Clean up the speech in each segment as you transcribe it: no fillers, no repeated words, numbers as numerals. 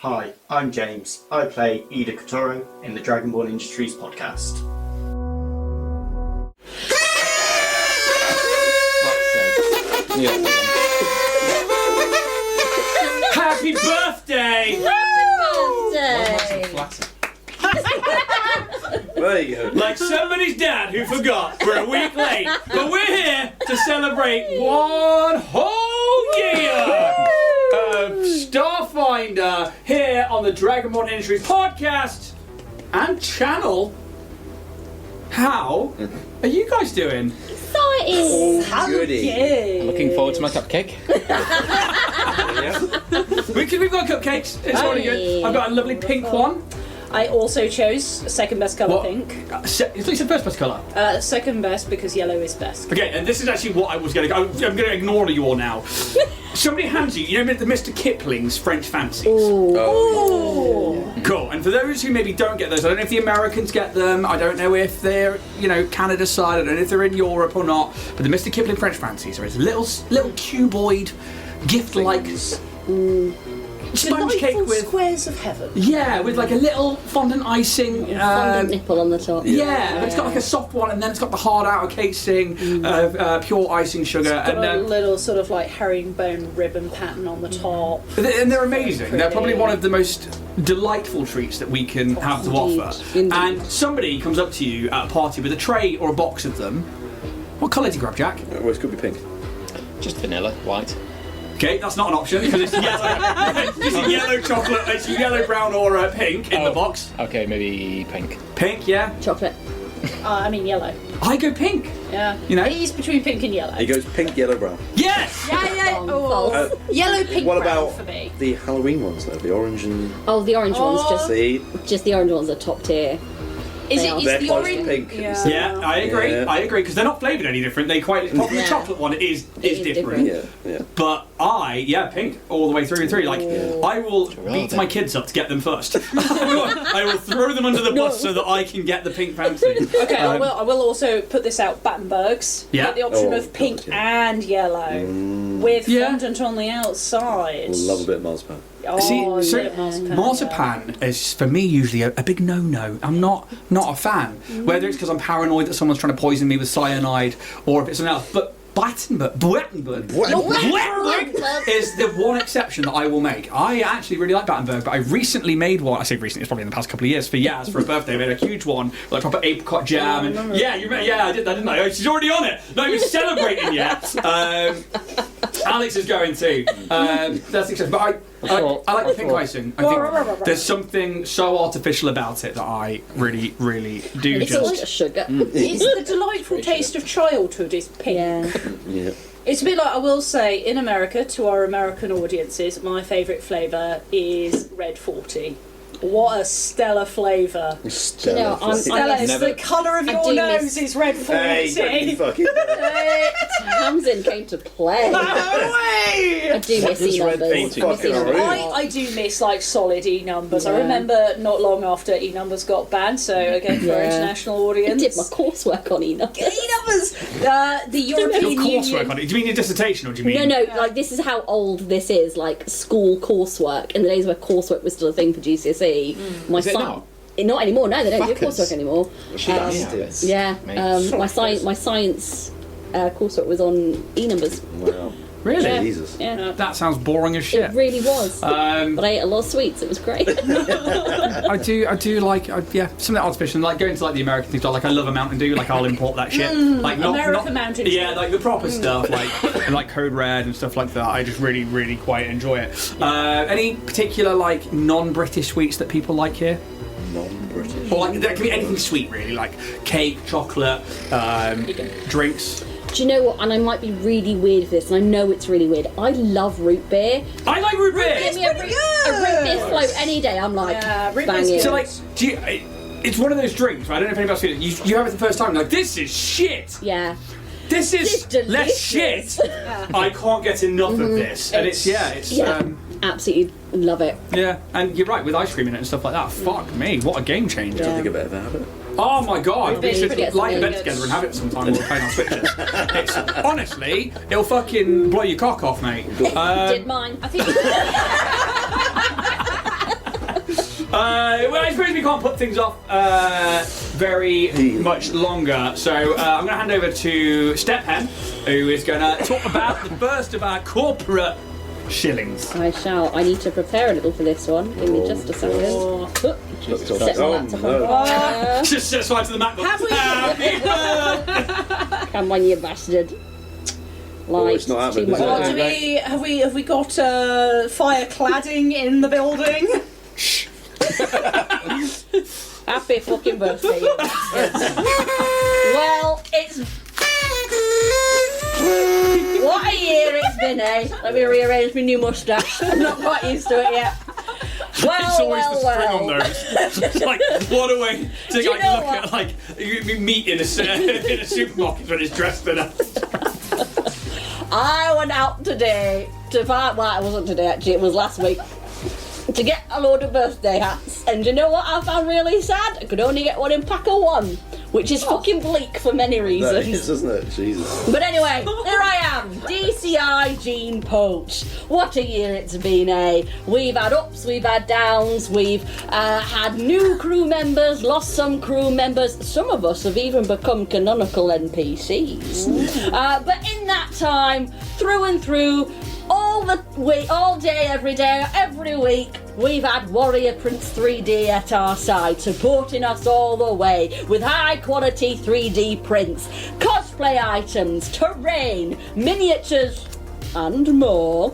Hi, I'm James. I play Ida Kotoro in the Dragonborn Industries podcast. Happy birthday! There you go. Like somebody's dad who forgot. We're a week late, but we're here to celebrate one whole year of Starfinder here on the Dragonborn Industries podcast and channel. How are you guys doing? Oh, goody. Looking forward to my cupcake. We've got cupcakes. It's already good. I've got a lovely pink one. I also chose second best colour, pink. It's the first best colour. Second best because yellow is best. Okay, and this is actually what I was going to go. I'm going to ignore you all now. Somebody hands you know, the Mr. Kipling's French Fancies. Oh. Cool. And for those who maybe don't get those, I don't know if the Americans get them. I don't know if they're, Canada side. I don't know if they're in Europe or not. But the Mr. Kipling French Fancies are his little cuboid, gift-like sponge cake with squares of heaven. Yeah, with like a little fondant icing. Fondant nipple on the top. Yeah, but it's got like a soft one, and then it's got the hard outer casing of pure icing sugar, Got a little sort of like herringbone ribbon pattern on the top. And they're amazing. They're probably one of the most delightful treats that we can have to offer. Indeed. And somebody comes up to you at a party with a tray or a box of them. What colour do you grab, Jack? Well, it could be pink. Just vanilla, white. Okay, that's not an option because it's yellow. It's a yellow chocolate. It's yellow, brown, or pink in the box. Okay, maybe pink. Pink, yeah. Chocolate. Yellow. I go pink. Yeah. He's between pink and yellow. He goes pink, yellow, brown. Yes. Yeah. Yellow, pink, What brown about for me. the Halloween ones though? The orange and... Oh, the orange ones. See? Just the orange ones are top tier. Is They're the close orange to pink. Yeah, I agree. Yeah. I agree because they're not flavoured any different. They quite probably the chocolate one is different. Yeah. But pink all the way through and through. Like I will beat my kids up to get them first. I will throw them under the bus so that I can get the pink fancy. Okay, I will also put this out. Battenbergs. Yeah. Get the option Oh, of pink God, yeah. and yellow with fondant on the outside. Love a bit of marzipan. Oh, See, so yeah, marzipan is for me usually a big no-no. I'm not a fan. Whether it's because I'm paranoid that someone's trying to poison me with cyanide, or if it's something else. But Battenberg is the one exception that I will make. I actually really like Battenberg, but I recently made one. I say recently, it's probably in the past couple of years for Yaz for a birthday. I made a huge one, like proper apricot jam. And I did that, didn't I? Oh, she's already on it. Not even celebrating yet. Alex is going too. That's the exception. But I like the pink icing. I think there's something so artificial about it that I really, really do. It's all just sugar. It's the delightful taste of childhood is pink. Yeah. It's a bit like, I will say, in America, to our American audiences, my favourite flavour is Red 40. What a stellar flavour. Stella. Stella, it's the colour of your nose is Red 40. Hey, don't you fucking... Tamsin came to play. No way! I do miss E numbers. I do miss like solid E numbers. I remember not long after E numbers got banned, so again for our international audience. I did my coursework on E numbers. E numbers! The European Your coursework Union. on it. Do you mean your dissertation or do you mean... No, like this is how old this is, like school coursework. In the days where coursework was still a thing for GCSE, my Is it son... now? Not anymore, no, they don't do Backwards. coursework anymore. My science coursework was on E numbers. Wow. Really? Jesus. Yeah. That sounds boring as shit. It really was. But I ate a lot of sweets, it was great. I do like something artificial, like going to like the American things. Like I love a Mountain Dew, like I'll import that shit. Like American Mountain Dew. Yeah, like the proper stuff, like Code Red and stuff like that. I just really, really quite enjoy it. Any particular like non-British sweets that people like here? Non-British. Or like that can be anything sweet, really, like cake, chocolate, drinks. Do you know what? And I might be really weird for this, and I know it's really weird. I love root beer. I like root beer. Give me a root beer float any day. I'm like, banging. So like, it's one of those drinks. Right? I don't know if anybody's seen it. You have it the first time, like this is shit. Yeah. This is less shit. I can't get enough of this, and it's absolutely love it. Yeah, and you're right with ice cream in it and stuff like that. Fuck me, what a game changer! I think I better have it. Oh my god, we should get light a something bed together and have it sometime while we're playing on Switches. It's, honestly, it'll fucking blow your cock off, mate. Did mine. I think I suppose we can't put things off very much longer. So I'm going to hand over to Stephen, who is going to talk about the first of our corporate shillings. I shall. I need to prepare a little for this one. Give me just a second. Set my laptop on fire. Just set aside to the MacBook. Have we- Happy birthday! Come on, you bastard. Like, it's not happening, too much is it? Oh, light. have we got fire cladding in the building? Happy fucking birthday, you bastards. Well, it's... What a year it's been, eh? Let me rearrange my new moustache. I'm not quite used to it yet. Well, It's always the spring on well. those. It's like, what a way to you like, know look what? at like meat in a supermarket when it's dressed in a. I went out today to find... Well, it wasn't today, actually. It was last week. To get a load of birthday hats. And you know what I found really sad? I could only get one in pack of one. Which is fucking bleak for many That reasons. is, isn't it? Jesus. But anyway, here I am, DCI Gene Poach. What a year it's been, eh? We've had ups, we've had downs, we've had new crew members, lost some crew members. Some of us have even become canonical NPCs. But in that time, through and through, all day, every week, we've had Warrior Prince 3D at our side, supporting us all the way with high quality 3D prints, cosplay items, terrain, miniatures, and more,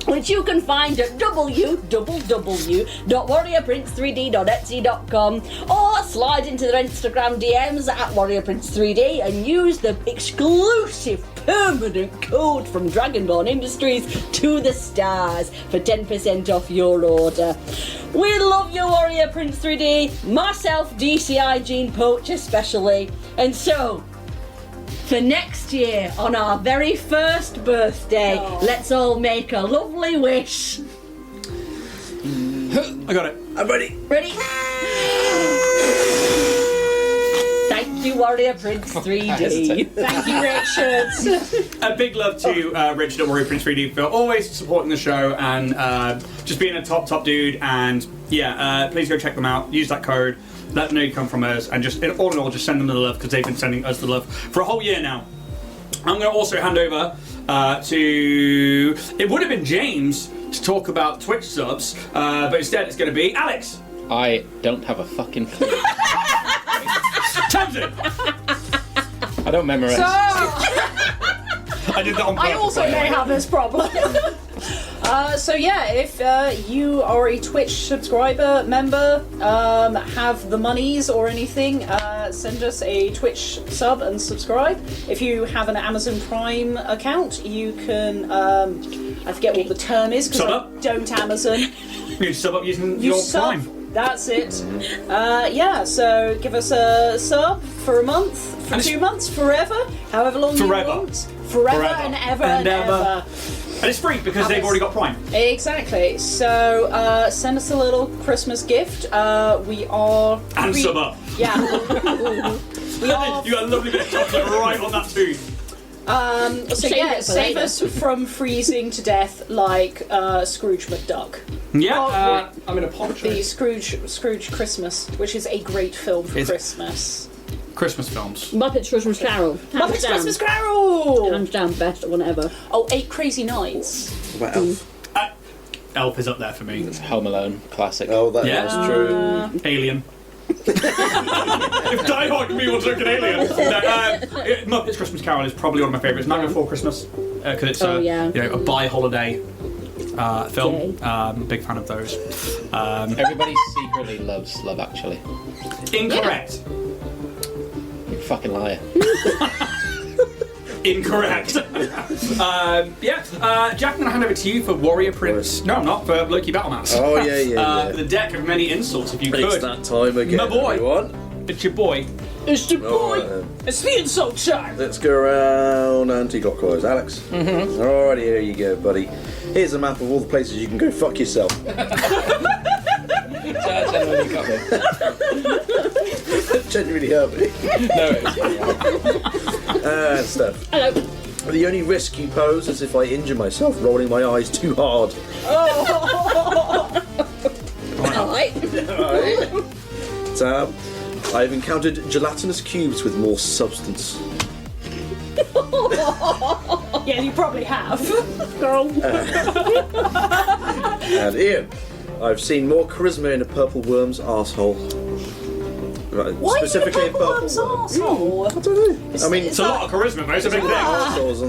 which you can find at www.warriorprince3d.etsy.com or slide into their Instagram DMs at warriorprince3d and use the exclusive permanent code from Dragonborn Industries to the stars for 10% off your order. We love you, Warrior Prince 3D, myself, DCI Gene Poach especially, and so for next year, on our very first birthday, let's all make a lovely wish. I got it. I'm ready. Ready? Thank you, Warrior Prince 3D. Thank you, Richard. A big love to Richard at Warrior Prince 3D for always supporting the show and just being a top dude. And yeah, please go check them out. Use that code. Let them know you come from us, and just all in all, just send them the love because they've been sending us the love for a whole year now. I'm going to also hand over to it would have been James to talk about Twitch subs, but instead it's going to be Alex. I don't have a fucking clue. Tamsin. I don't memorise. I did that on purpose. I also may have this problem. So yeah, if you are a Twitch subscriber, member, have the monies or anything, send us a Twitch sub and subscribe. If you have an Amazon Prime account, you can, I forget what the term is because Sub I up? don't Amazon. You can sub up using You your sub, Prime. that's it. Yeah, so give us a sub for a month, for And 2 months, forever, however long Forever. you want. Forever and ever and ever. And it's free because they've already got Prime. Exactly. So send us a little Christmas gift. We are And sub up. Yeah. We are. You got a lovely bit of chocolate right on that tooth. So Save yeah, it for save later. us from freezing to death like Scrooge McDuck. Yeah, I'm in a The portrait. Scrooge Christmas, which is a great film for Is it? Christmas. Christmas films. Muppets Christmas Carol. Hands Muppets down. Christmas Carol. Hands down, best one ever. Oh, 8 Crazy Nights. What about Elf? Elf is up there for me. Home Alone, classic. Oh, that Yeah. is true. Alien. If Die Hard can be what's like an alien. No, Muppets Christmas Carol is probably one of my favourites. Nightmare Before Christmas, because it's Oh, yeah. a bi-holiday film. Okay. Big fan of those. Everybody secretly loves Love Actually. Incorrect. You fucking liar. Incorrect. Jack, I'm going to hand over to you for Warrior Prince. No, I'm not, for Loki Battle Mats. Oh, yeah. The deck of many insults, if you It's could. that time again, My boy. everyone. It's your boy. It's the All boy. right, then. It's the insult time. Let's go around anti-clockwise. Alex? Mm-hmm. Alrighty, here you go, buddy. Here's a map of all the places you can go fuck yourself. Genuinely hurt me. No, it was And stuff. Hello. The only risk you pose is if I injure myself rolling my eyes too hard. Alright. Alright. tab. I've encountered gelatinous cubes with more substance. Yeah, you probably have. And Ian, I've seen more charisma in a purple worm's arsehole. Right, Why specifically in the purple worm's arsehole? I don't know. I mean, It's a lot of charisma, mate. It's a big thing. arseholes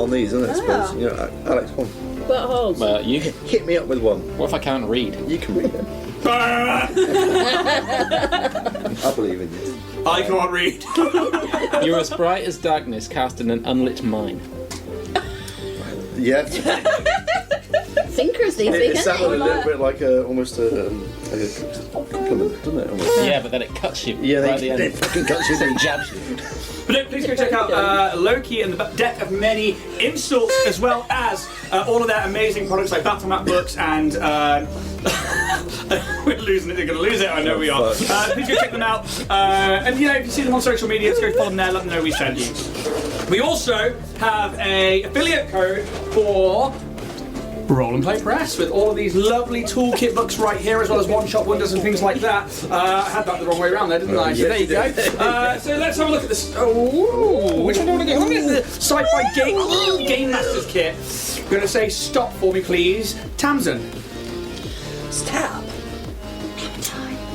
on these, isn't it? I suppose. You know, Alex, come on. Buttholes. Well, you. Hit me up with one. What if I can't read? You can read it. I believe in you. I can't read. You're as bright as darkness cast in an unlit mine. Yeah. Thinkers these It days, sounded a isn't little it? bit like almost a compliment, doesn't it? Almost. Yeah, but then it cuts you. Yeah, right at the they end. fucking cut you. They jabs you. But no, please go check out Loki and the Deck of Many Insults, as well as all of their amazing products like Battle Map books and. We're losing it, they're going to lose it, I know we are. Please go check them out. And you know, if you see them on social media, just go follow them there, let them know we sent you. We also have a affiliate code for Roll and Play Press with all of these lovely toolkit books right here, as well as one-shot wonders and things like that. I had that the wrong way around there, didn't I? So there you go. So let's have a look at this. Oh, which one do I want to go? Look at the sci-fi game Masters kit. I'm going to say stop for me, please. Tamsin. Stab.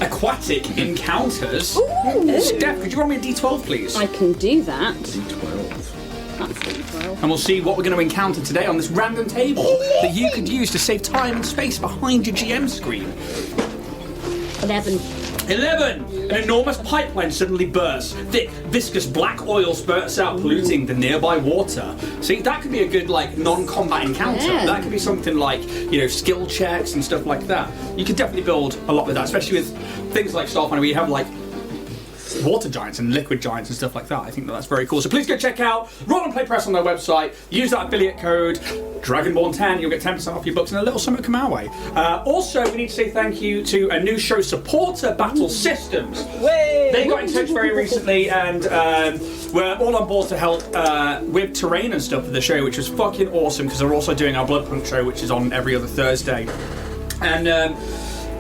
Aquatic encounters. Steph, could you roll me a d12, please? I can do that. D12. That's D12. And we'll see what we're going to encounter today on this random table that you could use to save time and space behind your GM screen. 11. 11! An enormous pipeline suddenly bursts. Thick, viscous black oil spurts out, polluting the nearby water. See, that could be a good, like, non-combat encounter. Yeah. That could be something like, you know, skill checks and stuff like that. You could definitely build a lot with that, especially with things like Starfinder, where you have, like, water giants and liquid giants and stuff like that. I think that's very cool. So please go check out Roll and Play Press on their website. Use that affiliate code Dragonborn10. You'll get 10% off your books and a little something come our way. Also, we need to say thank you to a new show supporter, Battle Systems. They got in touch very recently and we're all on board to help with terrain and stuff for the show, which was fucking awesome because they're also doing our Bloodpunk show, which is on every other Thursday. And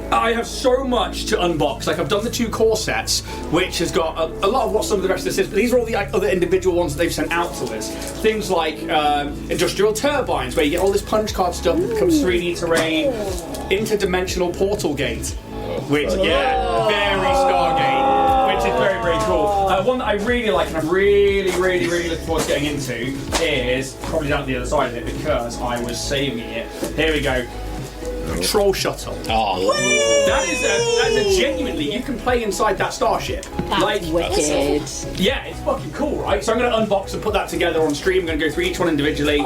I have so much to unbox. Like, I've done the 2 core sets, which has got a lot of what some of the rest of this is, but these are all the other individual ones that they've sent out to us. Things like industrial turbines, where you get all this punch card stuff that becomes 3D terrain, interdimensional portal gate, which, yeah, very Stargate, which is very, very cool. One that I really like and I'm really, really, really looking forward to getting into is probably down the other side of it because I was saving it. Here we go. Patrol shuttle. Oh. That is a genuinely, you can play inside that starship. That's wicked. Yeah, it's fucking cool, right? So I'm going to unbox and put that together on stream. I'm going to go through each one individually.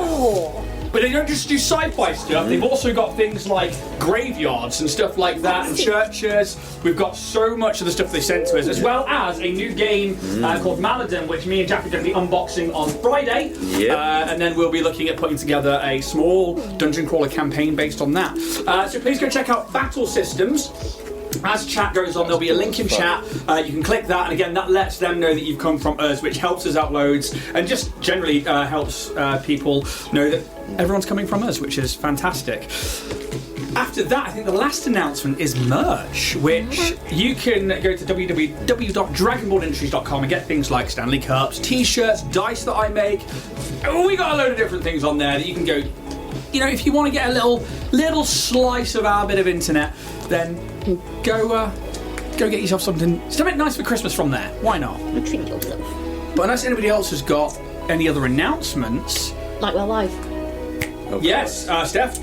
But they don't just do sci-fi stuff. They've also got things like graveyards and stuff like that, and churches. We've got so much of the stuff they sent to us, as well as a new game called Maladin, which me and Jack are going to be unboxing on Friday. Yep. And then we'll be looking at putting together a small dungeon crawler campaign based on that. So please go check out Battle Systems. As chat goes on, there'll be a link in chat. You can click that, and again, that lets them know that you've come from us, which helps us out loads, and just generally helps people know that everyone's coming from us, which is fantastic. After that, I think the last announcement is merch, which you can go to www.dragonbornindustries.com and get things like Stanley Cups, t-shirts, dice that I make. We got a load of different things on there that you can go. You know, if you want to get a little slice of our bit of internet, then go get yourself something nice for Christmas from there. Why not? Treat yourself. But unless anybody else has got any other announcements, Like we're live. yes, Steph.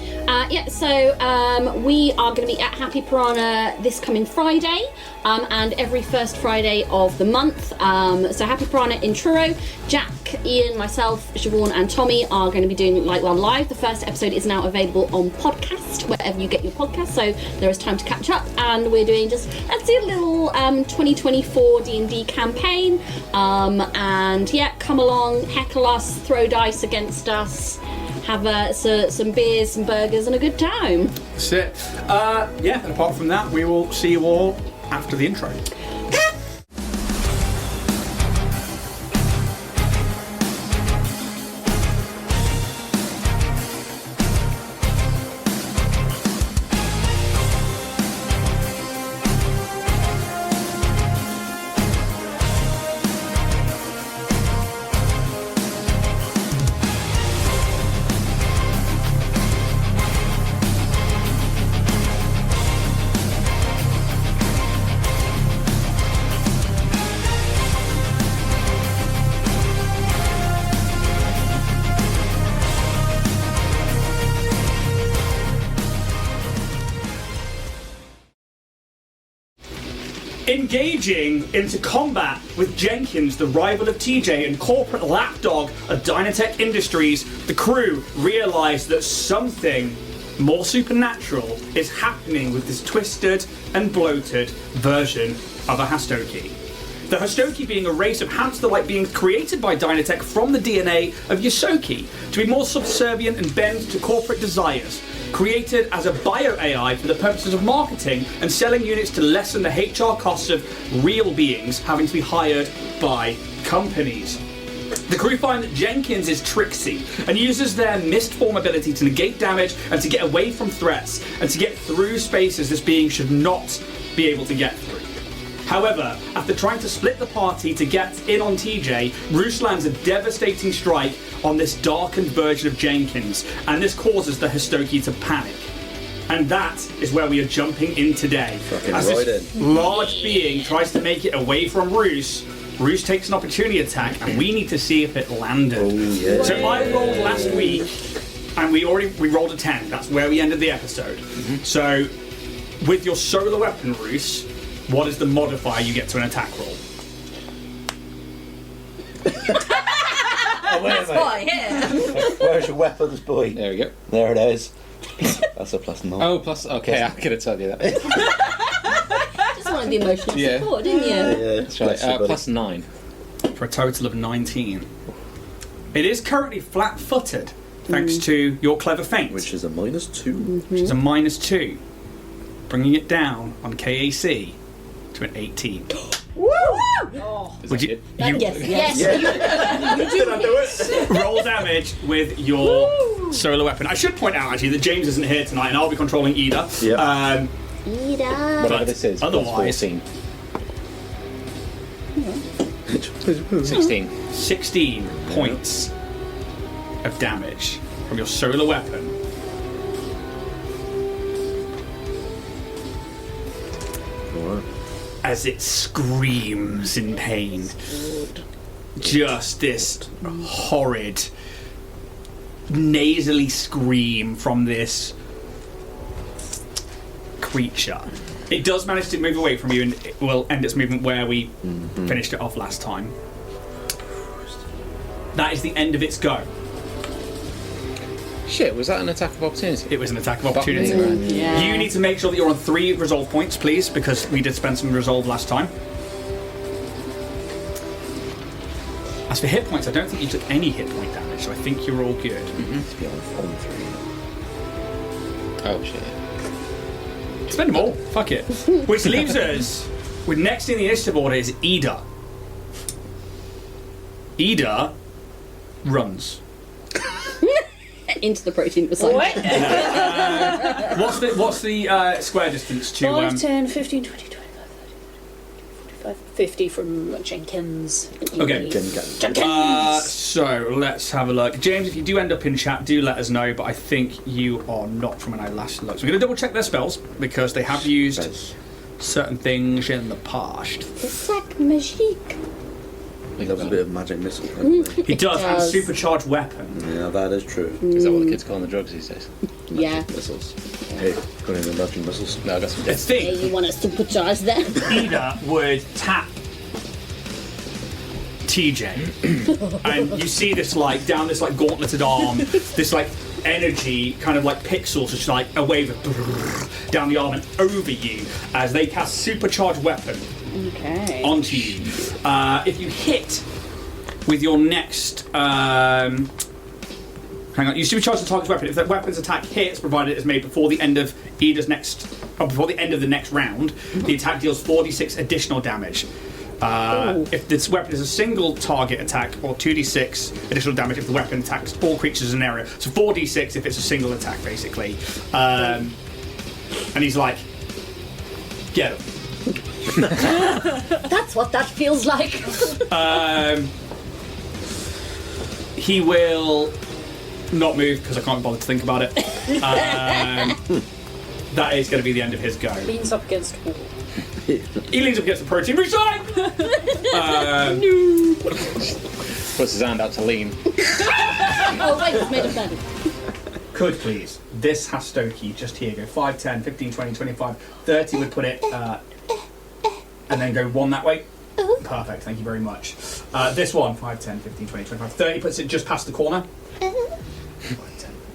So we are going to be at Happy Piranha this coming Friday, and every first Friday of the month. So Happy Piranha in Truro. Jack, Ian, myself, Siobhan and Tommy are going to be doing Like One Live. The first episode is now available on podcast, wherever you get your podcast, so there is time to catch up, and we're doing let's do a little 2024 D&D campaign, and yeah, come along, heckle us, throw dice against us, have some beers, some burgers, and a good time. That's it. Yeah, and apart from that, we will see you all after the intro. Engaging into combat with Jenkins, the rival of TJ and corporate lapdog of Dynatech Industries, the crew realised that something more supernatural is happening with this twisted and bloated version of a Hastoki. The Hastoki being a race of hamster-like beings created by Dynatech from the DNA of Yosoki to be more subservient and bend to corporate desires. Created as a bio-AI for the purposes of marketing and selling units to lessen the HR costs of real beings having to be hired by companies. The crew find that Jenkins is tricksy and uses their mist form ability to negate damage and to get away from threats and to get through spaces this being should not be able to get through. However, after trying to split the party to get in on TJ, Roose lands a devastating strike on this darkened version of Jenkins, and this causes the Hastoki to panic. And that is where we are jumping in today. Fucking As right this in. large being tries to make it away from Roose, Roose takes an opportunity attack, and we need to see if it landed. Oh, yeah. So I rolled last week, and we rolled a 10. That's where we ended the episode. So, with your solar weapon, Roose, what is the modifier you get to an attack roll? That's why, yeah. Where's your weapons, boy? There we go. There it is. That's a +9. Oh, plus. Okay, I could have told you that. Just wanted the emotional Yeah. support, didn't you? Yeah, That's right. bless you, buddy. +9. For a total of 19. It is currently flat-footed, thanks to your clever feint, Which is a -2. which is a -2, bringing it down on KAC to an 18. Is Would that you, good? Yes. roll damage with your solar weapon? I should point out actually that James isn't here tonight, and I'll be controlling Ida. Yeah. Whatever this is. Otherwise- +14. 16. 16 points of damage from your solar weapon. Alright. As it screams in pain. Just this horrid, nasally scream from this creature. It does manage to move away from you, and it will end its movement where we finished it off last time. That is the end of its go. Shit, was that an attack of opportunity? It was an attack of Fuck opportunity. me, man. Yeah. You need to make sure that you're on 3 resolve points, please, because we did spend some resolve last time. As for hit points, I don't think you took any hit point damage, so I think you're all good. To be on 3. Oh, shit. Spend them all. Fuck it. Which leaves us with next in the initiative order is Ida. Ida runs. Into the protein beside What? What's the square distance to 5, 10, 15, 20, 25, 30, 45, 50 from Jenkins. Okay. So let's have a look. James, if you do end up in chat, do let us know, but I think you are not from when I last looked. So we're going to double check their spells because they have used certain things in the past. Sac magique. He loves a bit of magic missile. He does have a does. supercharged weapon. Yeah, that is true. Is that what the kids call the drugs these days? Yeah. Missiles. Hey, got any magic missiles? No, I got some I death. Yeah, think you want us to supercharge them? Ida would tap TJ, and you see this like down this like gauntleted arm, this like energy kind of like pixels, just like a wave of down the arm and over you as they cast supercharged weapon Okay. onto you. If you hit with your next, hang on, you supercharge the target's weapon. If that weapon's attack hits, provided it is made before the end of Ida's next, or before the end of the next round, the attack deals 4d6 additional damage. If this weapon is a single target attack, or 2d6 additional damage if the weapon attacks all creatures in an area. So 4d6 if it's a single attack, basically. And he's like, get him. That's what that feels like. He will not move because I can't bother to think about it. That is going to be the end of his go. Leans up against the wall. He leans up against the protein. Resign! Puts his hand out to lean. Oh, wait, it's made of metal. Could please. This Hastoki just here go 5, 10, 15, 20, 25, 30 would put it and then go 1 that way. Perfect, thank you very much. This one, 5, 10, 15, 20, 25, 30 puts it just past the corner. 5, 10,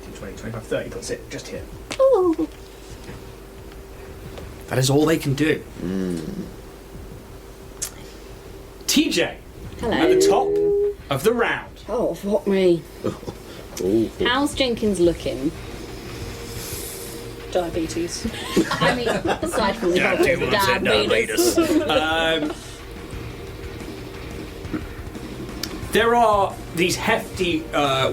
15, 20, 25, 30 puts it just here. Oh. That is all they can do. TJ, Hello. at the top of the round. Oh, fuck me. How's Jenkins looking? Diabetes. I mean, aside from diabetes. There are these hefty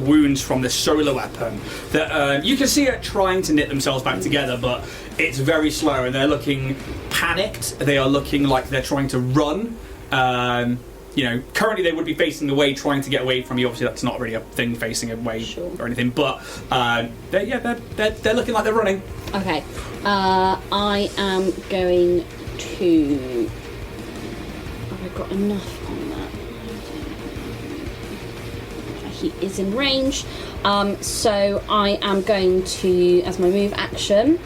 wounds from the solar weapon that you can see it trying to knit themselves back together, but it's very slow, and they're looking panicked. They are looking like they're trying to run. Currently they would be facing away, trying to get away from you. Obviously, that's not really a thing, facing away or anything. But they're looking like they're running. Okay, I am going to. Have I got enough on that? He is in range, so I am going to, as my move action,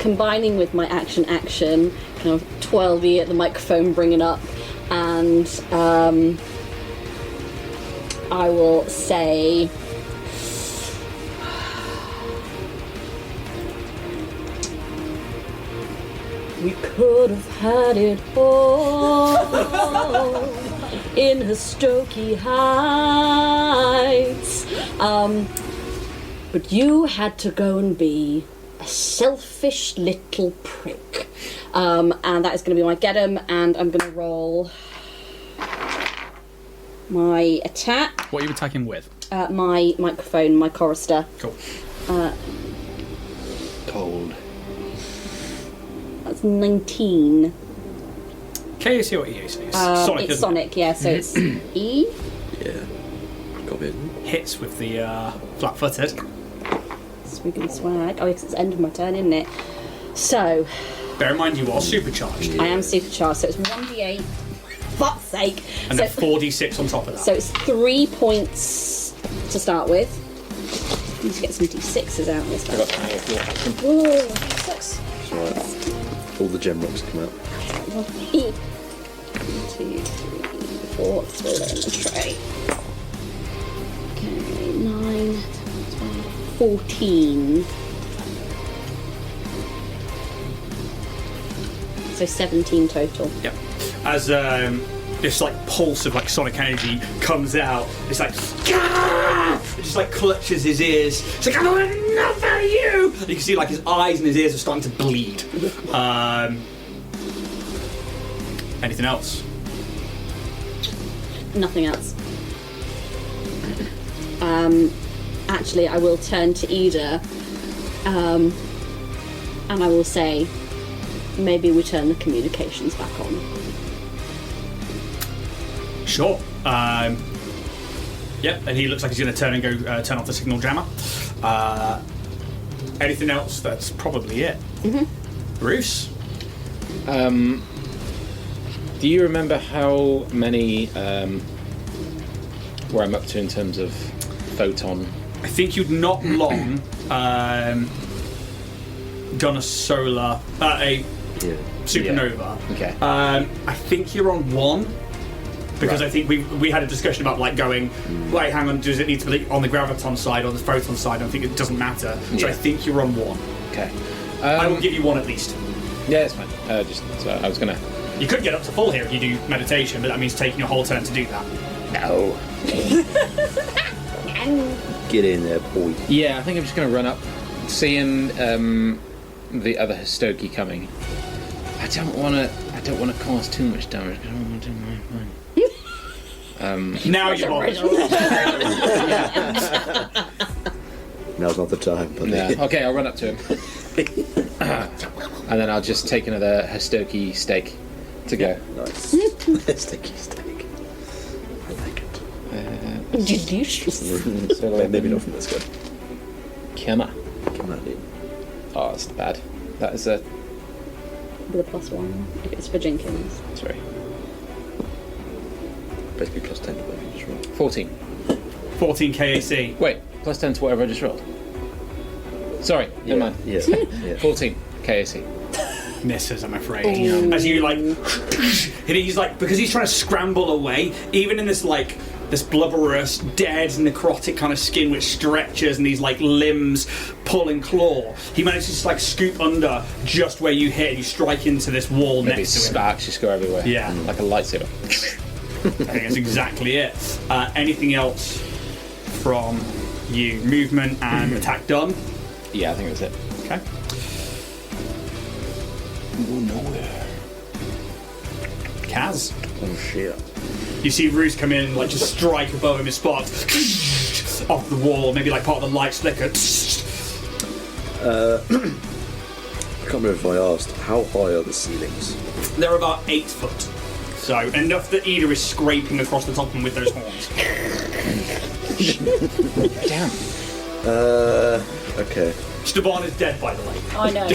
combining with my action, kind of twirly at the microphone, bring it up, and I will say. We could have had it all in Hostokey Heights, but you had to go and be a selfish little prick, and that is going to be my get 'em, and I'm going to roll my attack. What are you attacking with? My microphone, my chorister. Cool. Cold. That's 19. KAC or EAC? It's Sonic, It's isn't Sonic, yeah, so it's E. Yeah. Got it. it? Hits with the flat-footed. Swig and swag. Oh, it's the end of my turn, isn't it? So, Bear in mind you are supercharged. I am supercharged, so it's 1d8. Fuck's sake. And then 4d6 on top of that. So it's 3 points to start with. I need to get some d6s out this I got time. 20 if you want them. Whoa. 6. It's alright. All the gem rocks come out. 1, 2, 3, 4. Throw that in the tray. Okay, 9, 12, 14. So 17 total. Yep. As this like pulse of like sonic energy comes out, it's like Gah! It just like clutches his ears. It's like, I don't want enough out of you. And you can see like his eyes and his ears are starting to bleed. Anything else? Nothing else. Actually, I will turn to Ida, and I will say, maybe we turn the communications back on. Sure. Yep. And he looks like he's going to turn and go turn off the signal jammer. Anything else? That's probably it. Roose? Do you remember how many where I'm up to in terms of photon? I think you'd not long done a solar, a supernova. Okay. I think you're on 1 because Right. I think we had a discussion about like going. Wait, hang on. Does it need to be on the graviton side or the photon side? I think it doesn't matter. So I Yeah. think you're on 1. Okay. I will give you 1 at least. Yeah, it's fine. So I was gonna. You could get up to full here if you do meditation, but that means taking your whole turn to do that. No. Get in there, boy. Yeah, I think I'm just gonna run up, seeing the other Hostokey coming. I don't wanna cause too much damage. I don't want to do my fun. Now you're on. Now's not the time, but Yeah. Okay, I'll run up to him, and then I'll just take another Hostokey stake to go. nice. Sticky steak. I like it. Delicious. So Maybe not from this guy. Come on. Come on, dude. Oh, that's bad. That is a With a +1, if it's for Jenkins. sorry. Basically plus 10 to whatever you just rolled. 14. 14 KAC. Wait, plus 10 to whatever I just rolled. Sorry, never mind. Yeah. yeah. 14 KAC. misses, I'm afraid. As you like, he's like, because he's trying to scramble away, even in this like this blubberous, dead, necrotic kind of skin which stretches and these like limbs pull and claw. He manages to just like scoop under just where you hit and you strike into this wall Maybe next to him. sparks just go everywhere. Yeah. Like a lightsaber. I think that's exactly it. Anything else from you? Movement and attack done? Yeah, I think that's it. Okay. Go nowhere. Kaz. Oh shit. You see Roose come in and like just strike above him, his sparks off the wall, maybe like part of the light flicker. I can't remember if I asked, how high are the ceilings? They're about 8 foot. So enough that Ida is scraping across the top of them with those horns. Damn. Okay. Staban is dead, by the way. I know.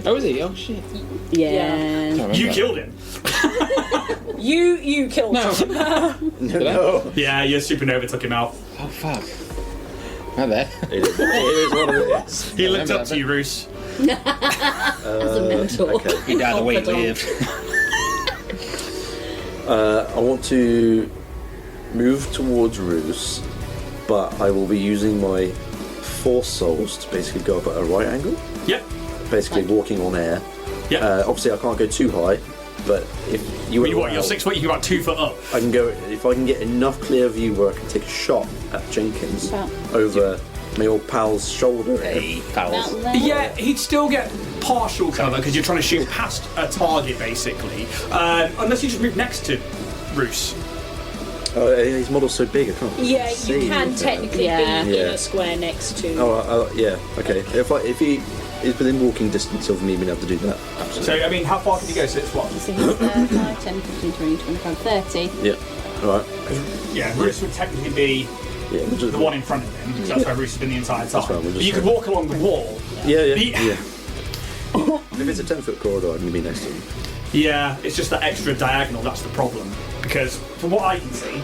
Oh, is he? Oh, shit. Yeah. You killed him. You killed him. No. Yeah, your supernova took him out. Oh, fuck. Not there. It is what it is. He looked up to you, Roose. As a mentor. Okay. He died the way he lived. I want to move towards Roose, but I will be using my force souls to basically go up at a right angle. Yep. Basically walking on air. Yep. Obviously I can't go too high, but if you Well, you what? allow- You're 6 foot. You're about 2 foot up. I can go if I can get enough clear view where I can take a shot at Jenkins About- over my old pal's shoulder. Hey, pals. About there. Yeah, he'd still get partial cover because you're trying to shoot past a target, basically. Unless you just move next to Roose. Oh, his model's so big I can't. Yeah, see you can anything. technically Yeah. be in Yeah. a square next to. Oh, yeah. Okay. If he is within walking distance of me being able to do that, So, absolutely. I mean, how far can you go? So it's what? So he's 5, 10, 15, 20, 25, 30. Yeah. All right. Yeah, Roose would technically be Yeah. We'll just, the one in front of him, because that's where Roose has been the entire time. fine, we'll But just you could say- walk along the wall. Yeah. Yeah. If it's a 10-foot corridor, I can be next to him. Yeah, it's just that extra diagonal, that's the problem. Because, from what I can see,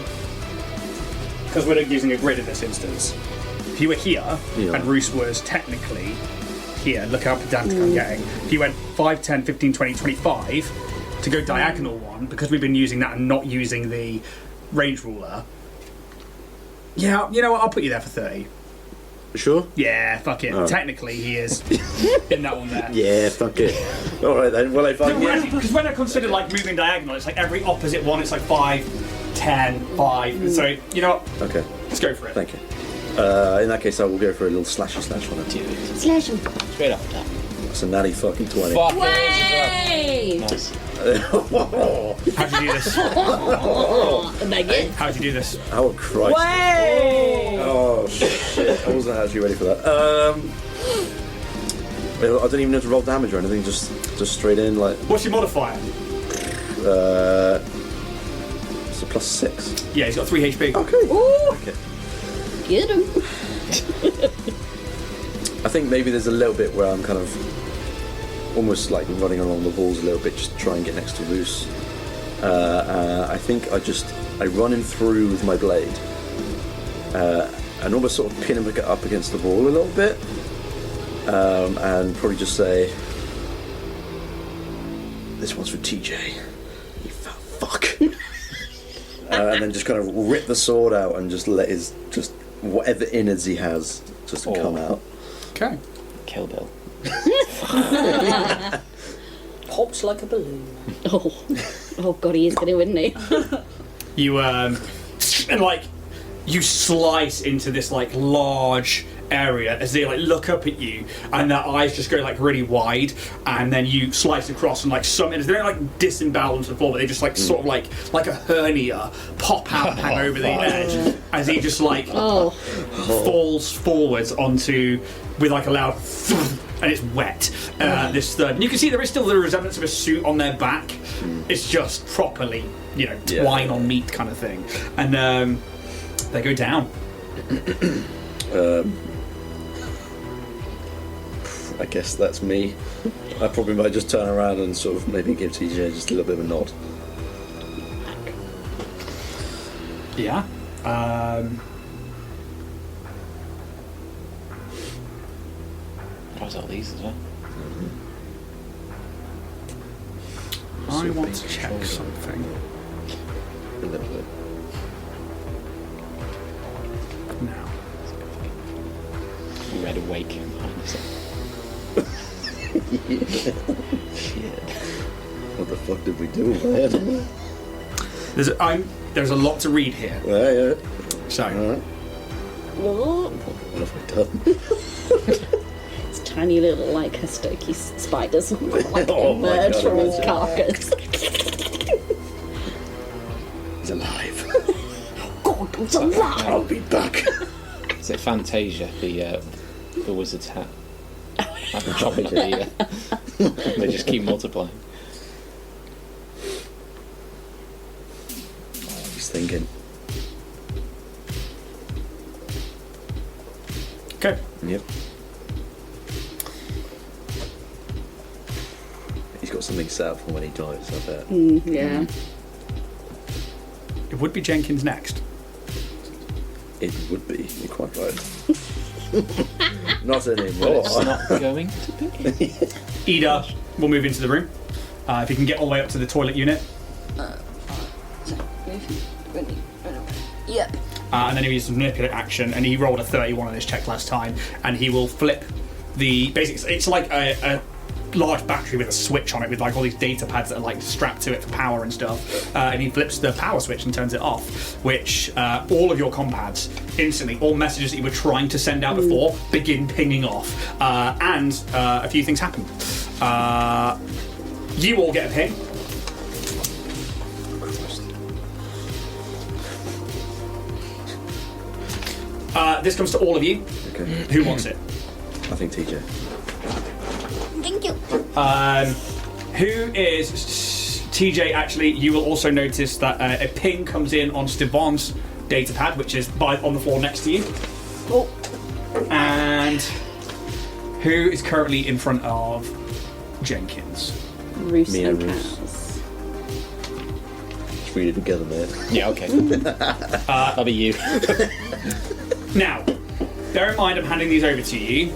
because we're using a grid in this instance, if you were here, Yeah. and Roose was technically here, look how pedantic I'm getting. If you went 5, 10, 15, 20, 25, to go diagonal one, because we've been using that and not using the range ruler, yeah, you know what, I'll put you there for 30. Sure? Yeah, fuck it. Oh. Technically, he is in that one there. Yeah, fuck it. All right then. Well, if I can Because when I consider like moving diagonal, it's like every opposite one, it's like 5, 10, 5. So, you know what? Okay. Let's go for it. Thank you. In that case, I will go for a little slashy slash on it. Slash him. Straight off the top. That's a natty fucking 20. Fuck Way! Nice. How'd you do this? Megan. How'd you do this? Oh Christ! Way! Oh shit! I wasn't actually ready for that. Well, I don't even have to roll damage or anything. Just straight in like. What's your modifier? It's a +6. Yeah, he's got 3 HP. Okay. Ooh, Okay. get him. I think maybe there's a little bit where I'm kind of almost like running along the walls a little bit just to try and get next to Roose. I think I run him through with my blade and almost sort of pin him up against the wall a little bit and probably just say, "This one's for TJ, you fat fuck." And then just kind of rip the sword out and just let his whatever innards he has just come out. Okay. Kill Bill. Pops like a balloon. Oh god, he is gonna, isn't he? You, and like, you slice into this, like, large area as they, like, look up at you, and their eyes just go, like, really wide, and then you slice across, and, like, they don't, like, disembowel onto the floor, but they just, like, sort of, like a hernia pop out and hang over the edge, as he just, like, falls forwards onto, with, like, a loud and it's wet. This third. And you can see there is still the resemblance of a suit on their back. It's just properly, you know, twine on meat kind of thing. And they go down. I guess that's me. I probably might just turn around and sort of maybe give TJ just a little bit of a nod. Yeah. Cross all these as well. I want to check something. A little bit. Now. Red awake behind us. Shit. What the fuck did we do with that? There's a lot to read here. Yeah. So, Alright. What have I done? It's tiny little like Hastoki spiders like Oh my emerge God, from his imagine. carcass. He's alive. God, it's alive! I'll be back. Is it Fantasia, the wizard's hat? I've been chopping the. They just keep multiplying. He's thinking. okay. Yep. He's got something set up for when he dies, I bet. Yeah. It would be Jenkins next. It would be. You're quite right. Not anymore. It's not going to be. Ida will move into the room. If you can get all the way up to the toilet unit. Yep. And then he'll use some manipulate action, and he rolled a 31 on his check last time, and he will flip the basics. It's like a large battery with a switch on it with like all these data pads that are like strapped to it for power and stuff, and he flips the power switch and turns it off, which all of your compads instantly, all messages that you were trying to send out before begin pinging off, and a few things happen. You all get a ping. This comes to all of you. Okay. Who wants it? I think TJ. Thank you. Who is TJ? Actually, you will also notice that a ping comes in on Stevan's datapad, which is on the floor next to you. Oh. And who is currently in front of Jenkins? Roose Me and and Roose. cows. Let's read it together, mate. Yeah, okay. That'll be you. Now, bear in mind, I'm handing these over to you.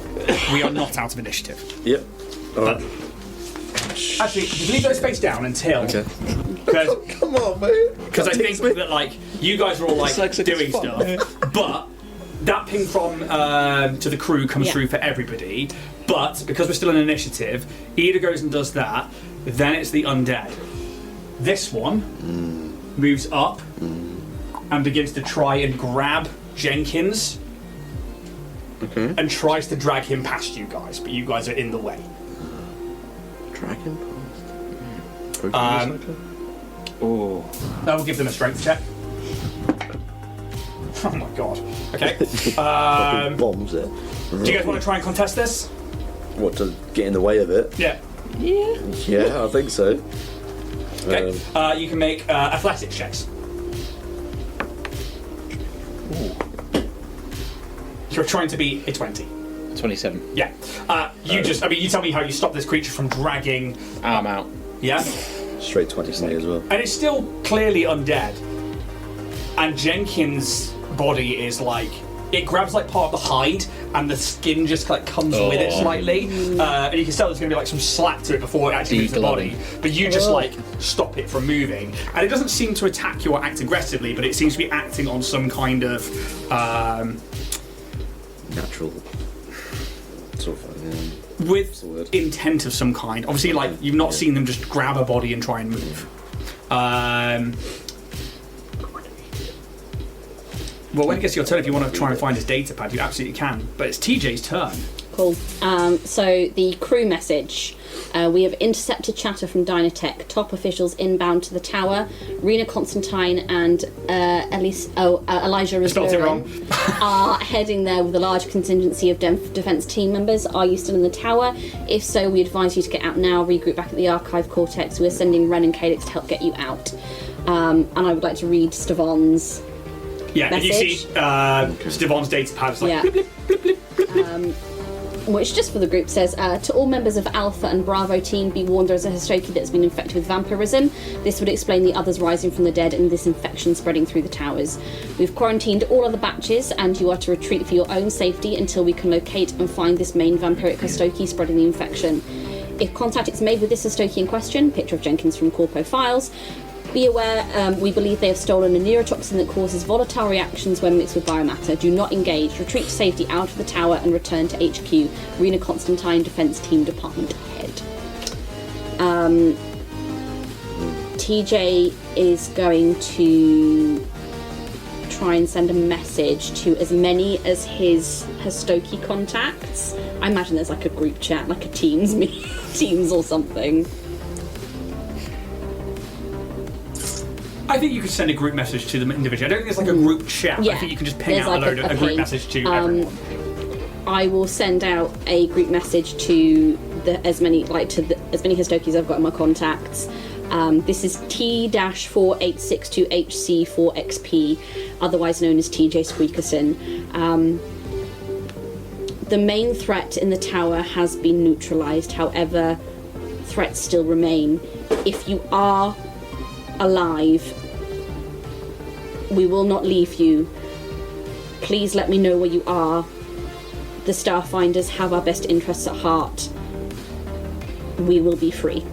We are not out of initiative. Yep. Alright. Actually, just leave those face down until. Okay. Because Come on, mate. I think that like you guys are all like It's doing fun, stuff, but that ping from to the crew comes through for everybody. But because we're still in initiative, Ida goes and does that. Then it's the undead. This one moves up and begins to try and grab Jenkins and tries to drag him past you guys, but you guys are in the way. Dragon past. Oh. I will give them a strength check. Oh my god. Okay. Bombs it. Do you guys want to try and contest this? What, to get in the way of it? Yeah. Yeah, I think so. Okay. You can make athletics checks. You're trying to beat a 20. 27. Yeah. You tell me how you stop this creature from dragging. I'm out. Yeah. Straight 20 for me as well. And it's still clearly undead. And Jenkins' body is like, it grabs like part of the hide, and the skin just like comes with it slightly. And you can tell there's going to be like some slack to it before it actually moves the body. But you just like stop it from moving. And it doesn't seem to attack you or act aggressively, but it seems to be acting on some kind of Natural. Sort of. with intent of some kind. Obviously, like you've not seen them just grab a body and try and move. Well, when it gets to your turn, if you want to try and find his data pad, you absolutely can. But it's TJ's turn. Cool. So the crew message. We have intercepted chatter from Dynatech. Top officials inbound to the tower. Rena Constantine and Elijah Spelled it wrong. are heading there with a large contingency of defence team members. Are you still in the tower? If so, we advise you to get out now. Regroup back at the Archive Cortex. We're sending Ren and Calix to help get you out. And I would like to read Stevan's And you see Stevan's data pad is like blip, blip, blip, blip, blip, blip. Which, just for the group, says, to all members of Alpha and Bravo team, be warned there is a Hastoki that has been infected with vampirism. This would explain the others rising from the dead and this infection spreading through the towers. We've quarantined all other batches, and you are to retreat for your own safety until we can locate and find this main vampiric Hastoki spreading the infection. If contact is made with this Stokie in question, picture of Jenkins from Corpo Files, be aware, we believe they have stolen a neurotoxin that causes volatile reactions when mixed with biomatter. Do not engage. Retreat to safety out of the tower and return to HQ. Rena Constantine, Defence Team Department Head. TJ is going to try and send a message to as many as his Stokie contacts. I imagine there's like a group chat, like a Teams or something. I think you could send a group message to them individually. I don't think there's like a group chat. Yeah. I think you can just ping There's out like a group message to everyone. I will send out a group message to as many Histokis I've got in my contacts. This is T-4862HC4XP, otherwise known as TJ Squeakerson. The main threat in the tower has been neutralised, however, threats still remain. If you are alive, we will not leave you. Please let me know where you are. The Starfinders have our best interests at heart. We will be free.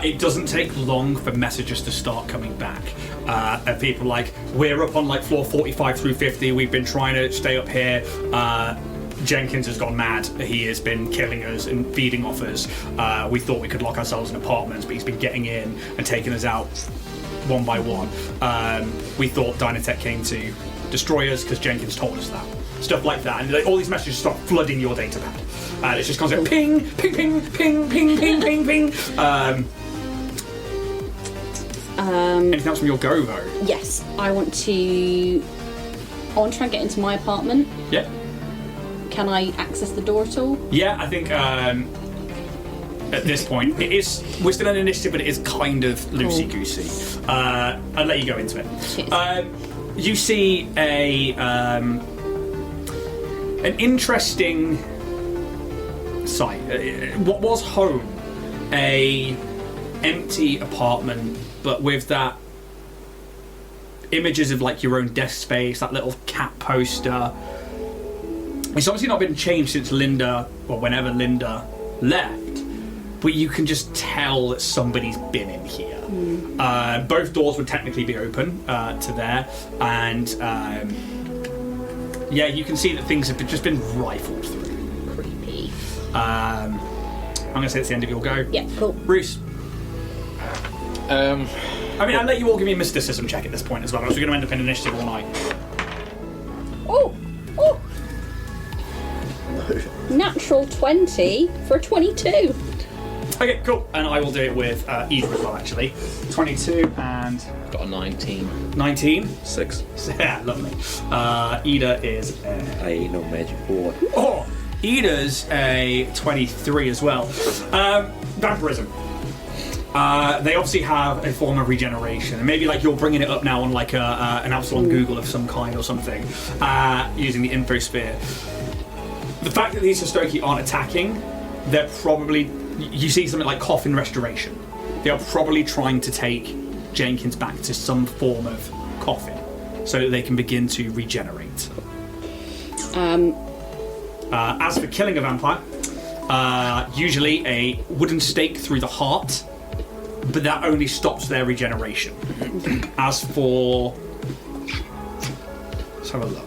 It doesn't take long for messages to start coming back. And people like, we're up on like floor 45 through 50, we've been trying to stay up here. Jenkins has gone mad. He has been killing us and feeding off us. We thought we could lock ourselves in apartments, but he's been getting in and taking us out one by one. We thought Dynatech came to destroy us because Jenkins told us that. Stuff like that. And all these messages start flooding your datapad. And it's just constant ping, ping, ping, ping, ping, ping, ping, ping. Anything else from your go, though? Yes, I want to try and get into my apartment. Yeah. Can I access the door at all? Yeah, I think at this point we're still in initiative, but it is kind of loosey-goosey. I'll let you go into it. You see an interesting site. What was home, a empty apartment, but with that images of like your own desk space, that little cat poster. It's obviously not been changed since Linda, or whenever Linda left, but you can just tell that somebody's been in here. Both doors would technically be open to there, and yeah, you can see that things have just been rifled through. Creepy. I'm going to say it's the end of your go. Yeah, cool. Roose. I mean, I'll let you all give me a mysticism check at this point as well, or else we're going to end up in initiative all night. Oh! Oh! Natural 20 for a 22. Okay, cool. And I will do it with Ida as well, actually. 22 and... Got a 19. 19. 6. Yeah, lovely. Ida is a... I ain't no magic boy. Oh! Ida's a 23 as well. Vampirism. They obviously have a form of regeneration. Maybe like you're bringing it up now on like an Absol on Google of some kind or something, using the infosphere. The fact that these Stokie aren't attacking, they're probably... You see something like coffin restoration. They are probably trying to take Jenkins back to some form of coffin so that they can begin to regenerate. As for killing a vampire, usually a wooden stake through the heart, but that only stops their regeneration. As for... Let's have a look.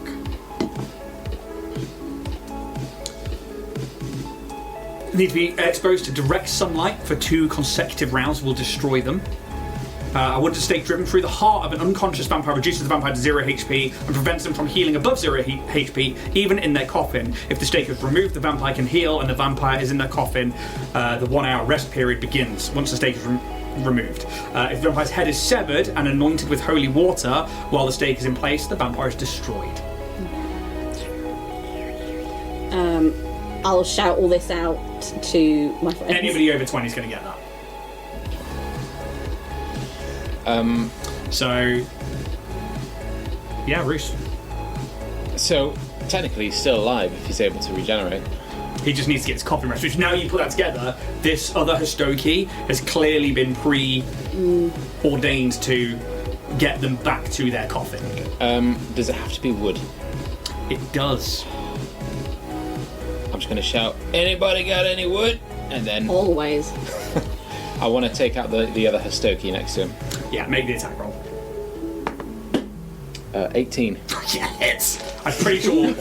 Need to be exposed to direct sunlight for 2 consecutive rounds will destroy them. A wooden stake driven through the heart of an unconscious vampire reduces the vampire to 0 HP and prevents them from healing above 0 HP, even in their coffin. If the stake is removed, the vampire can heal, and the vampire is in their coffin. The 1 hour rest period begins once the stake is removed. If the vampire's head is severed and anointed with holy water while the stake is in place, the vampire is destroyed. I'll shout all this out to my friends. Anybody over 20 is going to get that. So, yeah, Roose. So, technically, he's still alive if he's able to regenerate. He just needs to get his coffin rest, which now you put that together, this other Histoki has clearly been pre-ordained to get them back to their coffin. Does it have to be wood? It does. I'm just going to shout, anybody got any wood? And then Always. I want to take out the other Hastoki next to him. Yeah, make the attack roll. 18. Yeah, hits. I'm pretty sure.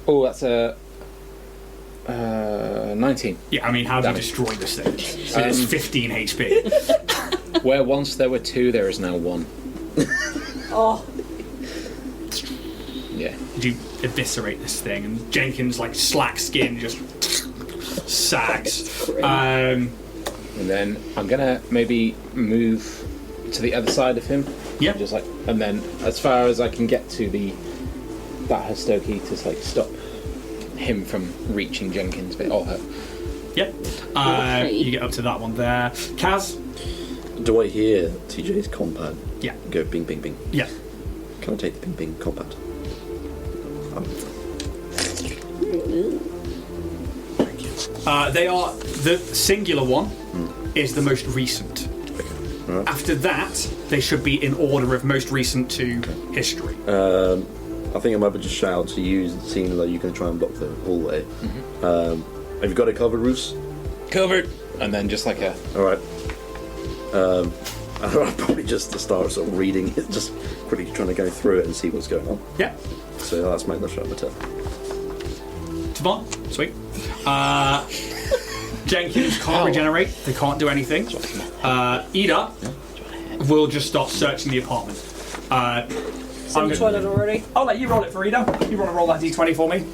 Oh, that's a 19. Yeah, I mean, how do you Damage. destroy this thing? It's 15 HP. Where once there were 2, there is now 1. Oh, Yeah. You eviscerate this thing, and Jenkins, like, slack skin just sags. And then I'm gonna maybe move to the other side of him. Yeah. Just like, and then as far as I can get to that Hastoki to like stop him from reaching Jenkins, but or her. Yep. You get up to that one there. Kaz? Do I hear TJ's compound? Yeah. Go bing, bing, bing. Yeah. Can I take the bing, bing compound? They are... The singular one is the most recent. Right. After that, they should be in order of most recent to history. I think I might just shout to you, seeing that you can try and block the hallway. Have you got it covered, Roose? Covered. And then just like a. All right. I'll probably just start sort of reading it, just quickly trying to go through it and see what's going on. Yeah. So let's make that shot my turn. Tavon? Sweet. Jenkins can't regenerate. They can't do anything. Ida will just start searching the apartment. it's in the toilet already. I'll let you roll it for Ida. You want to roll that d20 for me?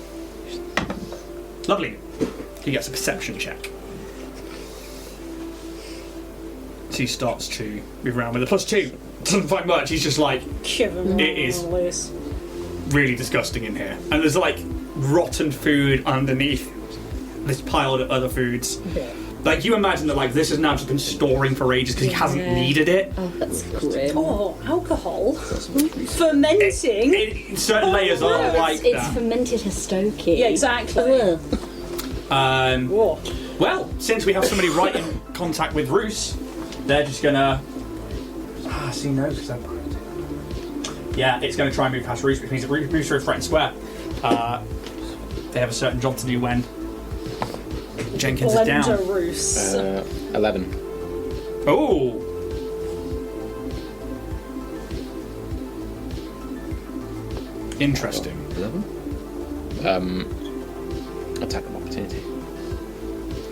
Lovely. He gets a perception check. So he starts to move around with a +2. Doesn't find much. He's just like, Shivering It is. loose. really disgusting in here. And there's like rotten food underneath this pile of other foods. Yeah. Like, you imagine that like this has now just been storing for ages because he hasn't needed it. Oh, that's grim. Oh, alcohol. Fermenting. Certain layers are like It's that. fermented Hastoki. Yeah, exactly. Ugh. Whoa. Well, since we have somebody right in contact with Roose, they're just gonna. See, no, because I'm. Yeah, it's going to try and move past Roose, which means it moves through a threatened square. They have a certain job to do when Jenkins is down. Blender Roose. 11. Oh! Interesting. 11? Attack of opportunity. I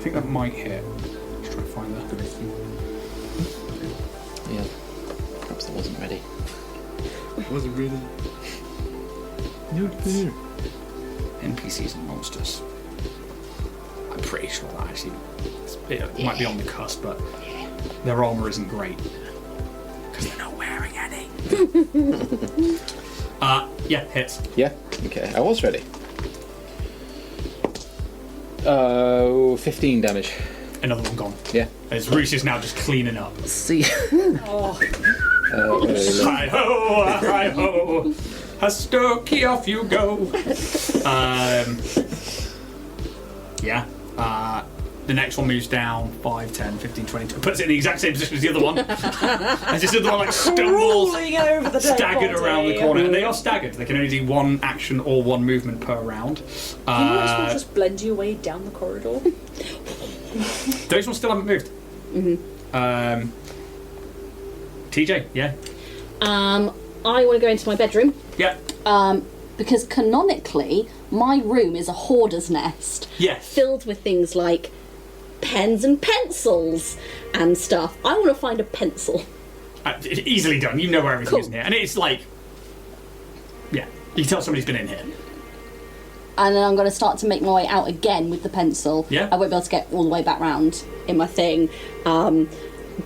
think that might hit. Let's try and find that. Yeah. Perhaps I wasn't ready. Wasn't really. NPCs and monsters. I'm pretty sure that actually it might be on the cusp, but their armor isn't great because they're not wearing any. Yeah, hits. Yeah. Okay. I was ready. 15 damage. Another one gone. Yeah. As Roose is now just cleaning up. See. Oh, Hi ho, hi ho, Hastoki, off you go. Yeah. The next one moves down 5, 10, 15, 20. Puts it in the exact same position as the other one. As this other one like stumbles, rolling over the dead staggered body. around the corner. And they are staggered. They can only do one action or one movement per round. You might as well just blend your way down the corridor. Those ones still haven't moved. TJ, yeah. I want to go into my bedroom. Yeah. Because canonically, my room is a hoarder's nest. Yes. Filled with things like pens and pencils and stuff. I want to find a pencil. Easily done. You know where everything is Cool. in here. And it's like, yeah, you can tell somebody's been in here. And then I'm going to start to make my way out again with the pencil. Yeah. I won't be able to get all the way back round in my thing.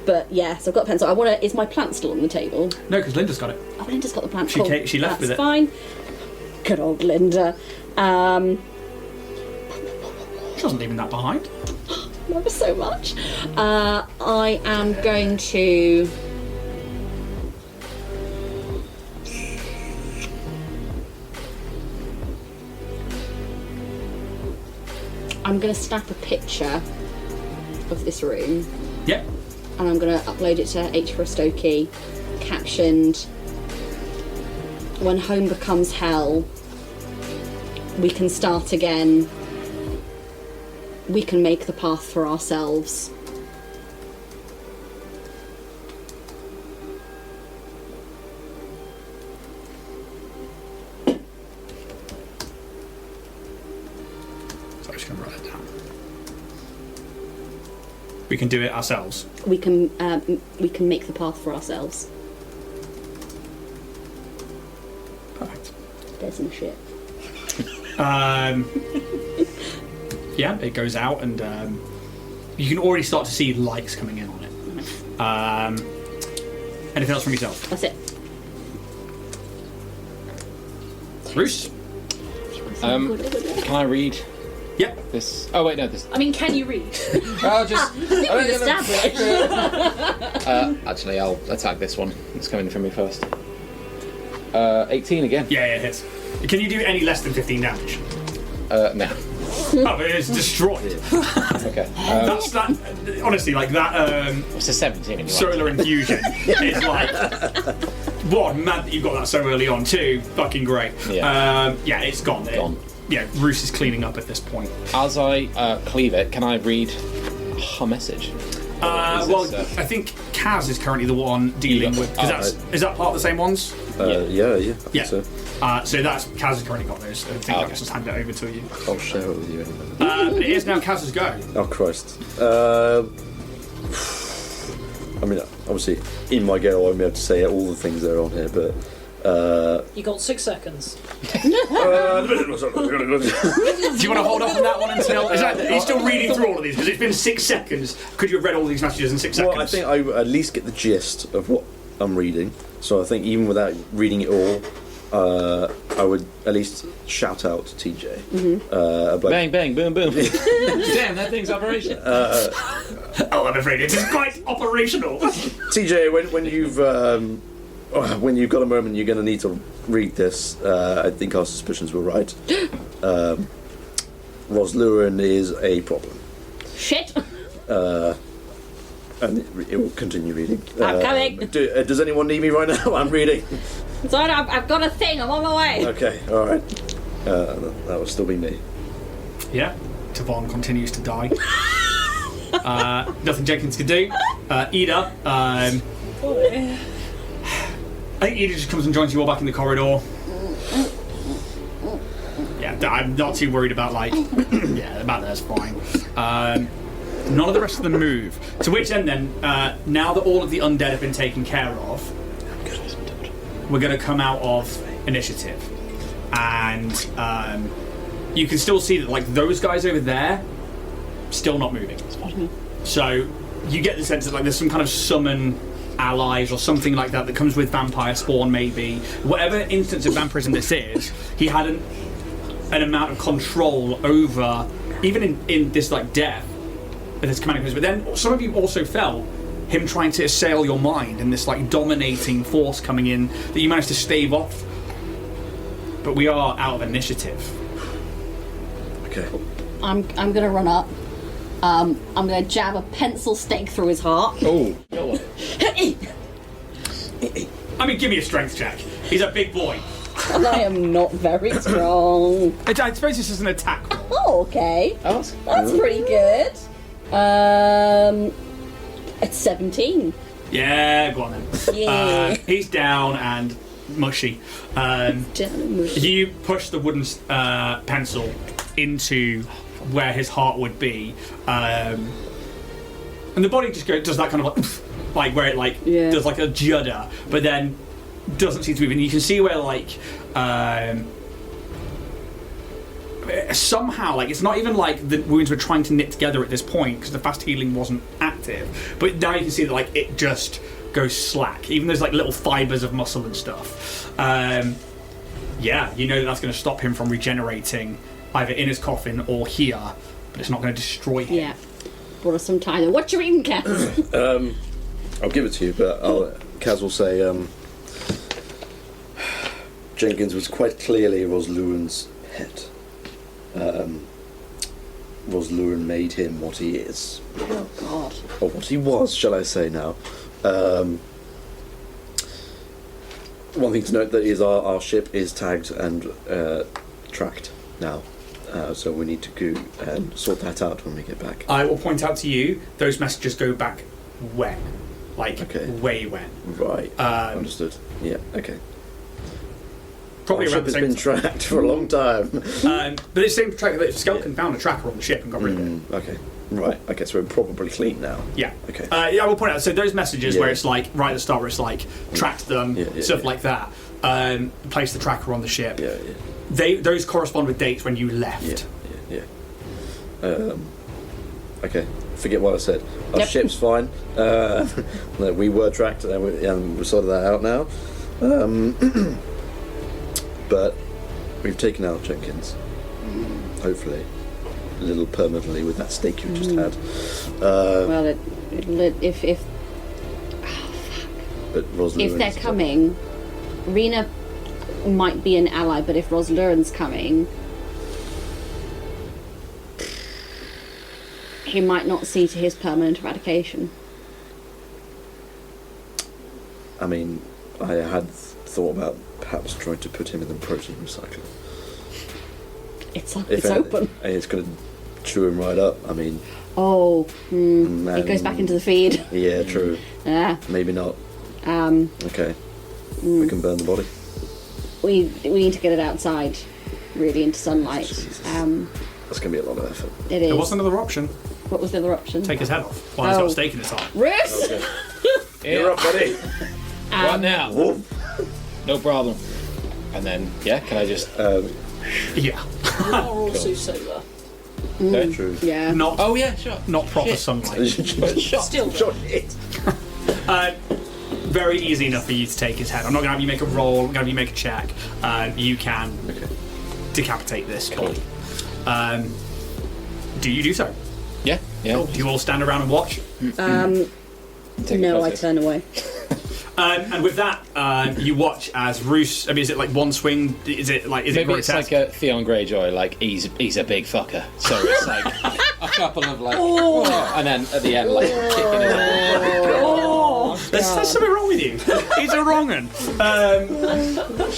But yeah, so I've got a pencil. I want to. Is my plant still on the table? No, because Linda's got it. Oh, Linda's got the plant. She Cool. she left with That's it. fine. Good old Linda. She wasn't even that behind. Love her so much. I am going to. I'm going to snap a picture of this room Yep. and I'm going to upload it to H for a Stokey, captioned, "When home becomes hell, we can start again we can make the path for ourselves. So I'm just going to write it down. We can do it ourselves. We can make the path for ourselves. Perfect. There's some shit. Yeah, it goes out, and you can already start to see lights coming in on it. Anything else from yourself? That's it. Roose? Can I read Yep. this? Oh wait, no, this. I mean, can you read? I'll just. We've established. Actually, I'll attack this one. It's coming from me first. 18 again. Yeah, it hits. Can you do any less than 15 damage? No. Oh, but it's destroyed. Okay. That's that. Honestly, like that It's a 17 anyway. solar infusion is like. One, mad that you got that so early on. Two, fucking great. Yeah. Yeah, it's gone. Gone. Yeah, Roose is cleaning up at this point. As I cleave it, can I read her message? Well, I think Kaz is currently the one dealing Yeah. with. Because is that part of the same ones? Yeah, I think Yeah. so. So that's Kaz has currently got those. I think I'll just hand it over to you. I'll share it with you in a minute. But it is now Kaz's go. Oh, Christ. I mean, obviously, in my go, I won't be able to say all the things that are on here, but... You got 6 seconds. Do you want to hold off on that one until? Are you still reading through all of these? Because it's been 6 seconds. Could you have read all these messages in 6 seconds? Well, I think I at least get the gist of what I'm reading. So I think even without reading it all, I would at least shout out to TJ. Like, Bang, bang, boom, boom. Damn, that thing's operational. Oh, I'm afraid it is quite operational. TJ, when you've got a moment, you're going to need to read this. I think our suspicions were right. Rosluren is a problem. Shit. And it will continue reading. I'm coming. Does anyone need me right now? I'm reading. It's alright, I've got a thing. I'm on my way. Okay, alright. That will still be me. Yeah. Tavon continues to die. Nothing Jenkins can do. Ida. I think Ida just comes and joins you all back in the corridor. Yeah, I'm not too worried about yeah, about that's fine. None of the rest of them move. To which end then, now that all of the undead have been taken care of, we're going to come out of initiative. And you can still see that those guys over there, still not moving. So you get the sense that there's some kind of summon allies or something like that comes with vampire spawn maybe. Whatever instance of vampirism this is, he had an amount of control over, even in this death, with his commanding force. But then some of you also felt him trying to assail your mind and this dominating force coming in that you managed to stave off. But we are out of initiative. Okay. I'm gonna run up. I'm gonna jab a pencil stake through his heart. Oh, I mean, give me a strength check. He's a big boy. And I am not very strong. I suppose this is an attack roll. Oh, okay. oh, That's pretty good. It's 17. Yeah, go on then. Yeah. He's down and mushy. You push the wooden pencil into where his heart would be, and the body just does that kind of where it does a judder, but then doesn't seem to move. And you can see where somehow it's not even the wounds were trying to knit together at this point because the fast healing wasn't active, but now you can see that it just goes slack, even there's little fibers of muscle and stuff. Yeah, you know that's going to stop him from regenerating either in his coffin or here, but it's not going to destroy him. Yeah. Brought us some time. What you eating, Kaz? I'll give it to you, but Kaz will say Jenkins was quite clearly Rosluren's pet. Rosluren made him what he is. Oh, God. Or what he was, shall I say now. One thing to note that is our ship is tagged and tracked now. So we need to go and sort that out when we get back. I will point out to you, those messages go back when? Like, way when. Right. Understood. Yeah, okay. Probably Our around ship the has same been tracked for a long time. but it's the same track that Skelkin found a tracker on the ship and got rid of it. Okay. Right. Okay, so we're probably clean now. Yeah. Okay. Yeah, I will point out, so those messages where it's like, right at the start where it's like, tracked them, stuff like that, place the tracker on the ship. Yeah, yeah. Those correspond with dates when you left. Yeah. Okay, forget what I said. Our ship's fine. We were tracked and we sorted that out now. But we've taken out Jenkins. Hopefully. A little permanently with that stake you just had. Well, if but Rosalind if they're coming, Rena might be an ally, but if Rosluren's coming, he might not see to his permanent eradication. I mean, I had thought about perhaps trying to put him in the protein recycler. It's open. And it's going to chew him right up. I mean... it goes back into the feed. Yeah, true. Maybe not. Okay. We can burn the body. We need to get it outside, really, into sunlight. Jesus. That's going to be a lot of effort. It is. There was another option. What was the other option? Take his head off while he's got a stake in his arm. Roose! Okay. You're up, buddy. What now? Whoa. No problem. And then, can I just... Yeah. You are also solar. No? True. Yeah. Not Sure. not proper sunlight. Still. It. Very easy enough for you to take his head. I'm not going to have you make a roll. I'm going to have you make a check. You can decapitate this body. Do you do so? Yeah. Cool. Do you all stand around and watch? No, I turn away. And with that, you watch as Roose. I mean, is it like one swing? Is it Maybe it it's like a Theon Greyjoy, like he's a big fucker. So it's like a couple of like, and then at the end, like kicking it. There's something wrong with you. He's a wrong one.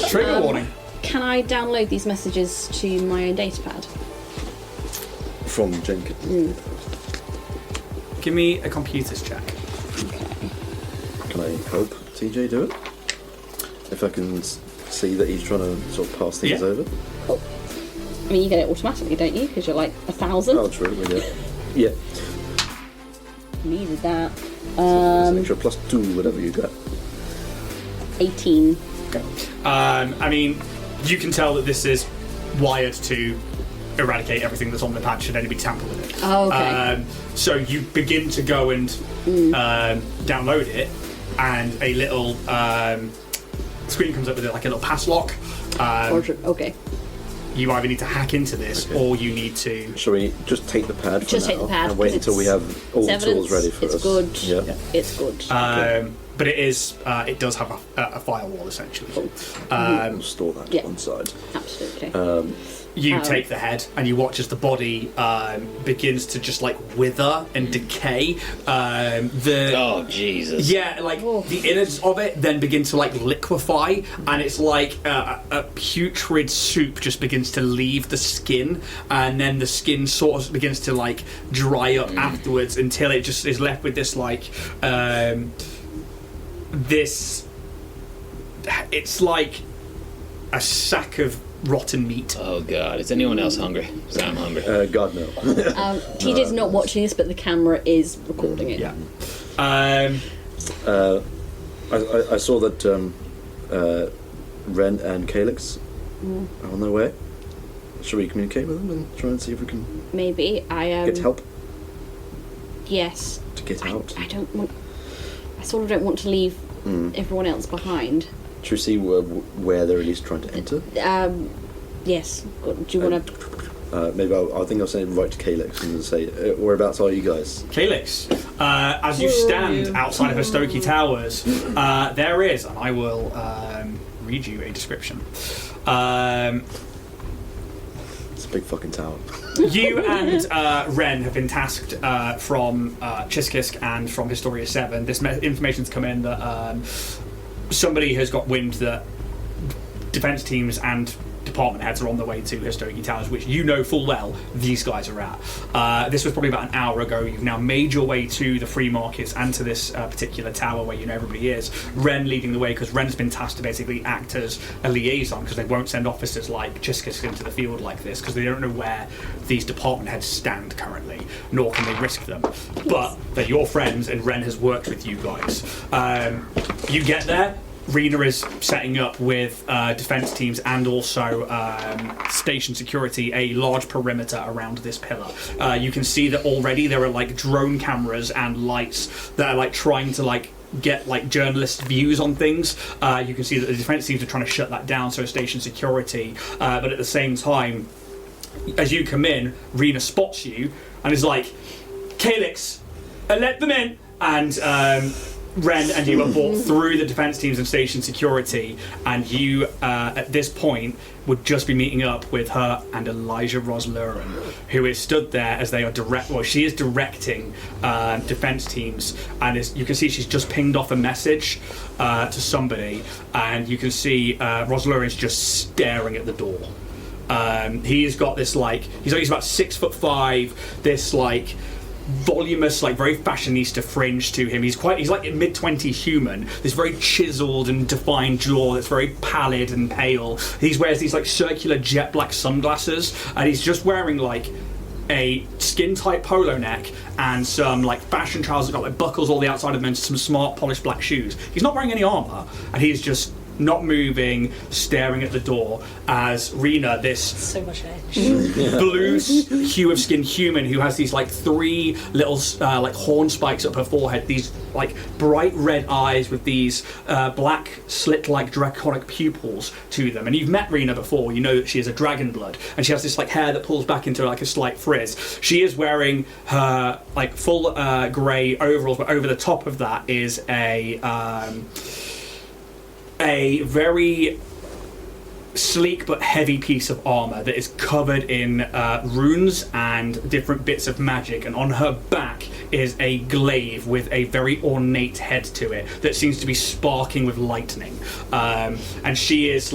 Trigger warning. Can I download these messages to my own datapad? From Jenkins. Give me a computers check. Can I help TJ do it? If I can see that he's trying to sort of pass things over? Cool. I mean, you get it automatically, don't you? Because you're like 1,000. Oh, true. Yeah. Needed that. It's extra +2, whatever you got. 18. I mean, you can tell that this is wired to eradicate everything that's on the pad should anybody tamper with it. Oh, okay. So you begin to go and download it, and a little screen comes up with it, like a little pass lock. Okay. You either need to hack into this, or you need to... Shall we just take the pad for Just now take the pad, and wait 'cause until we have all the evidence, tools ready for it's us? good. Yeah. It's good. But it is. It does have a firewall essentially. We'll store that to yeah. one side. Absolutely. You take the head and you watch as the body begins to just like wither and decay. Oh Jesus! Yeah, like the innards of it then begin to like liquefy, and it's like a putrid soup just begins to leave the skin, and then the skin sort of begins to like dry up afterwards until it just is left with this like this. It's like a sack of rotten meat. Oh God! Is anyone else hungry? Because I'm hungry. God no. TJ's not watching this, but the camera is recording it. Yeah. I saw that Ren and Calyx are on their way. Should we communicate with them and try and see if we can Maybe I get help Yes. to get out? I don't want. I sort of don't want to leave everyone else behind. Should we see where they're at least trying to enter? Yes. Good. Do you want to? Maybe I think I'll send it right to Calyx and say, whereabouts are you guys? Calyx, as you stand outside of Hostoki Towers, there is, and I will read you a description. It's a big fucking tower. You and Ren have been tasked from Chiskisk and from Historia 7. This information's come in that somebody has got wind that defence teams and department heads are on their way to Histogi Towers, which you know full well these guys are at. This was probably about an hour ago. You've now made your way to the free markets and to this particular tower where you know everybody is. Ren leading the way, because Ren's been tasked to basically act as a liaison, because they won't send officers like Jenkins into the field like this, because they don't know where these department heads stand currently, nor can they risk them. But they're your friends, and Ren has worked with you guys. You get there. Rena is setting up with defence teams and also station security a large perimeter around this pillar. You can see that already there are like drone cameras and lights that are like trying to like get like journalist views on things. You can see that the defence teams are trying to shut that down, so station security. But at the same time, as you come in, Rena spots you and is like, Calyx, let them in. And Ren and you are brought through the defence teams and station security, and you, at this point, would just be meeting up with her and Elijah Rosluren, who is stood there as they are she is directing defence teams, and you can see she's just pinged off a message to somebody, and you can see Rosluren's just staring at the door. He's got this he's about 6'5", this voluminous, very fashionista fringe to him. He's like a mid-20s human. This very chiseled and defined jaw that's very pallid and pale. He wears these circular jet black sunglasses, and he's just wearing a skin-tight polo neck and some fashion trousers that got buckles all the outside of them and some smart polished black shoes. He's not wearing any armour, and he's just not moving, staring at the door as Rena, this so much edge, blue hue of skin human who has these 3 little horn spikes up her forehead, these bright red eyes with these black slit-like draconic pupils to them. And you've met Rena before. You know that she is a dragon blood, and she has this hair that pulls back into a slight frizz. She is wearing her full grey overalls, but over the top of that is a very sleek but heavy piece of armour that is covered in runes and different bits of magic, and on her back is a glaive with a very ornate head to it that seems to be sparking with lightning. And she is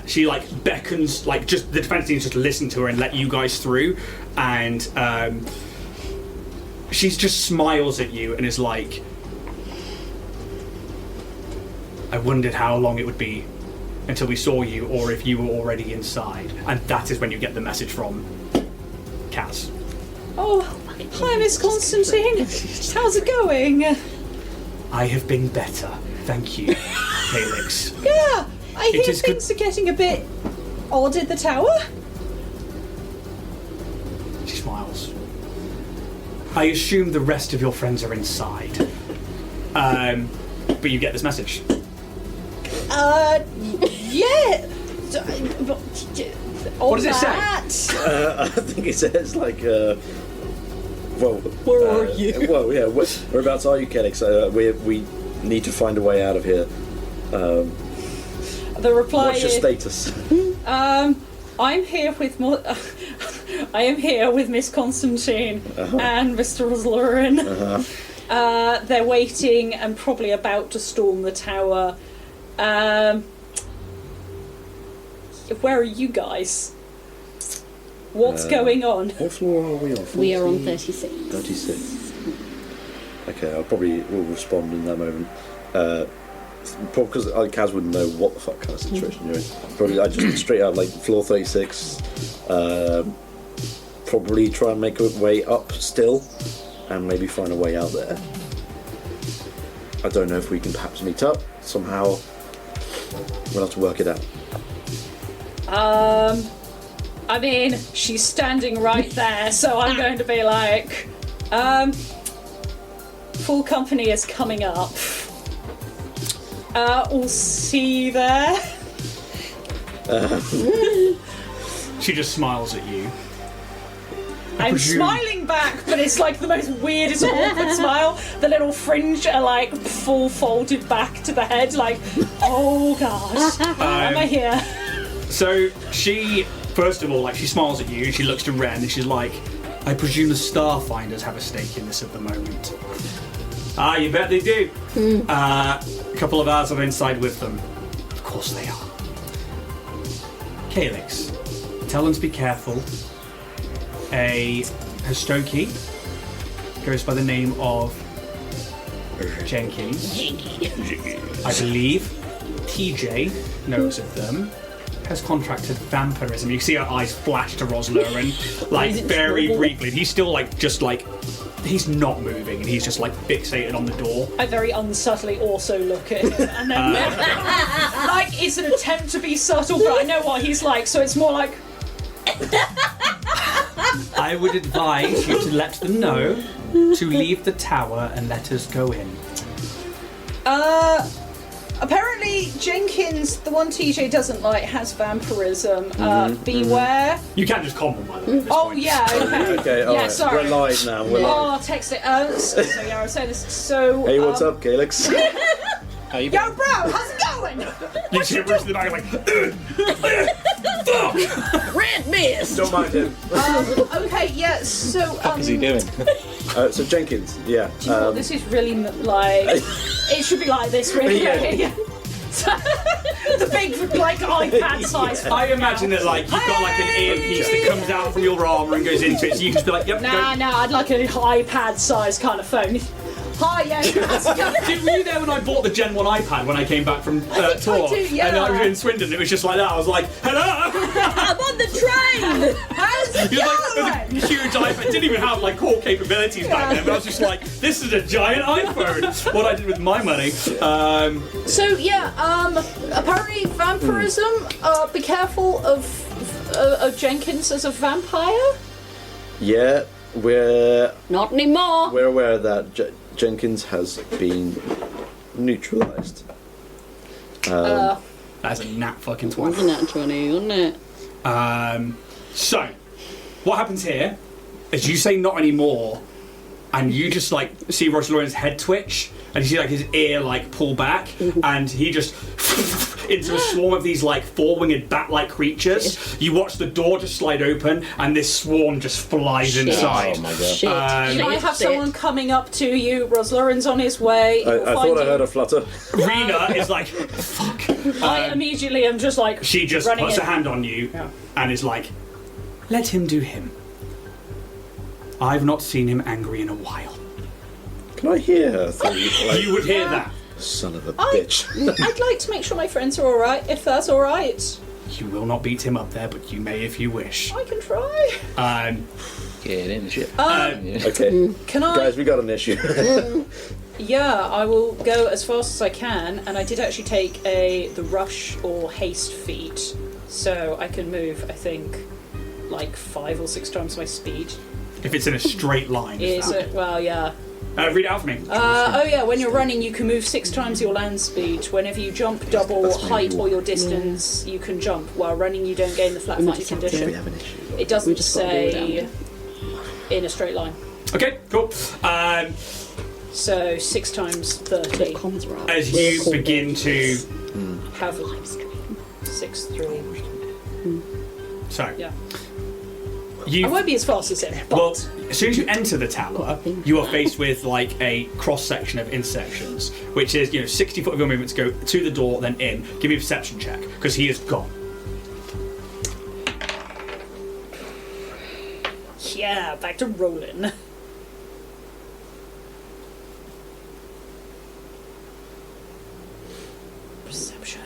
she beckons, just the defence teams just listen to her and let you guys through, and she just smiles at you and is like, I wondered how long it would be until we saw you, or if you were already inside. And that is when you get the message from Kaz. Oh, hi, Miss Constantine. How's it going? I have been better, thank you, Calyx. Yeah, I hear things are getting a bit odd at the tower. She smiles. I assume the rest of your friends are inside. But you get this message. Yeah. What does it say? I think it says where are you? Well, yeah, whereabouts are you, Calyx? We need to find a way out of here. The reply what's your is, status? I'm here with I am here with Miss Constantine and Mr. Rosluren. They're waiting and probably about to storm the tower. Where are you guys? What's going on? What floor are we on? We are on 36. 36. Okay, will respond in that moment. Probably because Kaz wouldn't know what the fuck kind of situation you're in. Probably I just straight out floor 36. Probably try and make a way up still, and maybe find a way out there. I don't know if we can perhaps meet up somehow. We'll have to work it out. I mean, she's standing right there, so I'm going to be like, full company is coming up. We'll see you there. She just smiles at you. I'm smiling back, but it's the most weirdest awkward smile. The little fringe are full folded back to the head, oh gosh, am I here? So she, first of all, she smiles at you, she looks to Ren, and she's like, I presume the Starfinders have a stake in this at the moment. You bet they do. A couple of ours are inside with them. Of course they are. Calyx, tell them to be careful. A Hastoki goes by the name of Jenkins. I believe TJ knows of them. Has contracted vampirism. You can see her eyes flash to Rosler and like very briefly. He's still like just like he's not moving and he's just like fixated on the door. I very unsubtly also look at him and then like it's an attempt to be subtle, but I know what he's like, so it's more like I would advise you to let them know to leave the tower and let us go in. Apparently Jenkins, the one TJ doesn't like, has vampirism. Beware. You can't just comp them, by the way. Oh yeah, okay. Okay, alright. Sorry. We're live now. We're live. Oh, text it. So yeah, I was saying this. So Hey, what's up, Calyx? How you Yo, bro, how's it going? You see him rush to the back like, fuck! Red mist! Don't mind him. Okay, yeah. So What is he doing? So Jenkins, yeah. Do you know what, this is really like it should be like this, really. Yeah. The big like iPad size. I imagine that like you've got like an earpiece that comes out from your armour and goes into it, so you can just be like, yep, Nah, I'd like an iPad size kind of phone. Hi, yeah. Were you there when I bought the Gen 1 iPad when I came back from tour? do, yeah. And I was in Swindon, it was just like that. I was like, hello! I'm on the train! How's it You're like, going? it was a huge iPad. It didn't even have like core capabilities back then, but I was just like, this is a giant iPhone. What I did with my money. So yeah, apparently vampirism. Be careful of Jenkins as a vampire. Yeah, we're Not anymore! aware that Jenkins has been neutralised. That's a nat fucking twat. Wasn't it 20, wasn't it? So, what happens here is you say not anymore, and you just like see Roger Lauren's head twitch, and you see like his ear like pull back, and he just into a swarm of these like four-winged bat-like creatures. You watch the door just slide open, and this swarm just flies inside. Oh my god. Shit. You might have someone coming up to you. Roslauren's on his way. I thought I heard a flutter. Rena is like, fuck. I immediately am just like. She just running puts in. a hand on you and is like, let him do him. I've not seen him angry in a while. Can I hear her through? Like, You would hear that. son of a bitch. I'd like to make sure my friends are alright, if that's alright. You will not beat him up there, but you may if you wish. I can try. Get in the ship. Okay, Can I? guys, we got an issue. Yeah, I will go as fast as I can, and I did actually take the rush or haste feat, so I can move, I think, like 5 or 6 times my speed. If it's in a straight line. Is it? Well, yeah. Read it out for me. Oh yeah, when you're running you can move 6 times your land speed. Whenever you jump double That's my height rule. or your distance, you can jump. While running you don't gain the We might flat-footed have to- we condition. have an issue. It doesn't We just gotta go say down. in a straight line. Okay, cool. So 6 times 30. Comms are out. As you begin to... Have 6 3. So, Yeah. I you... won't be as fast as him, but Well, as soon as you enter the tower, you are faced with like a cross-section of intersections, which is, 60 foot of your movement to go to the door, then in. Give me a perception check, because he is gone. yeah, back to rolling. Perception.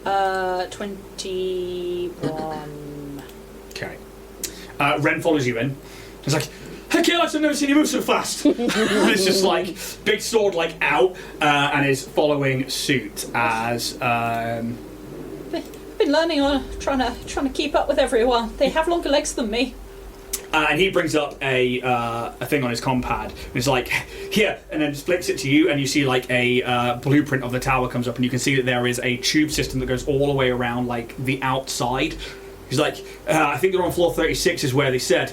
21. Okay. Ren follows you in. He's like, okay, I've never seen you move so fast. And it's just like, big sword like out, and is following suit as... Been learning on trying to keep up with everyone. They have longer legs than me. and he brings up a thing on his compad. And he's like, here, and then flicks it to you, and you see like a blueprint of the tower comes up, and you can see that there is a tube system that goes all the way around like the outside. He's like, I think they're on floor 36 is where they said.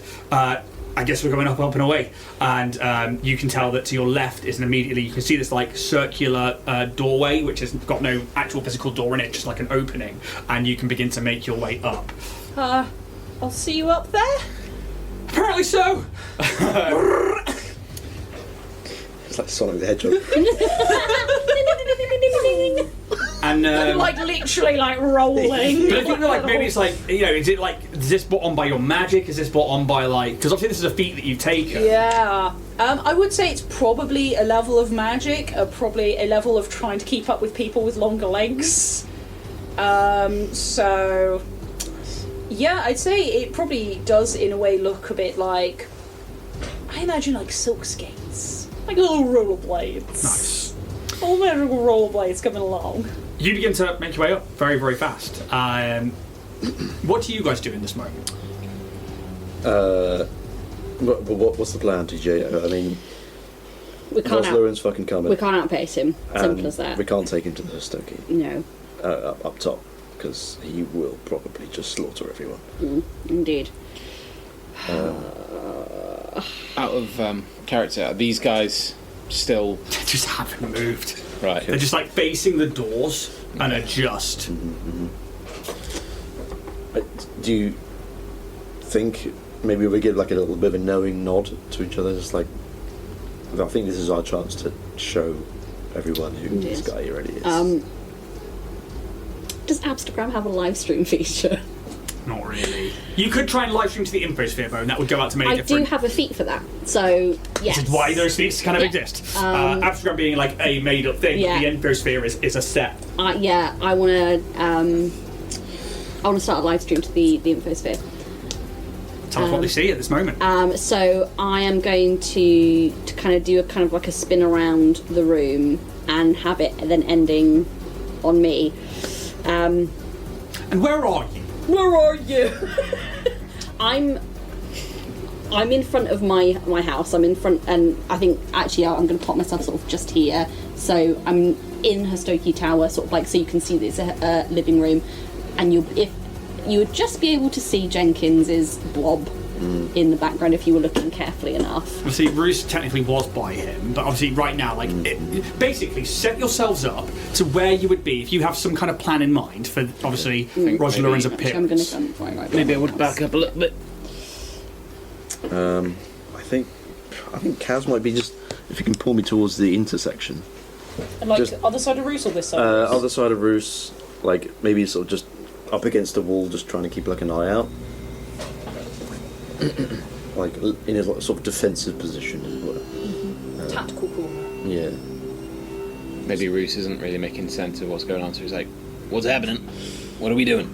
I guess we're going up and away. And you can tell that to your left is immediately, you can see this like circular doorway, which has got no actual physical door in it, just like an opening. And you can begin to make your way up. I'll see you up there. Apparently so. It's like Sonic the Hedgehog. And like literally like rolling. but I think like maybe it's like, you know, is it like, is this brought on by your magic? Is this brought on by like, because obviously this is a feat that you've taken. Yeah. I would say it's probably a level of magic, probably a level of trying to keep up with people with longer legs. So yeah, I'd say it probably does in a way look a bit like, I imagine like silk skates, like little rollerblades. Nice. All magical rollerblades coming along. You begin to make your way up very, very fast. What do you guys do in this moment? What's the plan, TJ? I mean, We can't, Lauren's fucking coming. we can't outpace him. Simple and as that. We can't take him to the Stokie No, up top, because he will probably just slaughter everyone. indeed. Out of character, are these guys still They just haven't moved. right? They're just like facing the doors and are just. Do you think maybe we give like a little bit of a knowing nod to each other, just like, I think this is our chance to show everyone who this guy really is. Does Abstagram have a live stream feature? Not really. You could try and live stream to the Infosphere, though, and that would go out to many I different. do have a feat for that, so yes. Which is why those feats kind of Yeah. exist. Abstragram being like a made-up thing, Yeah. the Infosphere is a set. Yeah, I want to start a live stream to the Infosphere. Tell us what they see at this moment. So I am going to kind of do a kind of like a spin around the room and have it then ending on me. And where are you? Where are you? I'm in front of my house. I'm in front, and I think actually I'm going to pop myself sort of just here. So I'm in her Stokie Tower, sort of like, so you can see this living room, and you would just be able to see Jenkins's blob in the background if you were looking carefully enough. Obviously, Roose technically was by him, but obviously right now, like, basically set yourselves up to where you would be if you have some kind of plan in mind for, obviously, Roger Lauren's Actually, I'm going appearance. to come right Maybe I behind would the house. back up a little bit. I think Kaz might be just, if you can pull me towards the intersection. And like Just- other side of Roose or this side? of Roose? Other side of Roose, like maybe sort of just up against the wall, just trying to keep like an eye out. Like in a sort of defensive position as well. Tactical corner. Yeah. Maybe Roose isn't really making sense of what's going on, so he's like, "What's happening? What are we doing?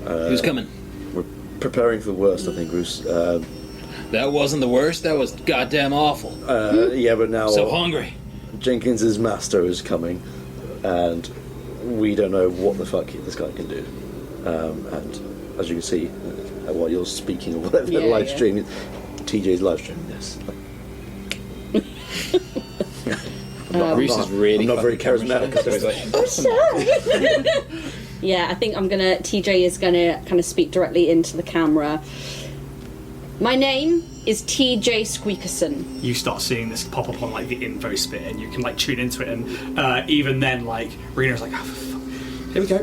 Who's coming?" We're preparing for the worst, I think, Roose. That wasn't the worst. That was goddamn awful. Yeah, but now So hungry. Jenkins's master is coming, and we don't know what the fuck this guy can do. And as you can see, while you're speaking or whatever, Yeah, live yeah. streaming, TJ's live streaming this. Roose is really. I'm not very fucking charismatic. so he's like, Yeah, I think TJ is gonna kind of speak directly into the camera. My name is TJ Squeakerson. You start seeing this pop up on, like, the Infosphere, and you can, like, tune into it, and even then, like, Rena's like, oh, for fuck. Here we go.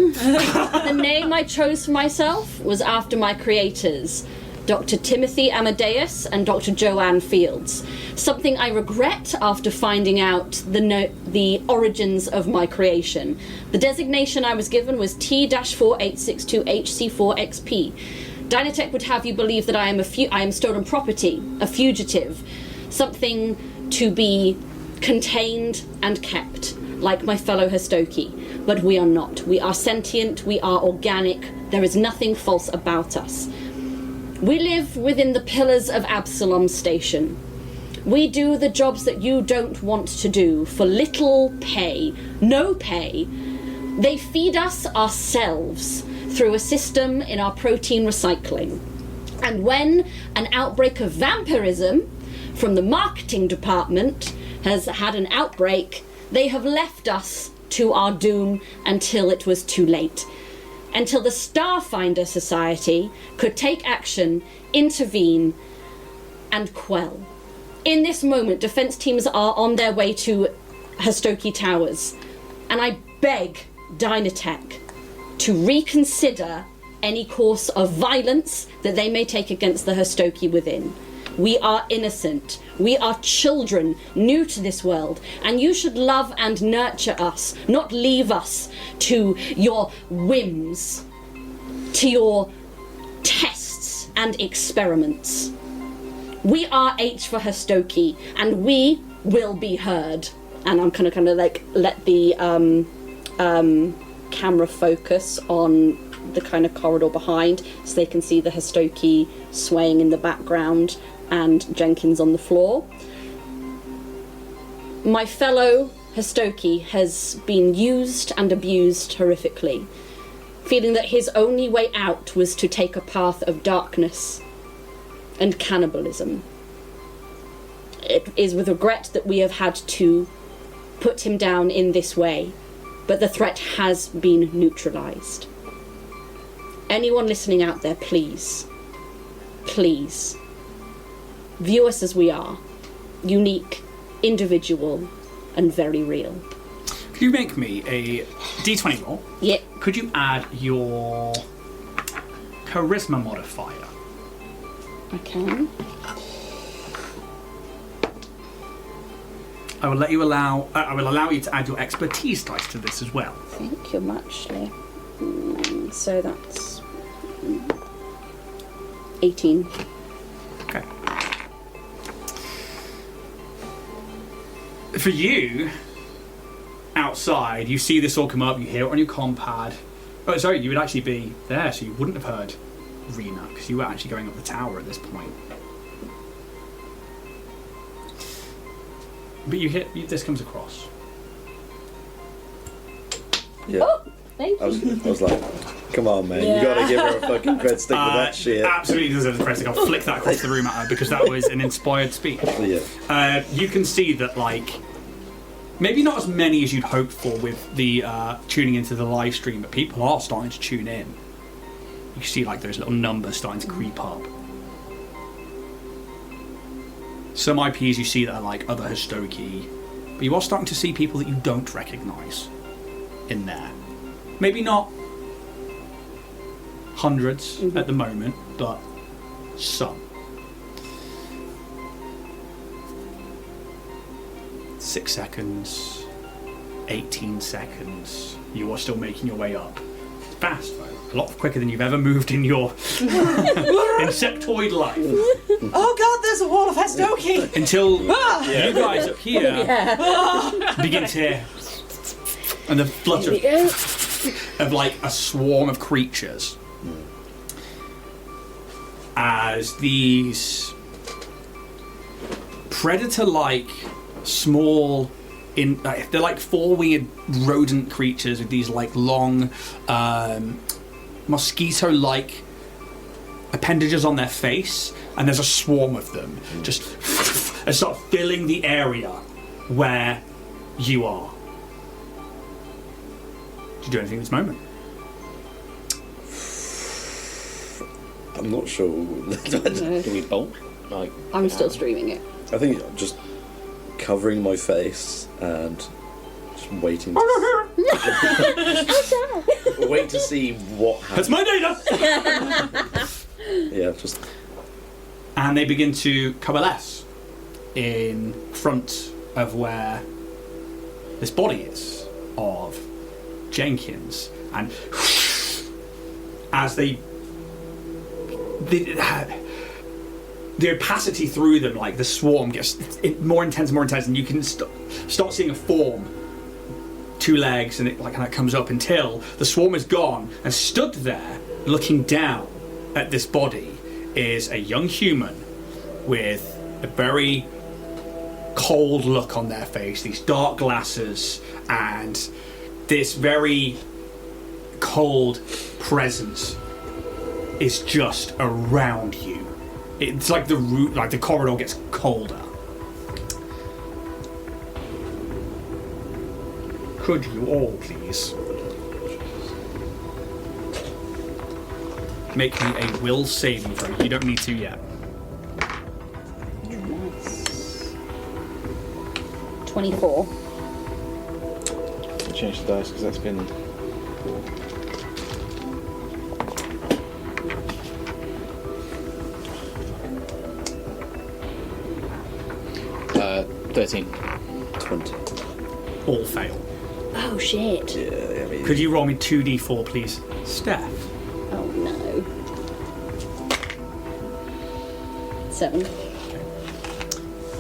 The name I chose for myself was after my creators, Dr. Timothy Amadeus and Dr. Joanne Fields. Something I regret after finding out the origins of my creation. The designation I was given was T-4862HC4XP. Dynatech would have you believe that I am stolen property, a fugitive, something to be contained and kept, like my fellow Hastoki. But we are not. We are sentient, we are organic, there is nothing false about us. We live within the pillars of Absalom Station. We do the jobs that you don't want to do for little pay, no pay. They feed us ourselves through a system in our protein recycling. And when an outbreak of vampirism from the marketing department has had an outbreak, they have left us to our doom until it was too late. Until the Starfinder Society could take action, intervene, and quell. In this moment, defense teams are on their way to Hastoki Towers, and I beg Dynatech to reconsider any course of violence that they may take against the Hastoki within. We are innocent. We are children new to this world, and you should love and nurture us, not leave us to your whims, to your tests and experiments. We are H for Hastoki, and we will be heard. And I'm kind of like let the camera focus on the kind of corridor behind, so they can see the Hastoki swaying in the background and Jenkins on the floor. My fellow Hastoki has been used and abused horrifically, feeling that his only way out was to take a path of darkness and cannibalism. It is with regret that we have had to put him down in this way, but the threat has been neutralized. Anyone listening out there, please, please, view us as we are, unique, individual, and very real. Could you make me a D20 roll? Yep. Could you add your charisma modifier? I can. I will allow you to add your expertise dice to this as well. Thank you much, Lee. So that's 18. Okay. For you, outside, you see this all come up, you hear it on your comm pad. Oh, sorry, you would actually be there, so you wouldn't have heard Rena, because you were actually going up the tower at this point. But this comes across. Yeah. Oh, thank I you. was like, come on, man, you gotta give her a fucking cred stick with that shit. Absolutely deserves a cred stick. I'll flick that across the room at her because that was an inspired speech. Yeah. You can see that, like, maybe not as many as you'd hoped for with the tuning into the live stream, but people are starting to tune in. You can see, like, those little numbers starting to creep up. Some IPs you see that are like other Hastoki, but you are starting to see people that you don't recognise in there. Maybe not hundreds at the moment, but some. 6 seconds, 18 seconds. You are still making your way up. Fast, though. A lot quicker than you've ever moved in your insectoid life. Oh god, there's a wall of Hastoki! Until you guys up here begin to hear and the flutter of like a swarm of creatures as these predator-like small they're like four-winged rodent creatures with these like long mosquito-like appendages on their face, and there's a swarm of them just and start filling the area where you are. Do you do anything at this moment? I'm not sure. Do we bolt? Like, I'm still streaming it. I think just covering my face and just waiting to wait to see what happens. That's my data! Yeah, just... And they begin to coalesce in front of where this body is of Jenkins, and as the opacity through them, like the swarm gets more intense, and you can start seeing a form, 2 legs, and it like kind of comes up until the swarm is gone, and stood there looking down at this body is a young human with a very cold look on their face, these dark glasses, and this very cold presence is just around you. It's like the corridor gets colder. Could you all please make me a will saving throw? You don't need to yet. Nice. 24. change the dice because that's been. 13. 20. All fail. Oh shit. Yeah, I mean, Could you roll me 2d4, please, Steph? Oh no. 7.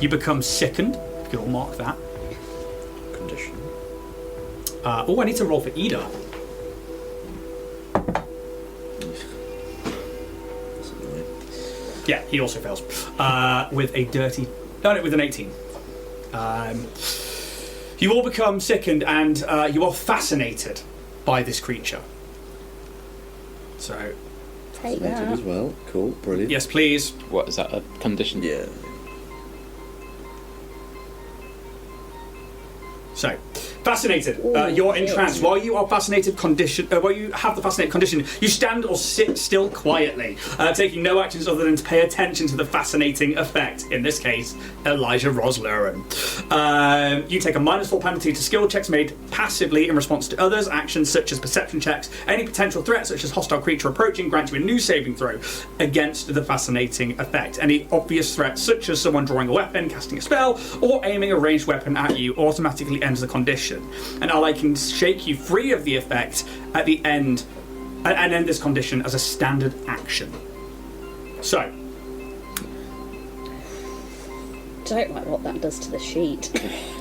You become sickened. You can all mark that. condition. I need to roll for Ida. That's annoying. Yeah, he also fails. With a dirty... No, with an 18. You all become sickened and you are fascinated by this creature. So, Take Fascinated as that. well. Cool, brilliant. yes, please. What is that? A condition? Yeah. So, fascinated. Ooh, You're shit. entranced. While you are fascinated condition, while you have the fascinated condition, you stand or sit still quietly, taking no actions other than to pay attention to the fascinating effect. In this case, Elijah Roslerin. You take a -4 penalty to skill checks made passively in response to others. Actions such as perception checks. Any potential threat, such as hostile creature approaching, grant you a new saving throw against the fascinating effect. Any obvious threat, such as someone drawing a weapon, casting a spell, or aiming a ranged weapon at you, automatically ends the condition. And I can shake you free of the effect at the end and end this condition as a standard action. So, Don't like what that does to the sheet.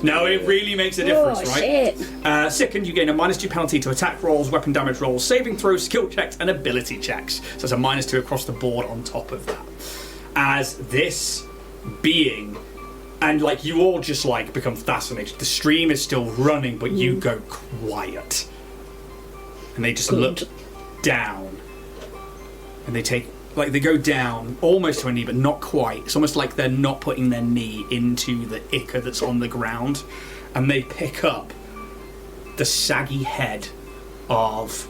no, it really makes a difference, Oh right? shit. Second, you gain a -2 penalty to attack rolls, weapon damage rolls, saving throws, skill checks, and ability checks. So it's a -2 across the board on top of that. As this being, and like you all just like become fascinated. The stream is still running, but you go quiet, and they just look down, and they go down almost to a knee, but not quite. It's almost like they're not putting their knee into the ichor that's on the ground, and they pick up the saggy head of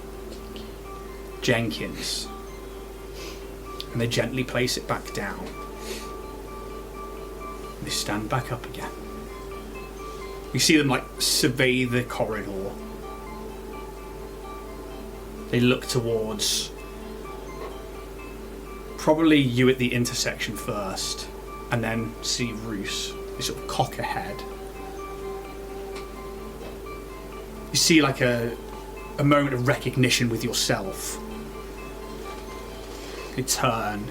Jenkins, and they gently place it back down. They stand back up again. You see them like survey the corridor. They look towards probably you at the intersection first, and then see Roose. They sort of cock a head. You see like a moment of recognition with yourself. They turn.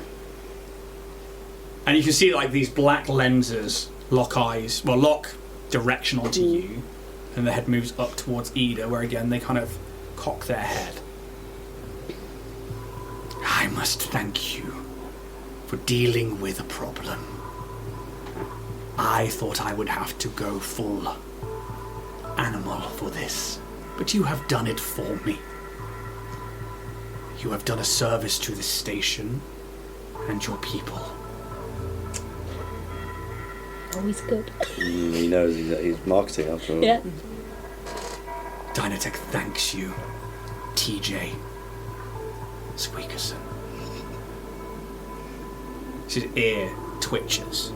And you can see like these black lenses lock direction onto you, and the head moves up towards Ida, where again they kind of cock their head. I must thank you for dealing with a problem. I thought I would have to go full animal for this, but you have done it for me. You have done a service to this station and your people. Always good. He knows he's marketing after all. Yeah. Dynatech thanks you, TJ Squeakerson. His ear twitches.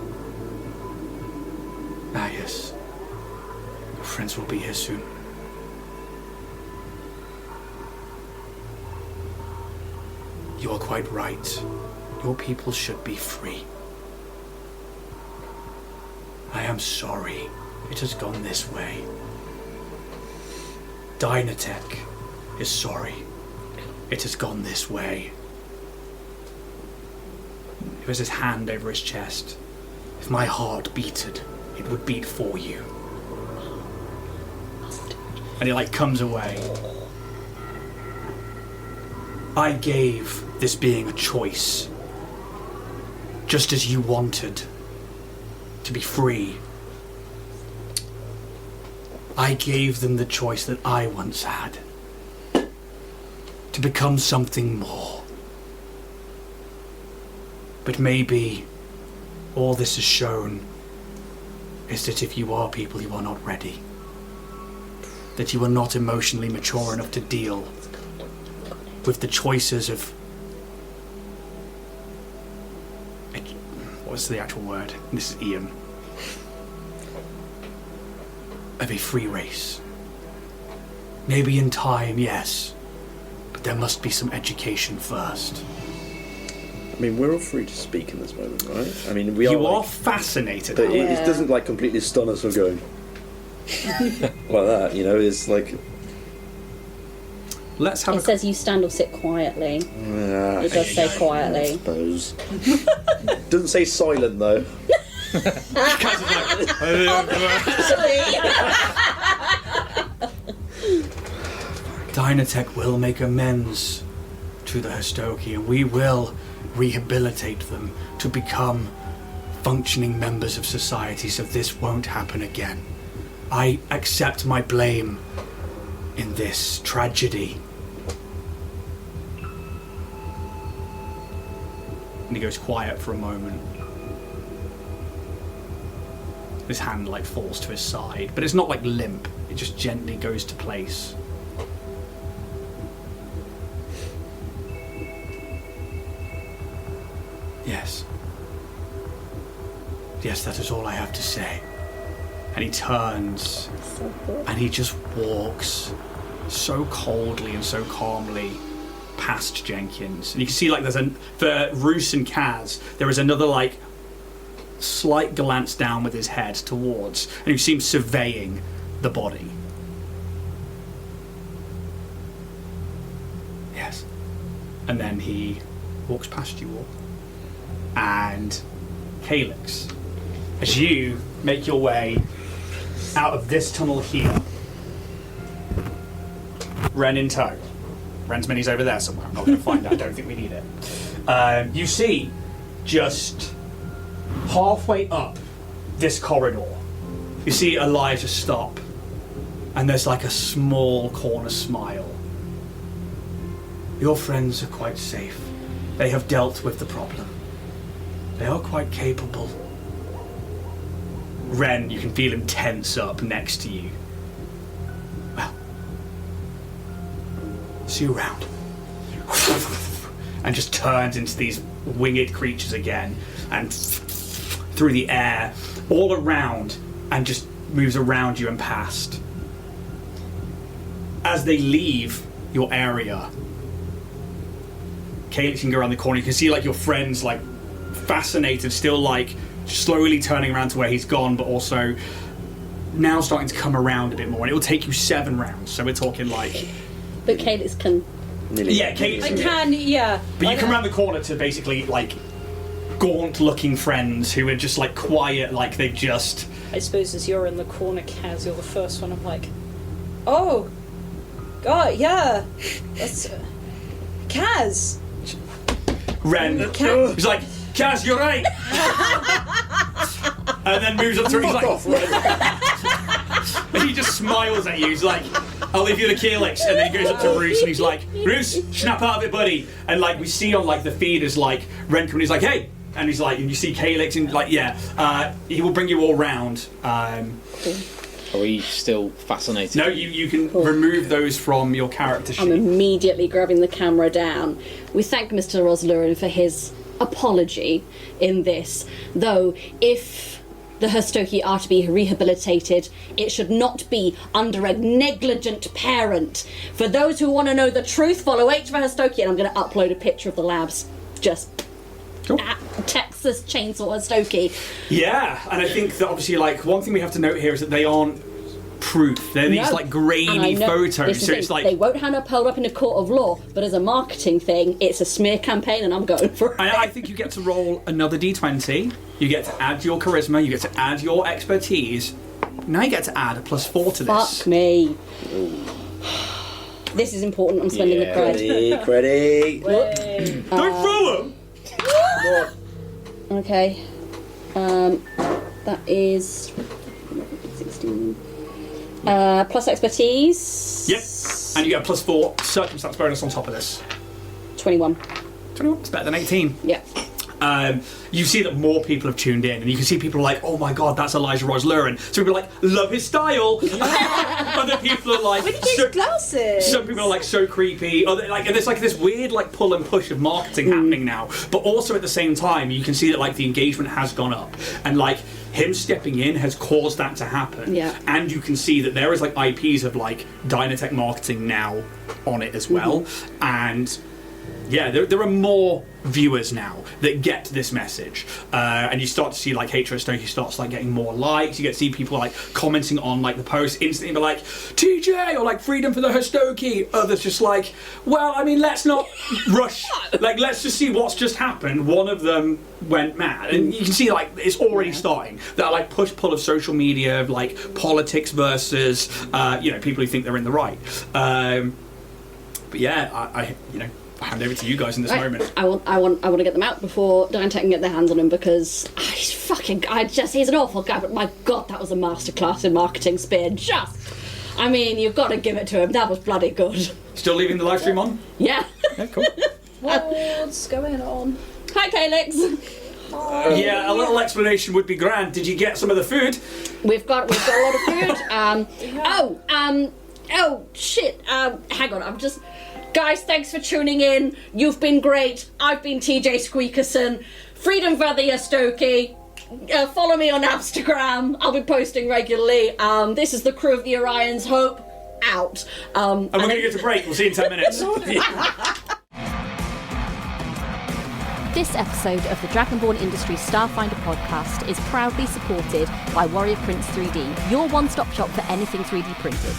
Ah, yes. Your friends will be here soon. You are quite right. Your people should be free. I am sorry it has gone this way. Dynatech is sorry it has gone this way. He puts his hand over his chest. If my heart beated, it would beat for you. And he comes away. I gave this being a choice, just as you wanted to be free. I gave them the choice that I once had, to become something more. But maybe all this has shown is that if you are people, you are not ready. That you are not emotionally mature enough to deal with the choices of... What's the actual word? This is Ian. Of a free race. Maybe in time, yes. But there must be some education first. I mean, we're all free to speak in this moment, right? I mean, we You are like, fascinated. but Alan. it doesn't like completely stun us or going like that. You know, it's like. Let's have It says you stand or sit quietly. It does say I quietly. suppose. Doesn't say silent though. Dynatech will make amends to the Hastoki, and we will rehabilitate them to become functioning members of society, so this won't happen again. I accept my blame in this tragedy. And he goes quiet for a moment. His hand like falls to his side, but it's not like limp, it just gently goes to place. Yes. Yes, that is all I have to say. And he turns and he just walks so coldly and so calmly past Jenkins. And you can see like for Roose and Kaz, there is another like slight glance down with his head towards, and you see him surveying the body. Yes. And then he walks past you all. And Calyx, as you make your way out of this tunnel here, Ren in tow. Ren's minis over there somewhere. I'm not going to find out. I don't think we need it. You see, just halfway up this corridor, you see Elijah stop, and there's like a small corner smile. Your friends are quite safe. They have dealt with the problem. They are quite capable. Ren, you can feel him tense up next to you. Well, see you around. And just turns into these winged creatures again, and through the air, all around, and just moves around you and past. As they leave your area, Calyx can go around the corner. You can see like your friends like fascinated, still like slowly turning around to where he's gone, but also now starting to come around a bit more. And it will take you 7 rounds, so we're talking like. But Calyx can. Yeah, Calyx I can, yeah. But you come around the corner to basically like gaunt-looking friends who are just like quiet, like they've just. I suppose as you're in the corner, Kaz, you're the first one. I'm like, oh, God, yeah, that's Kaz. Ren, he's like, Kaz, you're right. And then moves up to him. He's like, and he just smiles at you. He's like, I'll leave you to Calyx. And then he goes up to Roose and he's like, Roose, snap out of it, buddy. And like we see on like the feed is like Ren coming. He's like, hey. And he's like, and you see Calyx and like, yeah, he will bring you all round. Are we still fascinated? No, you can remove those from your character sheet. I'm immediately grabbing the camera down. We thank Mr. Roslurin for his apology in this, though if the Hastoki are to be rehabilitated, it should not be under a negligent parent. For those who want to know the truth, follow H for Hastoki, and I'm going to upload a picture of the labs. Just cool. At Texas Chainsaw Hastoki. Yeah, and I think that obviously, like, one thing we have to note here is that they aren't proof. They're these like grainy photos, so it's like they won't hold up in a court of law, but as a marketing thing, it's a smear campaign, and I'm going for it. I think you get to roll another d20. You get to add your charisma. You get to add your expertise. Now you get to add a +4 to this. Fuck me. This is important. I'm spending the cred. Credit. Don't throw them. Okay. That is 16. Plus expertise. Yep. And you get a +4 circumstance bonus on top of this. 21. 21. It's better than 18. Yeah. You see that more people have tuned in, and you can see people are like, oh my god, that's Elijah Roslurin. So people are like, love his style. Other people are like, glasses. Some people are like, so creepy. Other, like, and there's like this weird like pull and push of marketing happening now. But also at the same time, you can see that like the engagement has gone up, and like him stepping in has caused that to happen. Yeah. And you can see that there is like IPs of like Dynatech marketing now on it as well, and there are more viewers now that get this message, and you start to see like Hatred Stokey starts like getting more likes. You get to see people like commenting on like the post instantly, be like TJ or like freedom for the Hostoki. Others just like, well, I mean, let's not rush. Like, let's just see what's just happened. One of them went mad, and you can see like it's already starting. That like push pull of social media, of like politics versus people who think they're in the right. But yeah, I hand over to you guys in this moment. I want to get them out before Dante can get their hands on him, because he's an awful guy, but my god, that was a masterclass in marketing spin. You've got to give it to him. That was bloody good. Still leaving the live stream on? Yeah. Yeah, cool. What's going on? Hi, Calyx. Yeah, a little explanation would be grand. Did you get some of the food? We've got a lot of food. Oh shit. Hang on. Guys, thanks for tuning in. You've been great. I've been TJ Squeakerson. Freedom for the Stokie. Follow me on Instagram. I'll be posting regularly. This is the crew of the Orion's Hope. Out. And we're going to get to break. We'll see you in 10 minutes. This episode of the Dragonborn Industries Starfinder podcast is proudly supported by Warrior Prints 3D, your one-stop shop for anything 3D printed.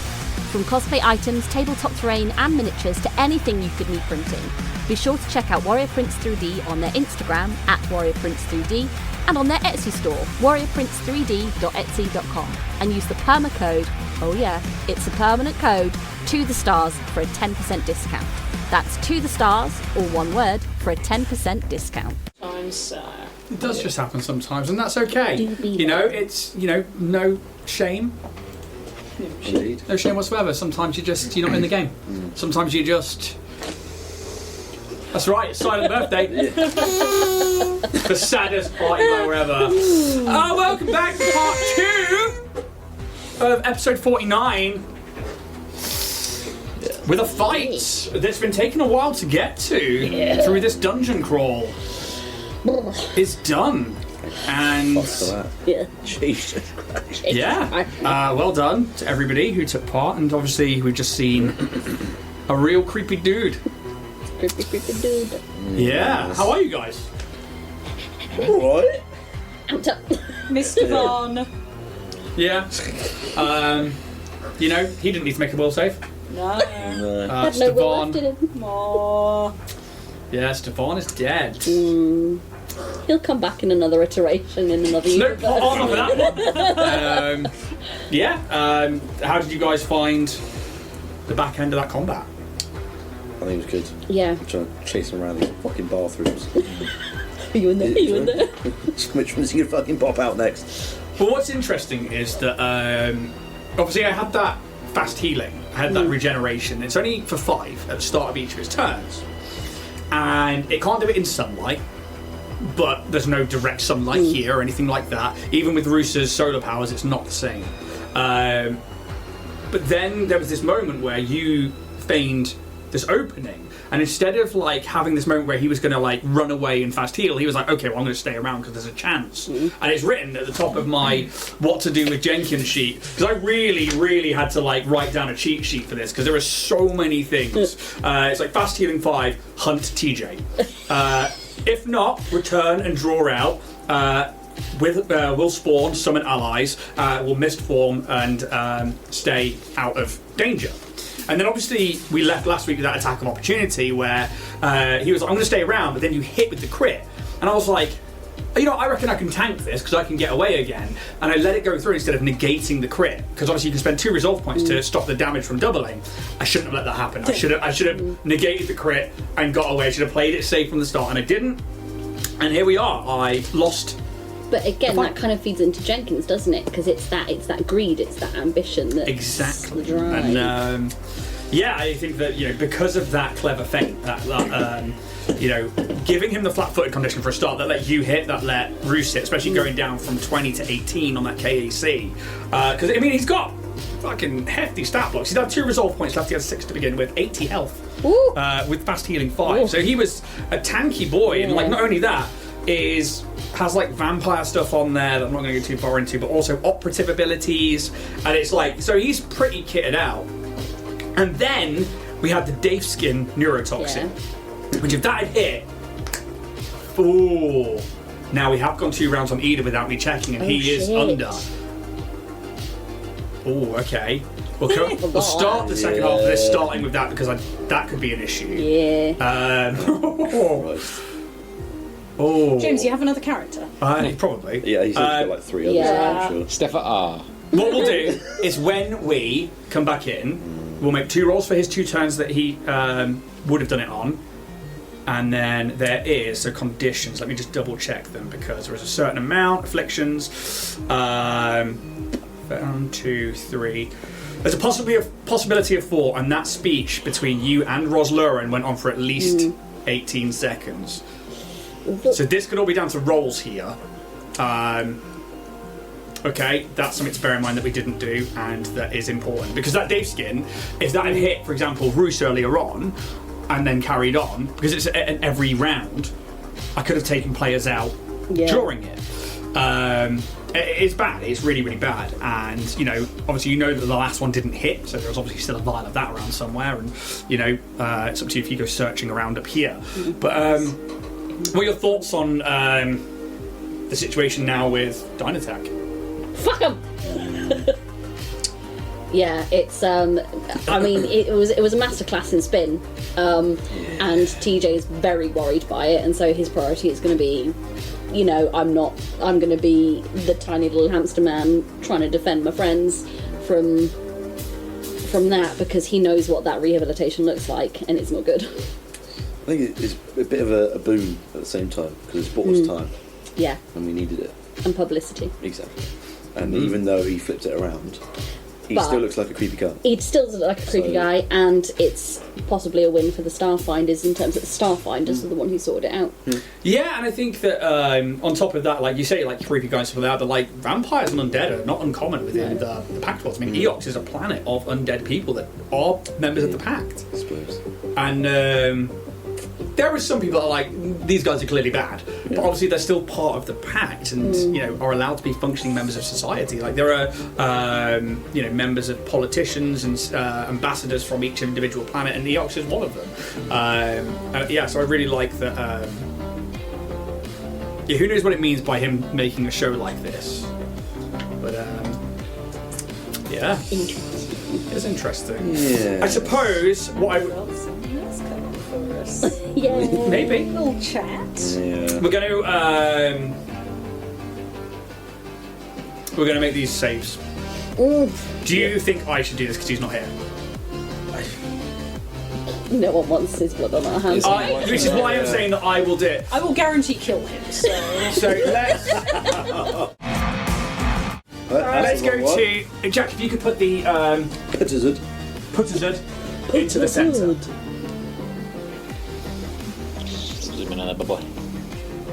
From cosplay items, tabletop terrain and miniatures to anything you could need printing. Be sure to check out Warrior Prints 3D on their Instagram @WarriorPrints3D and on their Etsy store, warriorprints3d.etsy.com, and use the perma code, oh yeah, it's a permanent code, to the stars for a 10% discount. That's to the stars, all one word, for a 10% discount. It does just happen sometimes, and that's okay. It's no shame. Indeed. No shame whatsoever. Sometimes you're not in the game. Sometimes you just... That's right, it's Silent Birthday. The saddest party blower ever. Welcome back to part 2 of episode 49. With a fight that's been taking a while to get to through this dungeon crawl. It's done. And Yeah. Jesus Christ. yeah, well done to everybody who took part, and obviously we've just seen a real creepy dude. Creepy dude. Yeah, how are you guys? Alright. Mr. Vaughn. Yeah. He didn't need to make a will save. No. Had no will left in him. Aww. Yeah, Stefan is dead. He'll come back in another iteration, in another No, universe. on for that one. How did you guys find the back end of that combat? I think it was good. Yeah. I'm trying to chase him around these fucking bathrooms. Are you in there? Are you in there? Which one's he gonna fucking pop out next? Well, what's interesting is that obviously I had that fast healing, I had that regeneration. It's only for 5 at the start of each of his turns, and it can't do it in sunlight. But there's no direct sunlight here or anything like that. Even with Roose's solar powers, it's not the same. But then there was this moment where you feigned this opening, and instead of like having this moment where he was going to like run away and fast heal, he was like, okay, well, I'm going to stay around because there's a chance. And it's written at the top of my what to do with Jenkins sheet, because I really had to like write down a cheat sheet for this, because there are so many things. It's like fast healing 5, hunt TJ. If not, return and draw out. Will spawn, summon allies, will mist form and stay out of danger. And then obviously we left last week with that attack of opportunity where he was like, I'm going to stay around, but then you hit with the crit. And I was like, I reckon I can tank this because I can get away again. And I let it go through instead of negating the crit, because obviously you can spend 2 resolve points to stop the damage from doubling. I shouldn't have let that happen. I should have negated the crit and got away. I should have played it safe from the start, and I didn't. And here we are. I lost. But again, that kind of feeds into Jenkins, doesn't it? Because it's that greed, it's that ambition that Exactly. the drive. And I think that because of that clever feint, that giving him the flat-footed condition for a start, that let you hit, that let Roose hit, especially going down from 20 to 18 on that KAC. Because he's got fucking hefty stat blocks. He's had 2 resolve points left. He has 6 to begin with, 80 health. With fast healing 5. Ooh. So he was a tanky boy, and not only that, has like vampire stuff on there that I'm not going to go too far into, but also operative abilities, and it's like, so he's pretty kitted out. And then we had the Daithskin neurotoxin, Which if that had hit, ooh. Now we have gone 2 rounds on Ida without me checking, and he is under. Oh, okay. We'll start the second half of this starting with that because that could be an issue. Yeah. Oh. James, you have another character? Probably. Yeah, he's got like 3 others, yeah. I'm sure. Steffa R. What we'll do is when we come back in, we'll make 2 rolls for his 2 turns that he would have done it on. And then there is conditions. Let me just double check them because there is a certain amount afflictions. 1, 2, 3. There's a possibility of 4, and that speech between you and Roslurin went on for at least 18 seconds. So this could all be down to rolls here. Okay, that's something to bear in mind that we didn't do, and that is important because that Daithskin, if that had hit, for example, Roose earlier on, and then carried on, because it's at every round, I could have taken players out during it. It's bad. It's really, really bad. And obviously, that the last one didn't hit, so there's obviously still a vial of that around somewhere. And it's up to you if you go searching around up here. But what are your thoughts on the situation now with Dynatak? Fuck him. Yeah, it's I mean, it was a masterclass in spin, and TJ is very worried by it, and so his priority is going to be, I'm going to be the tiny little hamster man trying to defend my friends from that, because he knows what that rehabilitation looks like, and it's not good. I think it's a bit of a boon at the same time because it's bought us time. Yeah. And we needed it. And publicity. Exactly. And even though he flipped it around, he still looks like a creepy guy. He still looks like a creepy guy, and it's possibly a win for the Starfinders in terms of the Starfinders are the one who sorted it out. Yeah, and I think that on top of that, like you say, like creepy guys for that, but like vampires and undead are not uncommon within the Pact worlds. I mean, Eox is a planet of undead people that are members of the Pact. I suppose. And there are some people that are like, these guys are clearly bad, but obviously they're still part of the Pact and are allowed to be functioning members of society. Like there are members of politicians and ambassadors from each individual planet, and Eox is one of them. So I really like that. Who knows what it means by him making a show like this? But it's interesting. Yeah. I suppose what I would. Yeah. Maybe. Little chat. Yeah. We're going to make these saves. Do you think I should do this because he's not here? No one wants his blood on our hands. Which is why I'm saying that I will do it. I will guarantee kill him. So let's go to Jack. If you could put the Putazud into the centre. Zoom in on that boy.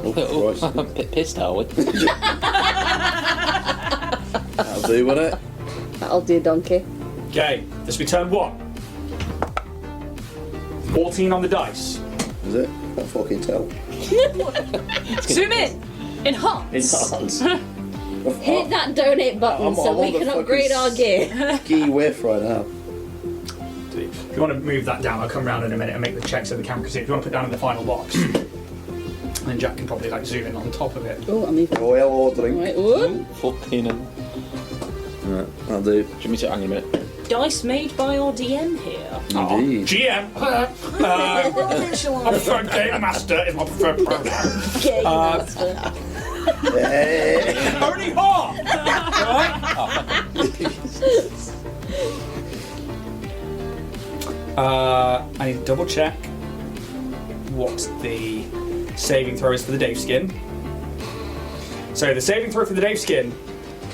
Oh, Christ. I'm a bit pissed, are we? That'll do, won't it? That'll do, donkey. Okay, this will be turn 1. 14 on the dice. Is it? Can't fucking tell. zoom in. Enhance. Hit that donate button so we can upgrade our gear. Gee whiff right now. If you want to move that down, I'll come round in a minute and make the checks so the camera can see it. If you want to put down in the final box, then Jack can probably zoom in on top of it. Oh, I'm moving. Royal ordering. Right, whoop. Fucking hell. Right, that'll do. Give me a hang on a minute. Dice made by our DM here. Indeed. GM. My preferred game master is my preferred program. Game master. Only half. I need to double check what the saving throw is for the Daithskin. So the saving throw for the Daithskin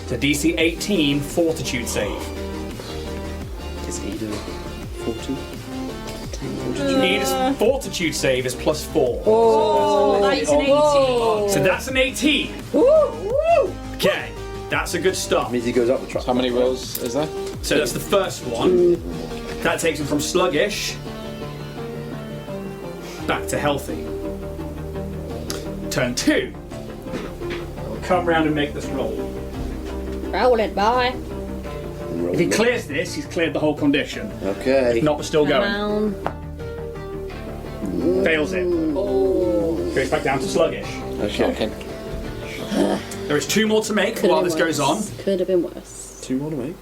is a DC 18 Fortitude save. Is Ida 40? Ida's Fortitude save is +4. Oh, that's an 18. So that's an 18. Okay, that's a good start. Means he goes up the track. How many rolls is that? So that's the first one. That takes him from sluggish back to healthy. Turn 2. I'll come round and make this roll. Roll it, boy. If he clears this, he's cleared the whole condition. Okay. If not, we're still going. Down. Fails it. Goes back down to sluggish. Okay. There is 2 more to make while this goes on. Could have been worse. 2 more to make.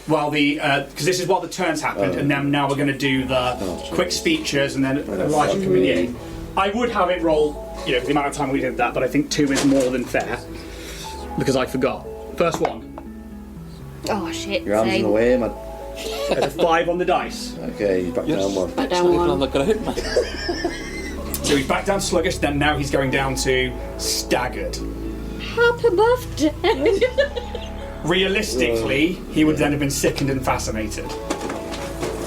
While because this is while the turns happened, and then now we're going to do the quick speeches and then Elijah coming in. I would have it roll, for the amount of time we did that, but I think 2 is more than fair because I forgot. First one. Oh shit. Your arm's in the way, man. There's a 5 on the dice. Okay, he's back down 1. Back down I'm 1. not gonna hit me. So he's back down to sluggish, then now he's going down to staggered. Happy birthday! Realistically, he would then have been sickened and fascinated.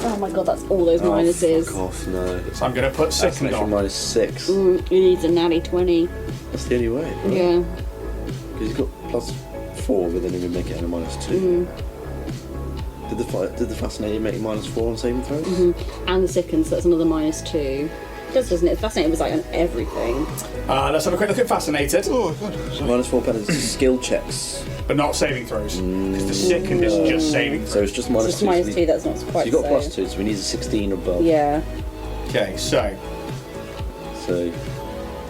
Oh my god, that's all those minuses. Fuck off, no. So I'm going to put That's an sickened extra on. -6. He needs a natty 20. That's the only way. Right? Yeah. Because he's got +4, but then he would make it a -2. Did the fascinating make it -4 on saving throws? And the sickens, so that's another -2. It does, doesn't it? Fascinating was like on everything. Let's have a quick look at fascinated, -4 penalties to skill checks. but not saving throws. Because the sickened is just saving throws. So it's just -2. Just -2, that's not quite So you got so. +2, so we need a 16 above. Yeah. Okay, so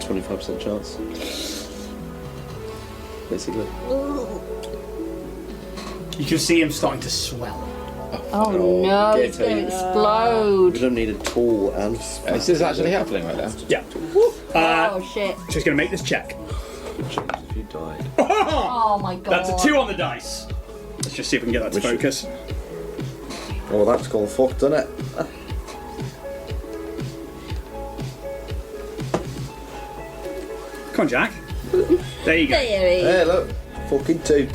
25% chance. Basically. you can see him starting to swell. Oh no, get it's going to it. explode. We don't need a tall and. Is this actually happening right now? Yeah. Oh shit. So he's going to make this check. If you died. Oh my god. That's a 2 on the dice. Let's just see if we can get that to focus. Oh, that's gone fucked, doesn't it? Come on, Jack. There you go. Theory. Hey, look. Fucking 2.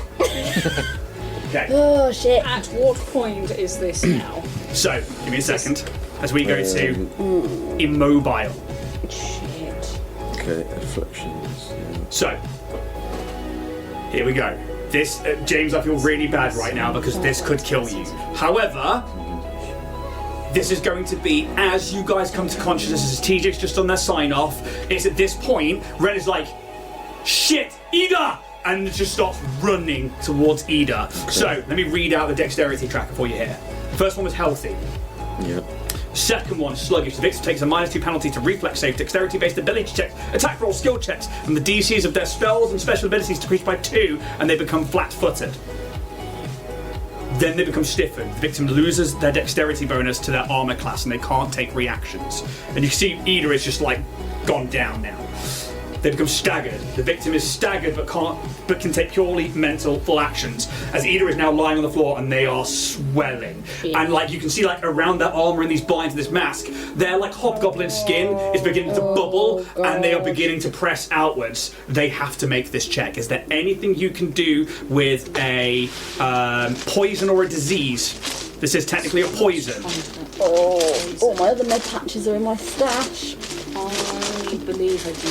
Okay. Oh shit. At what point is this now? So, give me a second as we go to immobile. Shit. Okay, afflictions. Yeah. So, here we go. This, James, I feel really bad right now because this could kill you. However, this is going to be as you guys come to consciousness, as TJ's just on their sign off. It's at this point, Ren is like, shit, Ida! And just starts running towards Ida. Okay. So, let me read out the dexterity tracker for you here. First one was healthy. Yep. Second one, sluggish. The victim takes a -2 penalty to reflex save, dexterity-based ability checks, attack roll, skill checks, and the DCs of their spells and special abilities decrease by 2, and they become flat-footed. Then they become stiffened. The victim loses their dexterity bonus to their armor class, and they can't take reactions. And you see Ida is just like gone down now. They become staggered. The victim is staggered but can take purely mental full actions. As Ida is now lying on the floor and they are swelling. Yeah. And like you can see like around their armor and these blinds and this mask, their like hobgoblin skin is beginning to bubble and they are beginning to press outwards. They have to make this check. Is there anything you can do with a poison or a disease? This is technically a poison. Oh, my other med patches are in my stash. I believe I do.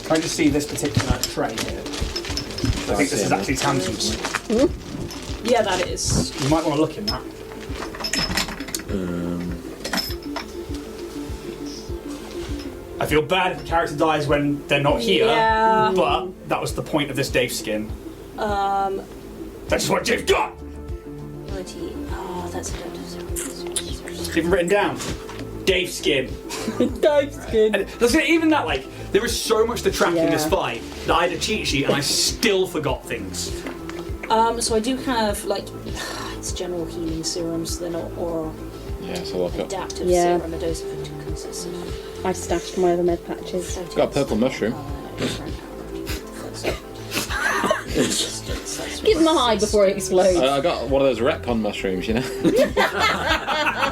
Can I just see this particular tray here? I think this is actually Tamsin's. Yeah, that is. You might want to look in that. I feel bad if the character dies when they're not here, but that was the point of this Daithskin. That's what James got! Oh, that's good. It's even written down. Daithskin. Daithskin. And even that, like, there is so much to track in this fight that I had a cheat sheet and I still forgot things. So I do have, like, it's general healing serums, they're not oral. Yeah, so look up. Adaptive serum, a dose of it too consistent. I stashed my other med patches. It's got a purple mushroom. Give him a high before it explodes. I got one of those retcon mushrooms, you know.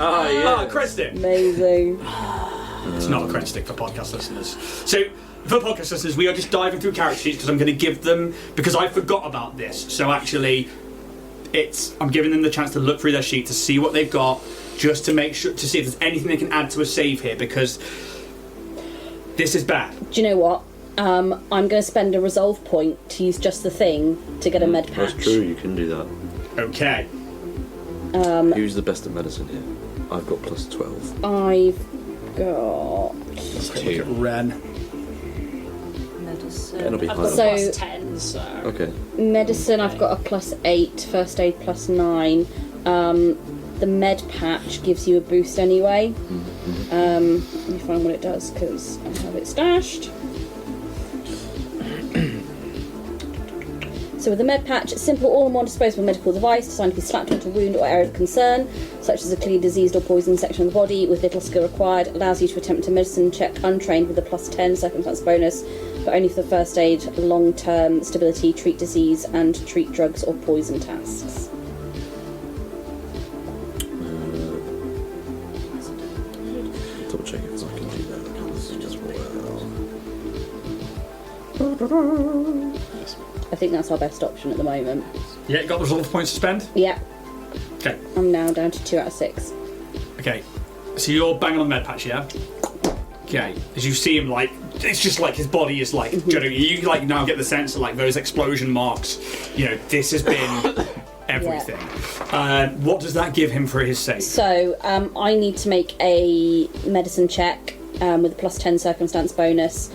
Oh, credit stick. Amazing. It's not a credit stick for podcast listeners. So, for podcast listeners, we are just diving through character sheets because I'm going to give them, because I forgot about this. So actually, I'm giving them the chance to look through their sheet to see what they've got, just to make sure, to see if there's anything they can add to a save here, because this is bad. Do you know what? I'm going to spend a resolve point to use just the thing to get a med patch. That's true, you can do that. Okay. Who's the best at medicine here? I've got +12. I've got... Let's look at Ren. Medicine. That'll be I've high. got So- +10, so. Okay. Medicine, I've got a +8. First aid +9. The med patch gives you a boost anyway. Let me find what it does because I have it stashed. So with the med patch, it's simple, all-in-one disposable medical device designed to be slapped onto a wound or area of concern, such as a clearly diseased or poisoned section of the body, with little skill required. Allows you to attempt a medicine check untrained with a +10 circumstance bonus, but only for the first aid, long-term stability, treat disease, and treat drugs or poison tasks. Double check if I can do that. I think that's our best option at the moment. Yeah, got the resolve points to spend? Yeah, Okay. I'm now down to 2 out of 6. Okay. So you're banging on the med patch, yeah? Okay. As you see him, like, it's just like his body is like, you like now get the sense of like those explosion marks. You know, this has been everything. What does that give him for his save? So I need to make a medicine check with a +10 circumstance bonus.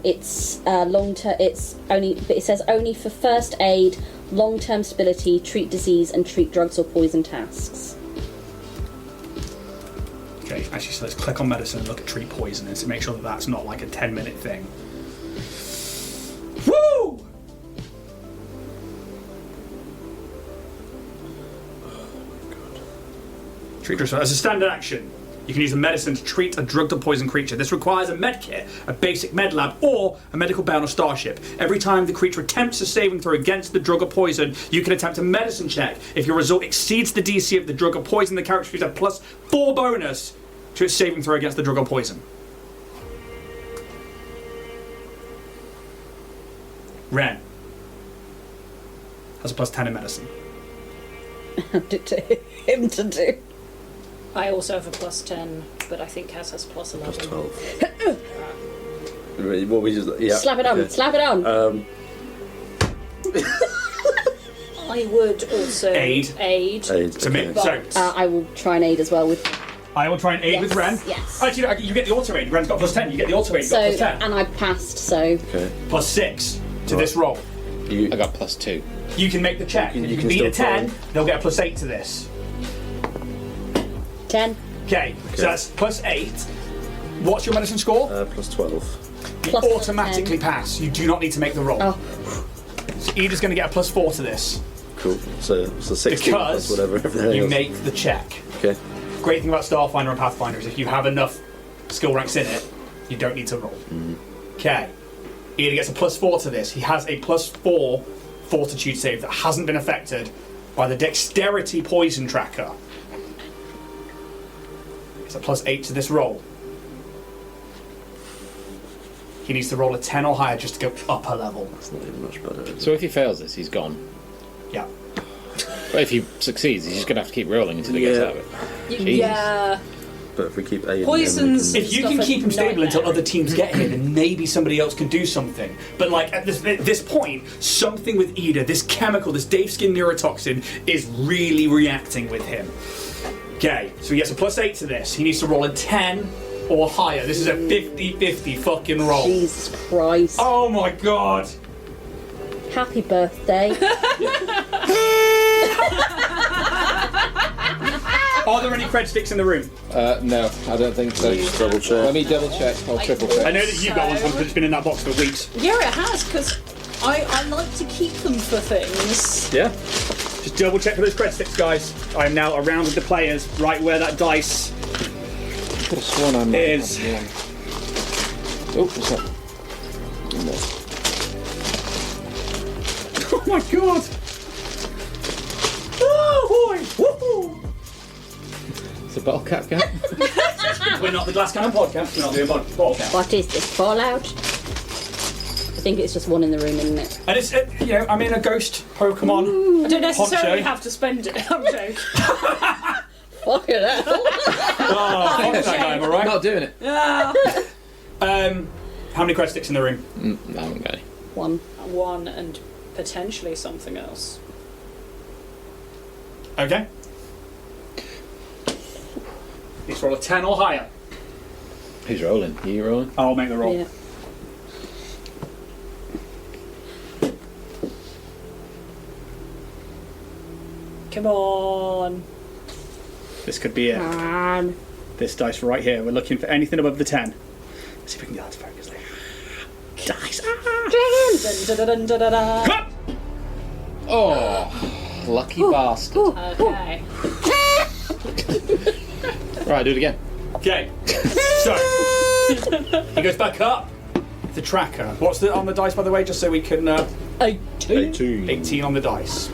It's long-term. It's only, but it says only for first aid, long-term stability, treat disease, and treat drugs or poison tasks. Okay, actually, so let's click on medicine and look at treat poison and to make sure that that's not like a 10-minute thing. Woo! Treat drugs. As a standard action, you can use the medicine to treat a drugged or poisoned creature. This requires a med kit, a basic med lab, or a medical bound or starship. Every time the creature attempts a saving throw against the drug or poison, you can attempt a medicine check. If your result exceeds the DC of the drug or poison, the character receives a +4 bonus to its saving throw against the drug or poison. Ren has a +10 in medicine. To him to do. I also have a +10, but I think Kaz has +11. +12. What we just Slap it on. okay. Slap it on. I would also Aid. Aids, So, okay. I will try and aid as well with. I will try and aid with Ren. Yes. Actually, you get the auto aid. Ren's got +10. You get the auto aid. You So got +10. and I passed. So Okay. +6 to Right. this roll. You, I got +2. You can make the check. You If can- you you can can beat a still 10, try. they'll get a +8 to this. 10 Okay, so that's +8. What's your medicine score? +12. You plus automatically 10. pass. You do not need to make the roll. Oh. So Ida's going to get a +4 to this Cool. So 16 because plus whatever. Everything you else. make the check. Okay. Great thing about Starfinder and Pathfinder is if you have enough skill ranks in it, you don't need to roll. Okay. Ida gets a +4 to this. He has a +4 fortitude save that hasn't been affected by the dexterity poison tracker. It's a +8 to this roll. He needs to roll a 10 or higher just to go up a level. That's not even much better. Is So it? if he fails this, he's gone. Yeah. But if he succeeds, he's just going to have to keep rolling until he gets Yeah. out of it. Jesus. Yeah. But if we keep A, Poisons- If you Stuff can is keep him stable until nightmare. other teams get here, then maybe somebody else can do something. But like at this point, something with Ida, this chemical, this Daithskin neurotoxin, is really reacting with him. Okay, so he gets a +8 to this. He needs to roll a 10 or higher. This is a 50-50 fucking roll. Jesus Christ! Oh my god! Happy birthday! Are there any cred sticks in the room? No, I don't think so. Just double check. Let me double check. I'll triple check. I know that you've got one because it's been in that box for weeks. Yeah, it has, because I like to keep them for things. Yeah. Just double check for those cred sticks, guys. I am now around with the players, right where that dice Could have sworn I might is. have one. Oh, what's that? Oh my god! Oh boy! Woohoo! It's a bottle cap guy. We're not the Glass Cannon podcast. We're not doing bottle cap. What is this? Fallout? I think it's just one in the room, isn't it? And it's you know I'm in a ghost Pokemon. I don't necessarily Poncho. have to spend it. I'm joking. Fuck it up. Oh, fuck that guy, am I right? Not doing it. How many cred sticks in the room? I haven't got any. One. One and potentially something else. Okay. Let's roll a 10 or higher. Who's rolling? Are you rolling? I'll make the roll. Yeah. Come on. This could be it. This dice right here. We're looking for anything above the 10. Let's see if we can get that to focus. Dice. Dun, dun, dun, dun, dun, dun. Oh, lucky bastard. Okay. Right, do it again. Okay. So he goes back up. The tracker. What's on the dice, by the way, just so we can. 18 on the dice.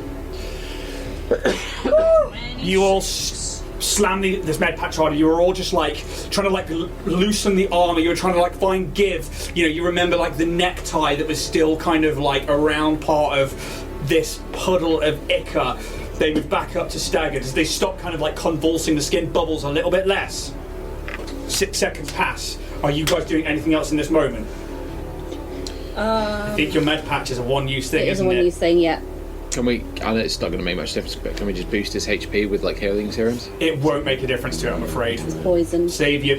You all slam this med patch harder. You were all just like trying to like loosen the armor. You were trying to like find give. You know, you remember like the necktie that was still kind of like around part of this puddle of ichor. They move back up to staggered as they stop kind of like convulsing. The skin bubbles a little bit less. 6 seconds pass. Are you guys doing anything else in this moment? I think your med patch is a one-use thing, It is a isn't it? one-use thing, yeah. Can we? I know it's not going to make much difference, but can we just boost his HP with like healing serums? It won't make a difference to it, I'm afraid. Poison. Save you.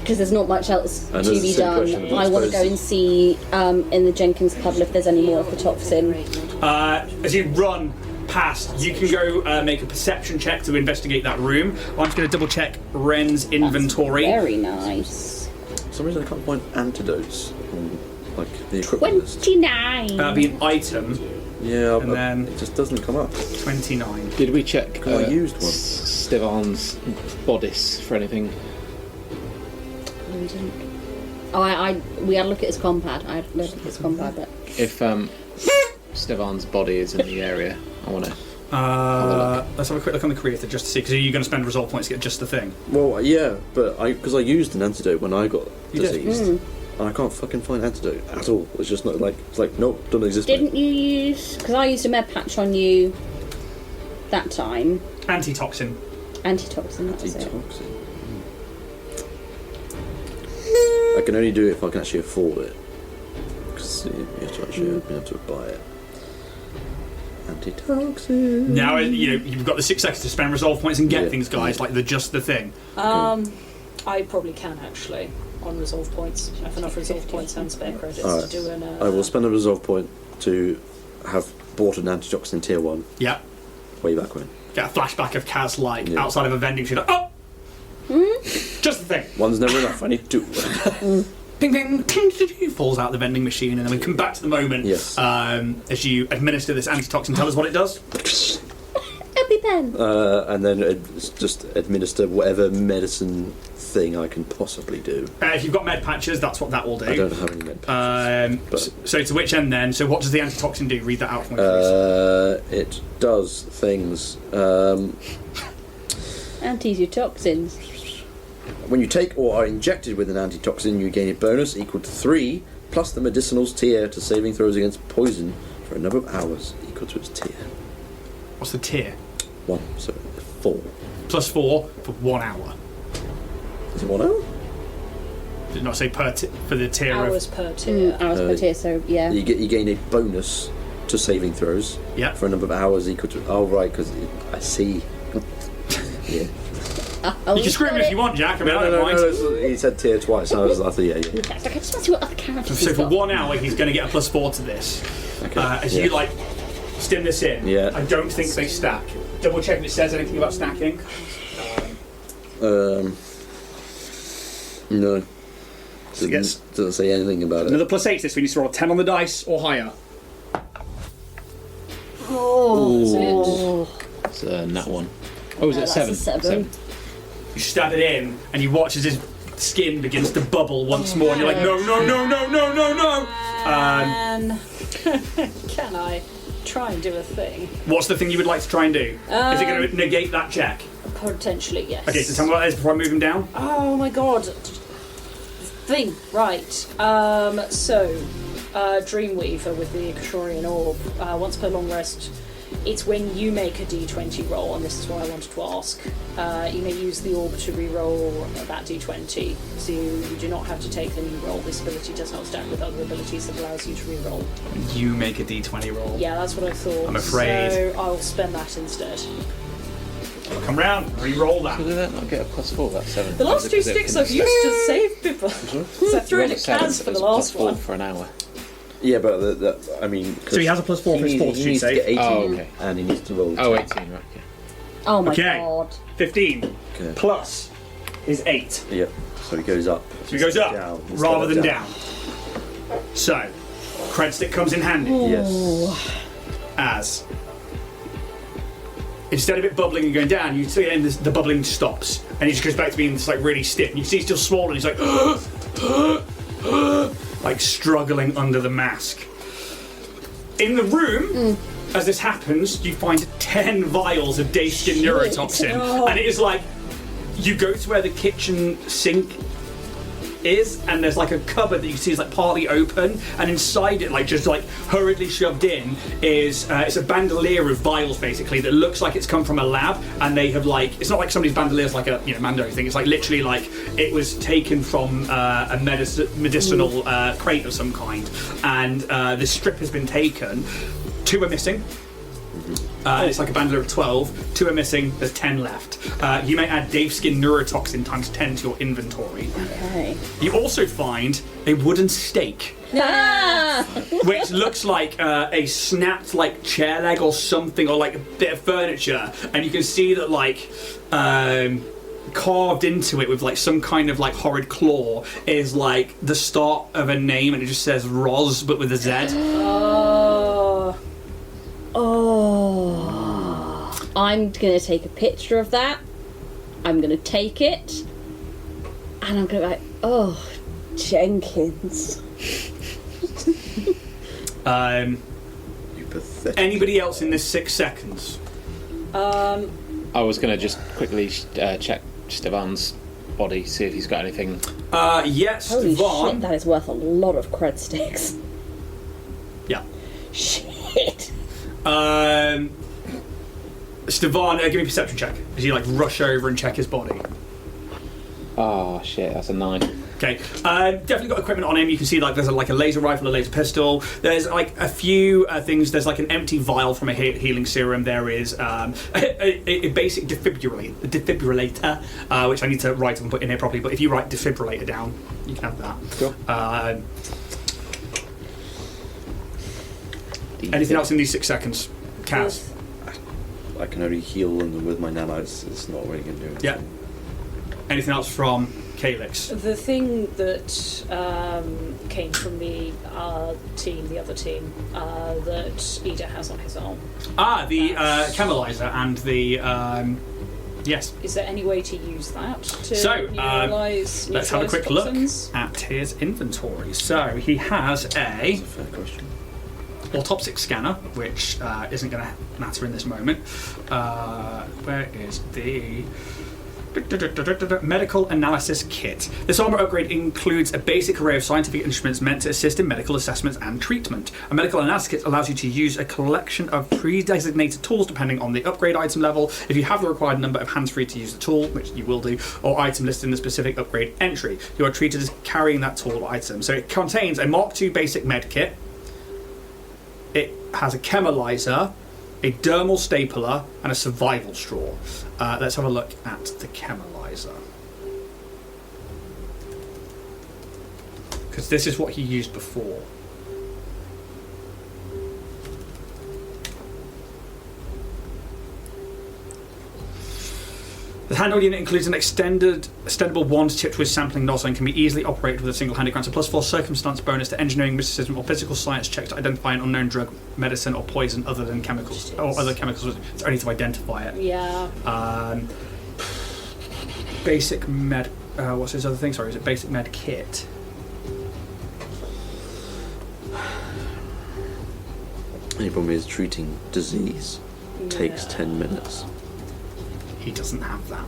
Because there's not much else And to there's be the same done. question, I want to go suppose. and see in the Jenkins puddle if there's any more of the toxin. As you run past, you can go make a perception check to investigate that room. I'm just going to double check Ren's inventory. Very nice. For some reason I can't find antidotes on like the equipment list. 29. That'll be an item. Yeah, And then- it just doesn't come up. 29. Did we check I used one. Stevan's bodice for anything? We didn't. Oh, we had a look at his compad. I had a look at his compad, but If Stevan's body is in the area, I want to. Let's have a quick look on the creator just to see, because are you going to spend resolve points to get just the thing? Well, yeah, but because I used an antidote when I got You did? diseased, and I can't fucking find antidote at all. It's just not like nope, doesn't exist. mate. didn't you use? Because I used a med patch on you that time. Antitoxin. Antitoxin. That was it. Detoxing. I can only do it if I can actually afford it. Because you have to actually be able to buy it. Antitoxin. Now you've got the 6 seconds to spend resolve points and get Yeah. things, guys. Like just the thing. I probably can actually on resolve points. I have enough resolve points and spare credits Alright. to do an. I will spend a resolve point to have bought an antitoxin tier 1 Yeah. way back when. Get a flashback of Kaz like Yeah. outside of a vending machine. Like, oh, just the thing. One's never enough. I need 2. Ping, ping, ping, ding, ding, falls out the vending machine, and then we come back to the moment. Yes. As you administer this antitoxin, tell us what it does. EpiPen. And then just administer whatever medicine thing I can possibly do. If you've got med patches, that's what that will do. I don't have any med patches. But- So to which end then? So what does the antitoxin do? Read that out for me, please. It does things. Antis your toxins. When you take or are injected with an antitoxin, you gain a bonus equal to 3 plus the medicinal's tier to saving throws against poison for a number of hours equal to its tier. What's the tier? 1, so 4. +4 for 1 hour. Is it 1 hour? Did it not say for the tier hours of... per tier. I was put here, so yeah. You gain a bonus to saving throws Yeah. for a number of hours equal to. Oh right, because I see. Yeah. Oh, You can scream if you want, Jack. I mean, I don't mind. No, he said tier twice. And I was like, yeah. Like, I just want to see what other characters So he's for got. 1 hour, he's going to get a +4 to this. Okay. As yeah. you like stim this in. Yeah. I don't think they stack. Double check if it says anything about stacking. No. So it gets Doesn't say anything about it. another +8 this. We need to roll a 10 on the dice or higher. It's a nat one. Oh, is it That's 7? a 7. You stab it in, and you watch as his skin begins to bubble once more, and you're like, no, no, no, no, no, no, no. And can I try and do a thing? What's the thing you would like to try and do? Is it going to negate that check? Potentially, yes. Okay, so tell me what that is before I move him down. Oh my god. Thing, right. Dreamweaver with the Kashorian Orb. Once per long rest, it's when you make a d20 roll, and this is what I wanted to ask. You may use the orb to re-roll that d20, so you do not have to take the new roll. This ability does not stack with other abilities that allows you to re-roll. You make a d20 roll. Yeah, that's what I thought. I'm afraid. So I'll spend that instead. Come round, re-roll that. Did that not get a +4? That's 7. The last 2 sticks I've used to save people. So I threw in a Roll a 7, Kaz for it's the last +4 one. for an hour. Yeah, but I mean... So he has a +4 for his fortitude He needs to save. get 18, Oh, okay. and he needs to roll... Oh, 18, right, okay. Oh my Okay. god. 15 Okay. plus is 8. Yeah, so he goes up. So he goes up Down instead rather of than down. So, cred stick comes in handy. Yes. As instead of it bubbling and going down, you see the bubbling stops, and he just goes back to being just like really stiff. And you see he's still small, and he's like, like struggling under the mask. In the room, as this happens, you find 10 vials of Daithskin neurotoxin, and it is like you go to where the kitchen sink is, and there's like a cupboard that you see is like partly open, and inside it, like just like hurriedly shoved in, is it's a bandolier of vials basically that looks like it's come from a lab, and they have like, it's not like somebody's bandolier is like a Mando thing. It's like literally like it was taken from a medicinal crate of some kind, and the strip has been taken. 2 are missing. It's like a bandolier of 12. 2 are missing. There's 10 left. You may add Daithskin neurotoxin times 10 to your inventory. Okay. You also find a wooden stake, which looks like a snapped like chair leg or something, or like a bit of furniture, and you can see that like carved into it with like some kind of like horrid claw is like the start of a name, and it just says Roz but with a Z. Oh. I'm going to take a picture of that. I'm going to take it. And I'm going to be like, oh, Jenkins. You pathetic. Anybody else in this 6 seconds? I was going to just quickly check Stefan's body, see if he's got anything. Yes, Holy Vaughn. shit, that is worth a lot of cred sticks. Yeah. Shit. Stefan, give me a perception check as you like rush over and check his body. Oh shit, that's a 9. Okay, definitely got equipment on him. You can see like there's like a laser rifle, a laser pistol. There's like a few things. There's like an empty vial from a healing serum. There is a basic defibrillator, which I need to write and put in here properly. But if you write defibrillator down, you can have that. Cool. Anything else in these 6 seconds? Kaz? I can only heal them with my nanites. It's not really going to do anything. Yeah. Anything else from Calyx? The thing that came from the other team, that Ida has on his arm. The chemalizer and the yes. Is there any way to use that to So, neutralise let's have a quick toxins? look at his inventory. So he has That's a fair question. autopsic scanner, which isn't going to matter in this moment. Where is the medical analysis kit? This armor upgrade includes a basic array of scientific instruments meant to assist in medical assessments and treatment. A medical analysis kit allows you to use a collection of pre-designated tools depending on the upgrade item level. If you have the required number of hands free to use the tool, which you will do, or item listed in the specific upgrade entry, you are treated as carrying that tool or item. So it contains a Mark II basic med kit. It has a chemalizer, a dermal stapler, and a survival straw. Let's have a look at the chemalizer. Because this is what he used before. The handheld unit includes an extendable wand tipped with sampling nozzle and can be easily operated with a single hand. It grants a +4 circumstance bonus to engineering, mysticism, or physical science checks to identify an unknown drug, medicine, or poison other than chemicals. Or other chemicals. It's only to identify it. Yeah. Basic med. What's his other thing? Sorry, is it basic med kit? Any problem is treating disease takes 10 minutes. He doesn't have that.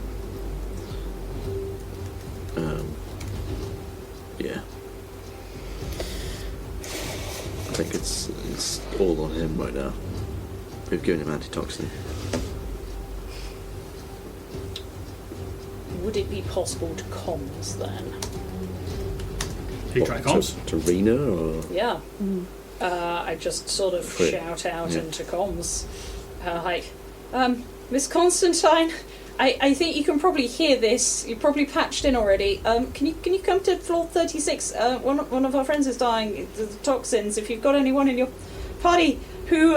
Yeah. I think it's all on him right now. We've given him antitoxin. Would it be possible to comms then? He tried comms. To Rena or Yeah. I just sort of Free. shout out Yeah. into comms. Like, Miss Constantine, I think you can probably hear this. You're probably patched in already. Can you come to floor 36? One of our friends is dying. The toxins. If you've got anyone in your party who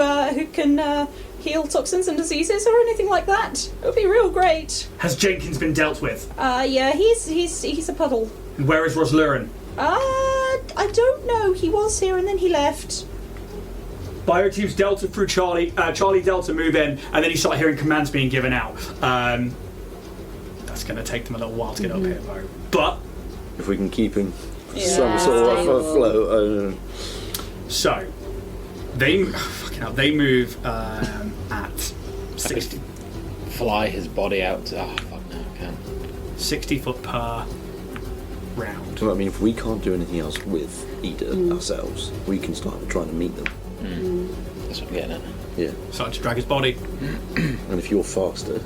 can heal toxins and diseases or anything like that, it would be real great. Has Jenkins been dealt with? Yeah, he's a puddle. And where is Roslurin? I don't know. He was here and then he left. Bioteams Delta through Charlie. Charlie Delta move in, and then you start hearing commands being given out. That's going to take them a little while to get up here, though. But if we can keep him Yeah, some sort of stable. afloat. so they move at 60, Fly his body out. Oh, fuck no, I can't. 60 foot per round. So, I mean, if we can't do anything else with Ida ourselves, we can start trying to meet them. That's what I'm getting at. Yeah. Start to drag his body. And if you're faster,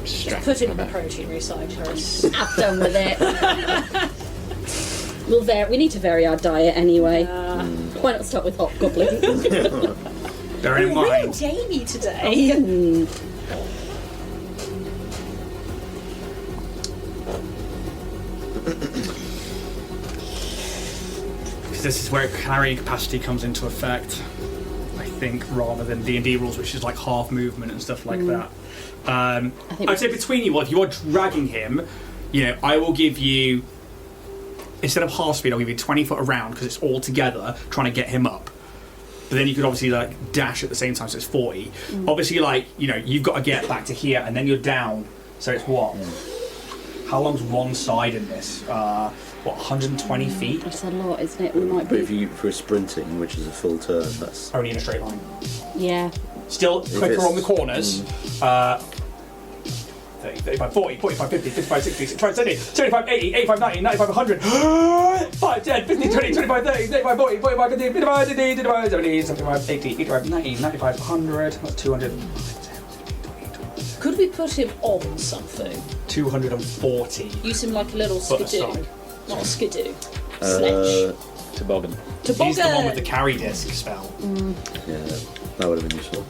Strap Put him in my the back. protein recycler. Have done with it. We need to vary our diet anyway. Why not start with hobgoblin? Bearing in Real mind, Jamie today. because this is where carrying capacity comes into effect, I think, rather than D&D rules, which is like half movement and stuff like that. think I'd say between you, if you are dragging him, I will give you, instead of half speed, I'll give you 20 foot around because it's all together trying to get him up. But then you could obviously dash at the same time, so it's 40. Obviously, you've got to get back to here, and then you're down. So it's what? How long's one side in this? 120 feet? That's a lot, isn't it? We might but if be. we're sprinting, which is a full turn, that's Only in a straight line. Yeah. Still quicker it's- on the corners. 30, 35, 40, 45, 50, 55, 60, 65, 70, 75, 80, 85, 90, 95, 100, 5, 10, 15, 20, 25, 30, 35, 40, 45, 50, 55, 60, 65, 70, 75, 80, 85, 90, 95, 100, that's 200. Could we put him on something? 240 Use him like a little foot skidoo. aside. Not a skidoo. Sledge. Toboggan. He's the one with the carry disc spell. yeah, that would have been useful.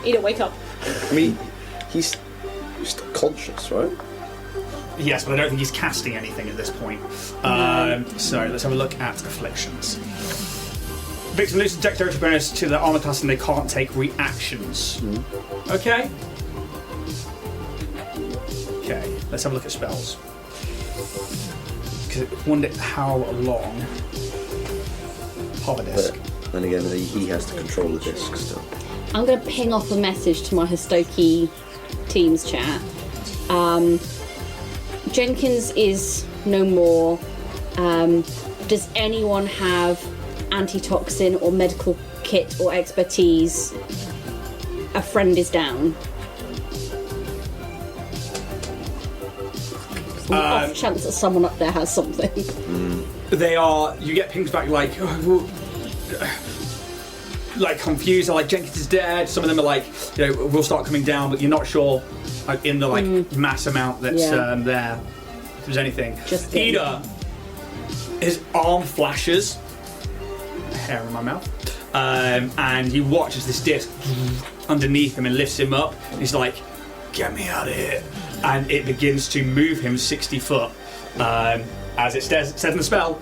Ida, wake up. I mean, he's still conscious, right? Yes, but I don't think he's casting anything at this point. So let's have a look at afflictions. Victim loses dexterity bonus to the armor class and they can't take reactions. Okay. Okay, let's have a look at spells. Because I wonder how long. Hover disc. But then again, he has to control the disc still. I'm going to ping off a message to my Histoki Teams chat. Jenkins is no more. Does anyone have antitoxin or medical kit or expertise? A friend is down. On the off chance that someone up there has something. They are. You get pings back like confused. Like Jenkins is dead. Some of them are like, we'll start coming down, but you're not sure in the mass amount that's there. If there's anything. Just Ida, his arm flashes. Hair in my mouth. And you watch as this disc underneath him and lifts him up. And he's like, "Get me out of here!" And it begins to move him 60 foot. As it says in the spell,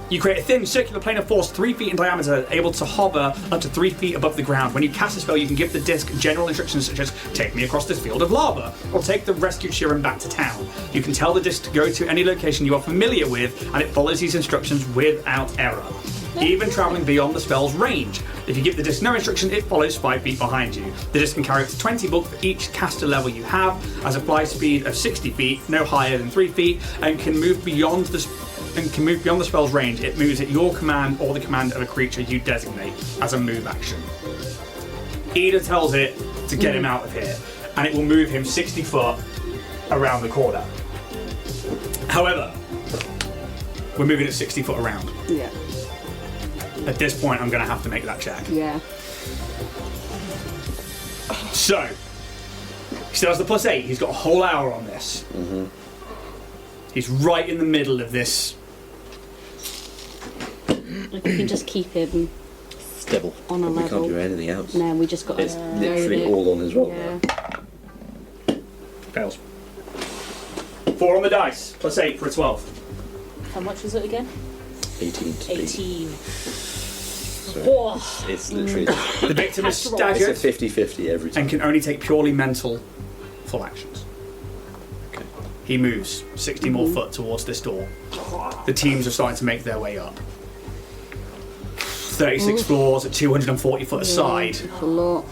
you create a thin circular plane of force 3 feet in diameter, able to hover up to 3 feet above the ground. When you cast a spell, you can give the disc general instructions such as "take me across this field of lava" or "take the rescued Shirin back to town." You can tell the disc to go to any location you are familiar with, and it follows these instructions without error, even travelling beyond the spell's range. If you give the disc no instruction, it follows 5 feet behind you. The disc can carry up to 20 bulk for each caster level you have, has a fly speed of 60 feet, no higher than 3 feet, and can move beyond the spell's range. It moves at your command or the command of a creature you designate as a move action. Ida tells it to get him out of here, and it will move him 60 foot around the corner. However, we're moving at 60 foot around. Yeah. At this point, I'm going to have to make that check. Yeah. So, he still has the +8. He's got a whole hour on this. He's right in the middle of this. Like we can just keep him Stibble. on a We level. can't do anything else. No, we just got to It's literally all on his roll. Yeah. Fails. 4 on the dice, plus 8 for a 12. How much is it again? 18 to beat. 18. So Whoa. it's literally The victim is it's a staggered 50-50 every time. and can only take purely mental full actions. Okay. He moves 60 more foot towards this door. The teams are starting to make their way up. 36 floors at 240 foot aside. It's a lot.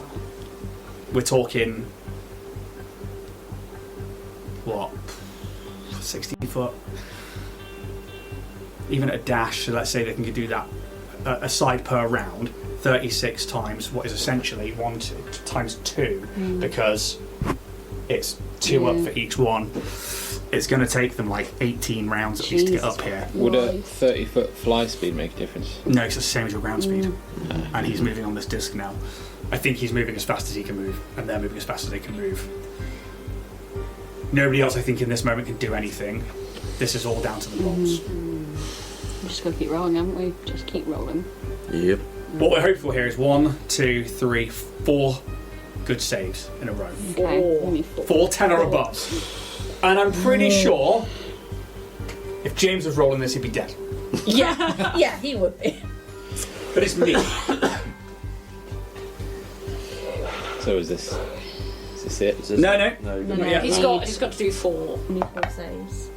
We're talking... what? 60 foot? Even at a dash, so let's say they can do that a side per round. 36 times what is essentially 1 times 2, because it's 2 up for each one. It's going to take them like 18 rounds at least to get up here. Would a 30-foot fly speed make a difference? No, it's the same as your ground speed. And he's moving on this disc now. I think he's moving as fast as he can move, and they're moving as fast as they can move. Nobody else, I think, in this moment can do anything. This is all down to the rolls. We've just got to keep rolling, haven't we? Just keep rolling. Yep. What we're hoping for here is 1, 2, 3, 4 good saves in a row. Okay. Only 4. 4 10 or above. And I'm pretty sure if James was rolling this, he'd be dead. Yeah, yeah, he would be. But it's me. So is this it? No. No. Yeah. He's got to do 4. Only 4 saves.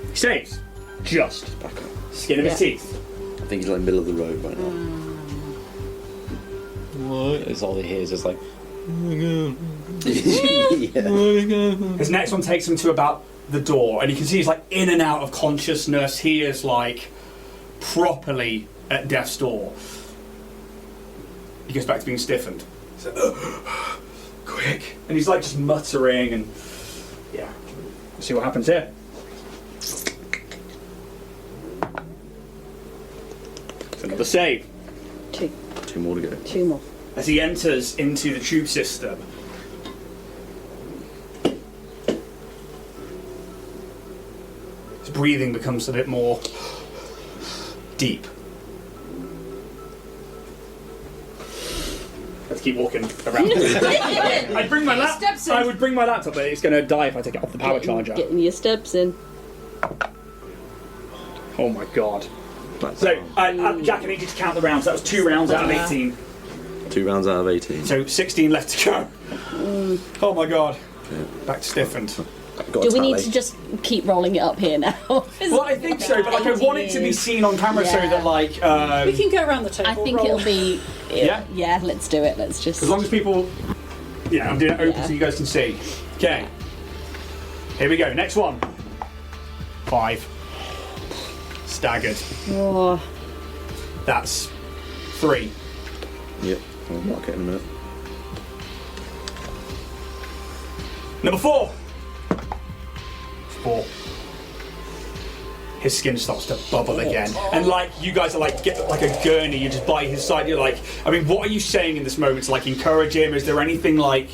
He saves. Just. Back up. Skin of his teeth. I think he's like middle of the road right now. What? It's all he hears is like, Yeah. His next one takes him to about the door, and you can see he's like in and out of consciousness. He is like properly at death's door. He goes back to being stiffened. He's like, quick. And he's like just muttering, and yeah. Let's see what happens here. It's another save. 2. 2 more to go. 2 more. As he enters into the tube system, his breathing becomes a bit more deep. Let's keep walking around. I'd bring my laptop. I would bring my laptop, but it's going to die if I take it off the power charger. Getting your steps in. Oh my god. So, Jack, I need you to count the rounds. That was 2 rounds out of 18. 2 rounds out of 18. So 16 left to go. Oh my god. Okay. Back to stiffened. Got Do a we need tally. to just keep rolling it up here now? Well, I think so, but like I want it to be seen on camera so that like We can go around the table. I think roll. it'll be... Yeah? Yeah, let's do it. Let's just... as long as people, yeah, I'm doing it open Yeah. so you guys can see. Okay, here we go. Next one. 5. Staggered. Oh, That's 3. Yep. I'll mark it in a minute. Number 4. 4. His skin starts to bubble again, and like you guys are like get like a gurney. You're just by his side. You're like, I mean, what are you saying in this moment to like encourage him? Is there anything like,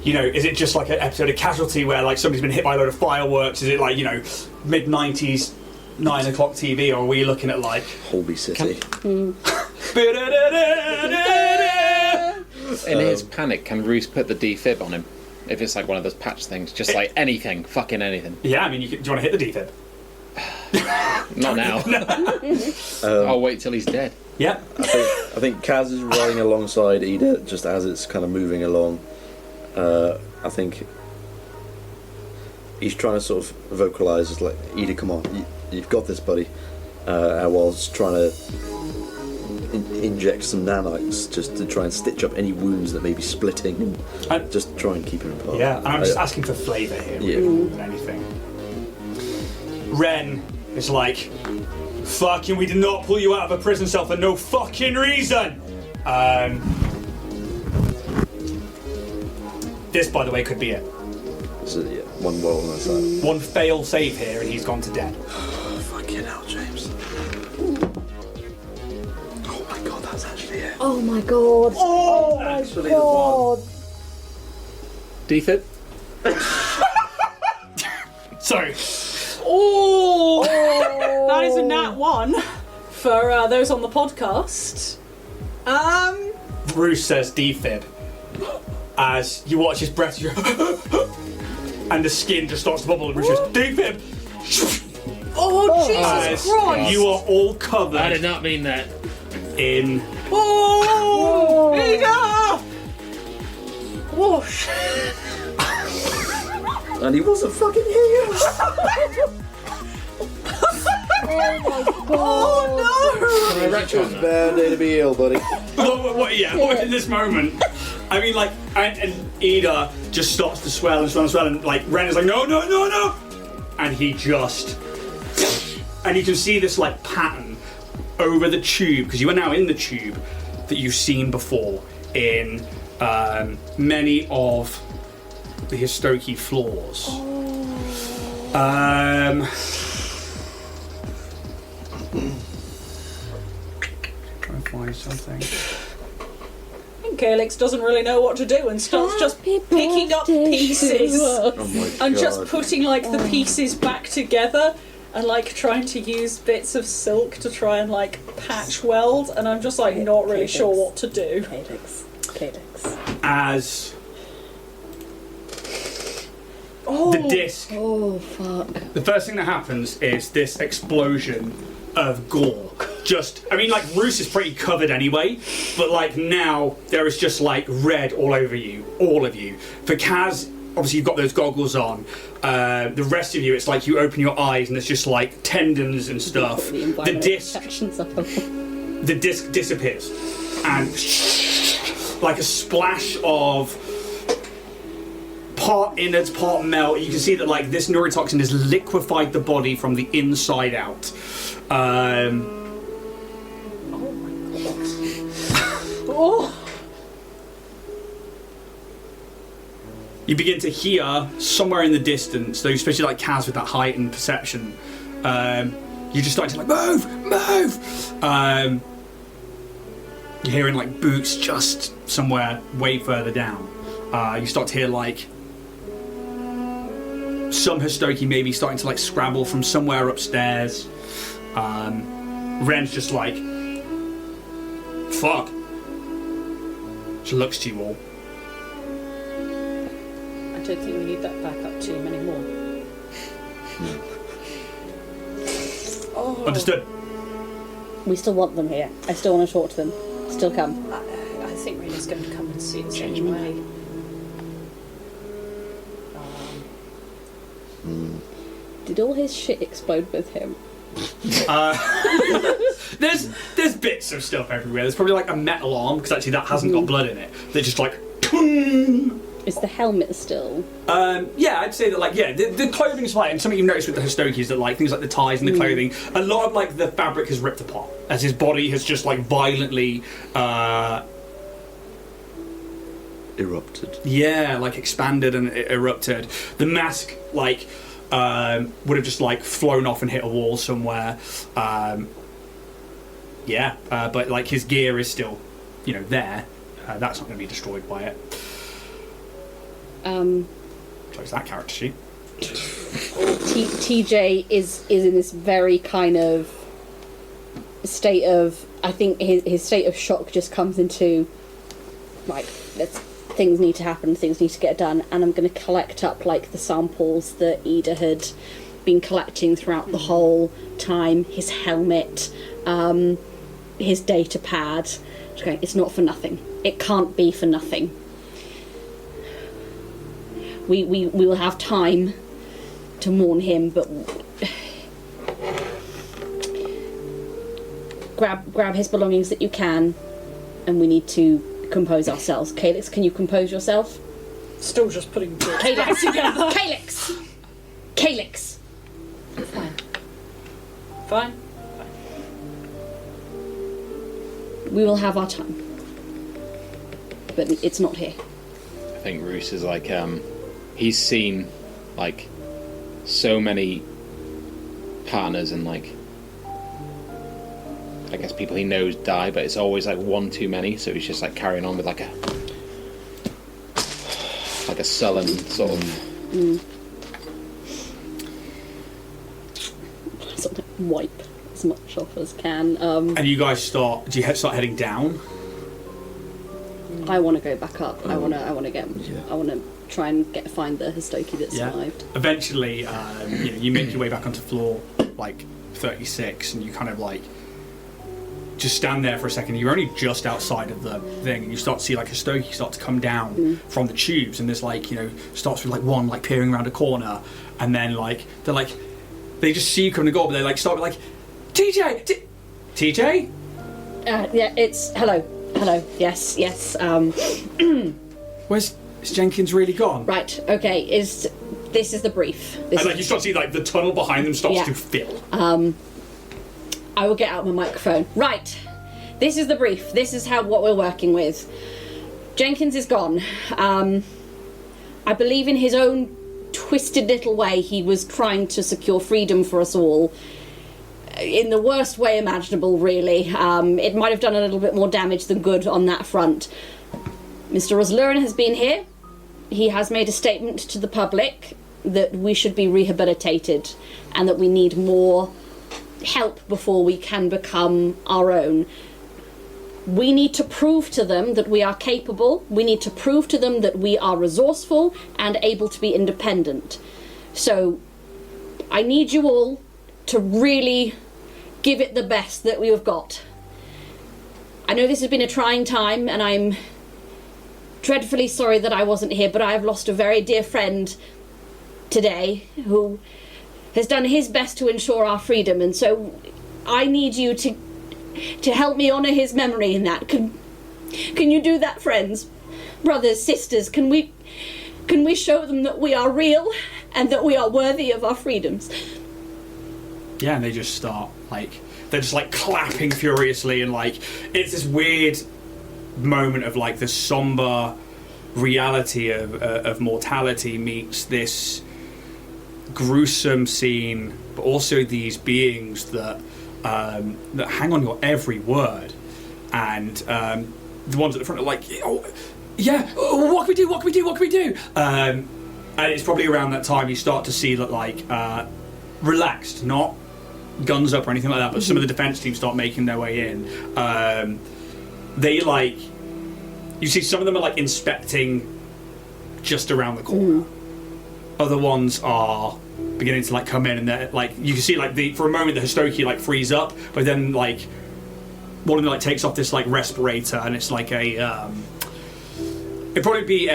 you know, is it just like an episode of Casualty where like somebody's been hit by a load of fireworks? Is it like, you know, mid-90s 9 o'clock TV, or are we looking at like Holby City. in his panic, can Roose put the defib on him? If it's like one of those patch things, just like anything, fucking anything. Yeah, I mean, do you want to hit the defib? Not now. I'll wait till he's dead. Yeah. I think Kaz is riding alongside Ida just as it's kind of moving along. I think he's trying to sort of vocalise, it's like, Ida, come on, you've got this, buddy. Whilst trying to inject some nanites just to try and stitch up any wounds that may be splitting and just try and keep him apart. Yeah, and I'm just asking for flavour here, Yeah. more than anything. Ren is like, fucking, we did not pull you out of a prison cell for no fucking reason! This, by the way, could be it. So, yeah, one roll on that side. One fail save here and he's gone to dead. Fucking hell, James. Oh my god, that's actually it. oh my god. Oh, Actually, the one. Defib? Sorry. Oh, that is a nat 1 for those on the podcast. Roose says defib. As you watch his breath, and the skin just starts to bubble, and Roose says, defib! Oh, Jesus Christ! You are all covered I did not mean that. in... Oh! Ida! Whoosh! And he wasn't fucking here. Oh Can I retcon that? Bad day to be ill, buddy. What in this moment? I mean, like, and Ida just starts to swell and swell and swell, and like Ren is like, no, and he just, and you can see this like pattern over the tube, because you are now in the tube that you've seen before in many of the Histoki floors. Trying to find something. Calyx doesn't really know what to do and starts just picking up pieces Oh my and god. just putting like the pieces back together and like trying to use bits of silk to try and like patch weld, and I'm just like not really sure what to do. Calyx. As the disc, Oh, fuck. the first thing that happens is this explosion of gore. Just, I mean, like, Roose is pretty covered anyway, but like now there is just like red all over you, all of you. For Kaz, obviously you've got those goggles on. The rest of you, it's like you open your eyes and there's just like tendons and stuff. The disc disappears, and like a splash of part innards, part melt. You can see that like this neurotoxin has liquefied the body from the inside out. You begin to hear somewhere in the distance, though especially like Kaz with that heightened perception, you're just starting to like move. You're hearing like boots just somewhere way further down. You start to hear like some Histoki maybe starting to like scrabble from somewhere upstairs. Ren's just like, fuck. She looks to you all. I don't think we need that backup team anymore. Understood. We still want them here. I still want to talk to them. Still come. I think Rena's going to come and see us anyway. Did all his shit explode with him? There's bits of stuff everywhere. There's probably like a metal arm, because actually that hasn't got blood in it. They're just like, tung. Is the helmet still? Yeah, I'd say that like, yeah, the clothing's fine. And something you've noticed with the Histoki is that like things like the ties and the clothing, a lot of like the fabric has ripped apart as his body has just like violently Erupted. yeah, like expanded and erupted. The mask like would have just like flown off and hit a wall somewhere. But like his gear is still, there. That's not going to be destroyed by it. Close that character sheet. TJ is in this very kind of state of, I think his state of shock just comes into, right, things need to happen, things need to get done, and I'm going to collect up like the samples that Ida had been collecting throughout the whole time, his helmet, his data pad. Just going, it's not for nothing. It can't be for nothing. We will have time to mourn him, but grab his belongings that you can, and we need to compose ourselves. Calyx, can you compose yourself? Still just putting Calyx together. Calyx. Fine. We will have our time, but it's not here. I think Roose is like, he's seen like so many partners and like, I guess people he knows die, but it's always like one too many, so he's just like carrying on with like a sullen sort of sort of wipe as much off as can. And you guys start heading down? I want to go back up. I want to try and find the Histoki that survived. Eventually, you make your way back onto floor like 36, and you kind of like just stand there for a second. You're only just outside of the thing, and you start to see like Histoki start to come down from the tubes, and there's like starts with like one like peering around a corner, and then like they just see you coming to go, but they like start with like TJ. Yeah, it's hello. Yes. Is Jenkins really gone? Right. Okay. This is the brief. And like you start to see like the tunnel behind them starts to fill. I will get out my microphone. Right. This is the brief. This is what we're working with. Jenkins is gone. I believe in his own twisted little way he was trying to secure freedom for us all. In the worst way imaginable, really. It might have done a little bit more damage than good on that front. Mr. Oslurin has been here. He has made a statement to the public that we should be rehabilitated and that we need more help before we can become our own. We need to prove to them that we are capable. We need to prove to them that we are resourceful and able to be independent. So I need you all to really give it the best that we have got. I know this has been a trying time, and I'm dreadfully sorry that I wasn't here, but I have lost a very dear friend today who has done his best to ensure our freedom, and so I need you to help me honour his memory in that. Can you do that, friends? Brothers, sisters, can we show them that we are real and that we are worthy of our freedoms? Yeah, and they just start they're just like clapping furiously, and like it's this weird moment of like the somber reality of mortality meets this gruesome scene, but also these beings that hang on your every word, and the ones at the front are like, what can we do? And it's probably around that time you start to see that like relaxed, not guns up or anything like that, but some of the defense teams start making their way in. They like, you see some of them are like inspecting just around the corner. Other ones are beginning to like come in, and they're like, you can see like for a moment the Histoki like freeze up, but then like one of them like takes off this like respirator, and it's like a it'd probably be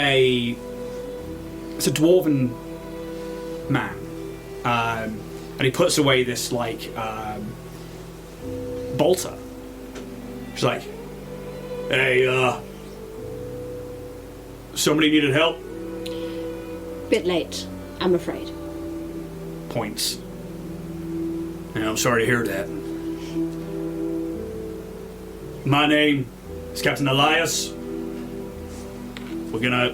it's a dwarven man, and he puts away this like bolter. She's like, hey, somebody needed help? Bit late, I'm afraid. Points. And I'm sorry to hear that. My name is Captain Elias. We're gonna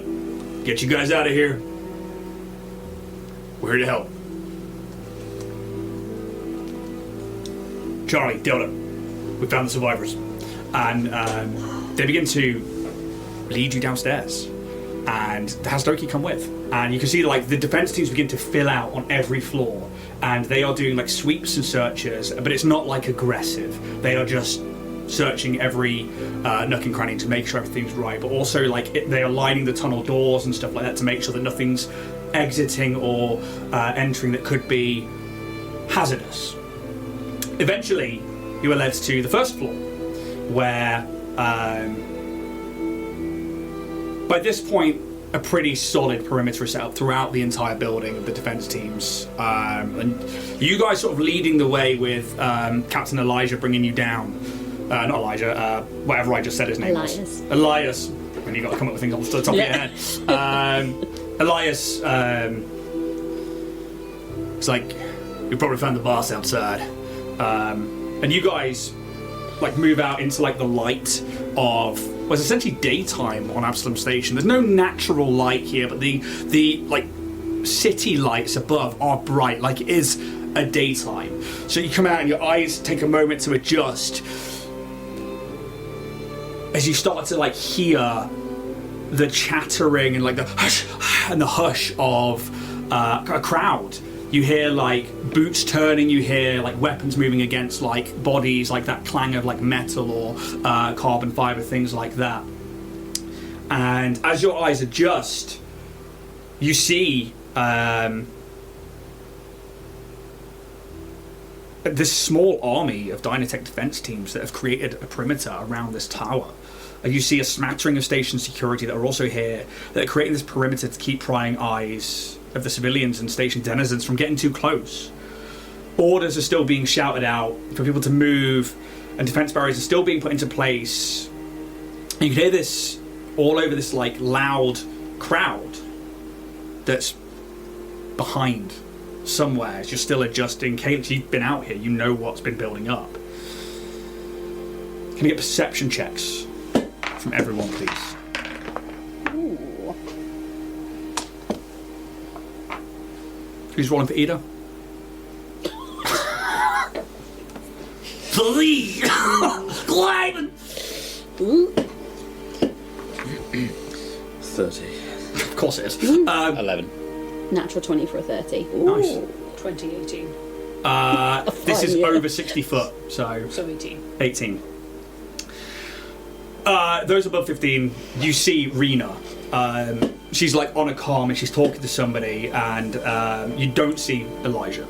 get you guys out of here. We're here to help. Charlie, Delta, we found the survivors. And they begin to lead you downstairs. And the Histoki come with. And you can see like the defense teams begin to fill out on every floor. And they are doing like sweeps and searches, but it's not like aggressive. They are just searching every nook and cranny to make sure everything's right. But also like they are lining the tunnel doors and stuff like that to make sure that nothing's exiting or entering that could be hazardous. Eventually, you are led to the first floor, where by this point, a pretty solid perimeter is set up throughout the entire building of the defense teams. And you guys sort of leading the way with Captain Elijah bringing you down. Not Elijah, whatever I just said his name was. Elias. And you got to come up with things off the top of your head. Elias, it's like, we probably found the boss outside. And you guys like move out into like the light of it's essentially daytime on Absalom Station. There's no natural light here, but the like city lights above are bright, like it is a daytime. So you come out and your eyes take a moment to adjust as you start to like hear the chattering and like the hush and the hush of a crowd. You hear like boots turning, you hear like weapons moving against like bodies, like that clang of like metal or carbon fiber, things like that. And as your eyes adjust, you see this small army of Dynatech defense teams that have created a perimeter around this tower. And you see a smattering of station security that are also here, that are creating this perimeter to keep prying eyes of the civilians and station denizens from getting too close. Orders are still being shouted out for people to move, and defense barriers are still being put into place. And you can hear this all over this like loud crowd that's behind somewhere as you're still adjusting. Caleb, you've been out here, you know what's been building up. Can you get perception checks from everyone, please? Ooh. Who's rolling for Ida? Please! Climbing! Ooh. 30. Of course it is. 11. Natural 20 for a 30. Nice. 2018. This is yeah. over 60 foot, so So 18. 18. Those above 15, you see Rena. She's like on a comm and she's talking to somebody, and you don't see Elijah.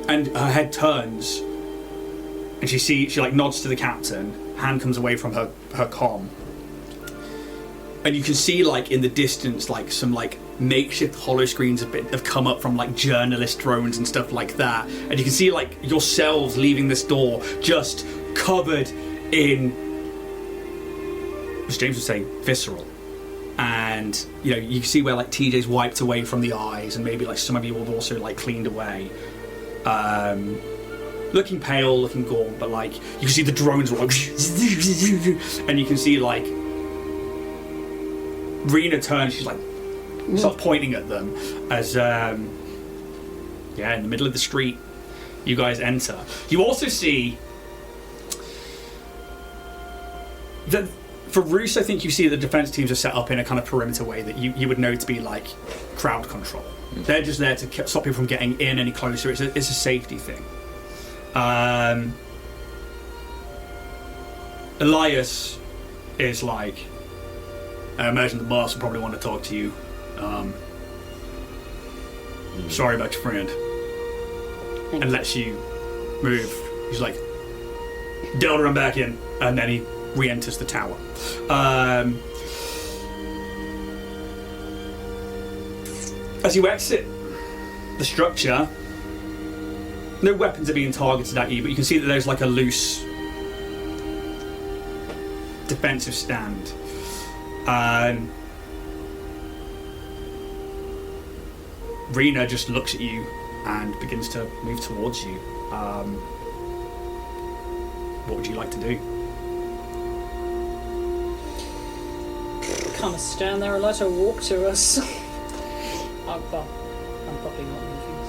And her head turns, and she like nods to the captain. Hand comes away from her comm, and you can see like in the distance like some like makeshift hollow screens have come up from like journalist drones and stuff like that, and you can see like yourselves leaving this door just covered in, as James would say, visceral. And you know, you can see where like TJ's wiped away from the eyes, and maybe like some of you have also like cleaned away. Looking pale, looking gaunt, but like you can see the drones like, and you can see like Rena turns. She's like starts pointing at them as in the middle of the street you guys enter. You also see that for Roose, I think you see the defense teams are set up in a kind of perimeter way that you would know to be like crowd control. They're just there to stop people from getting in any closer. It's a safety thing. Elias is like, I imagine the boss will probably want to talk to you. Sorry about your friend. Thank And you. lets you move. He's like, Delta, run back in. And then he re-enters the tower. As you exit the structure, no weapons are being targeted at you, but you can see that there's like a loose defensive stand. Rena just looks at you and begins to move towards you. What would you like to do? Kind of stand there and let her walk to us. I'm probably not moving.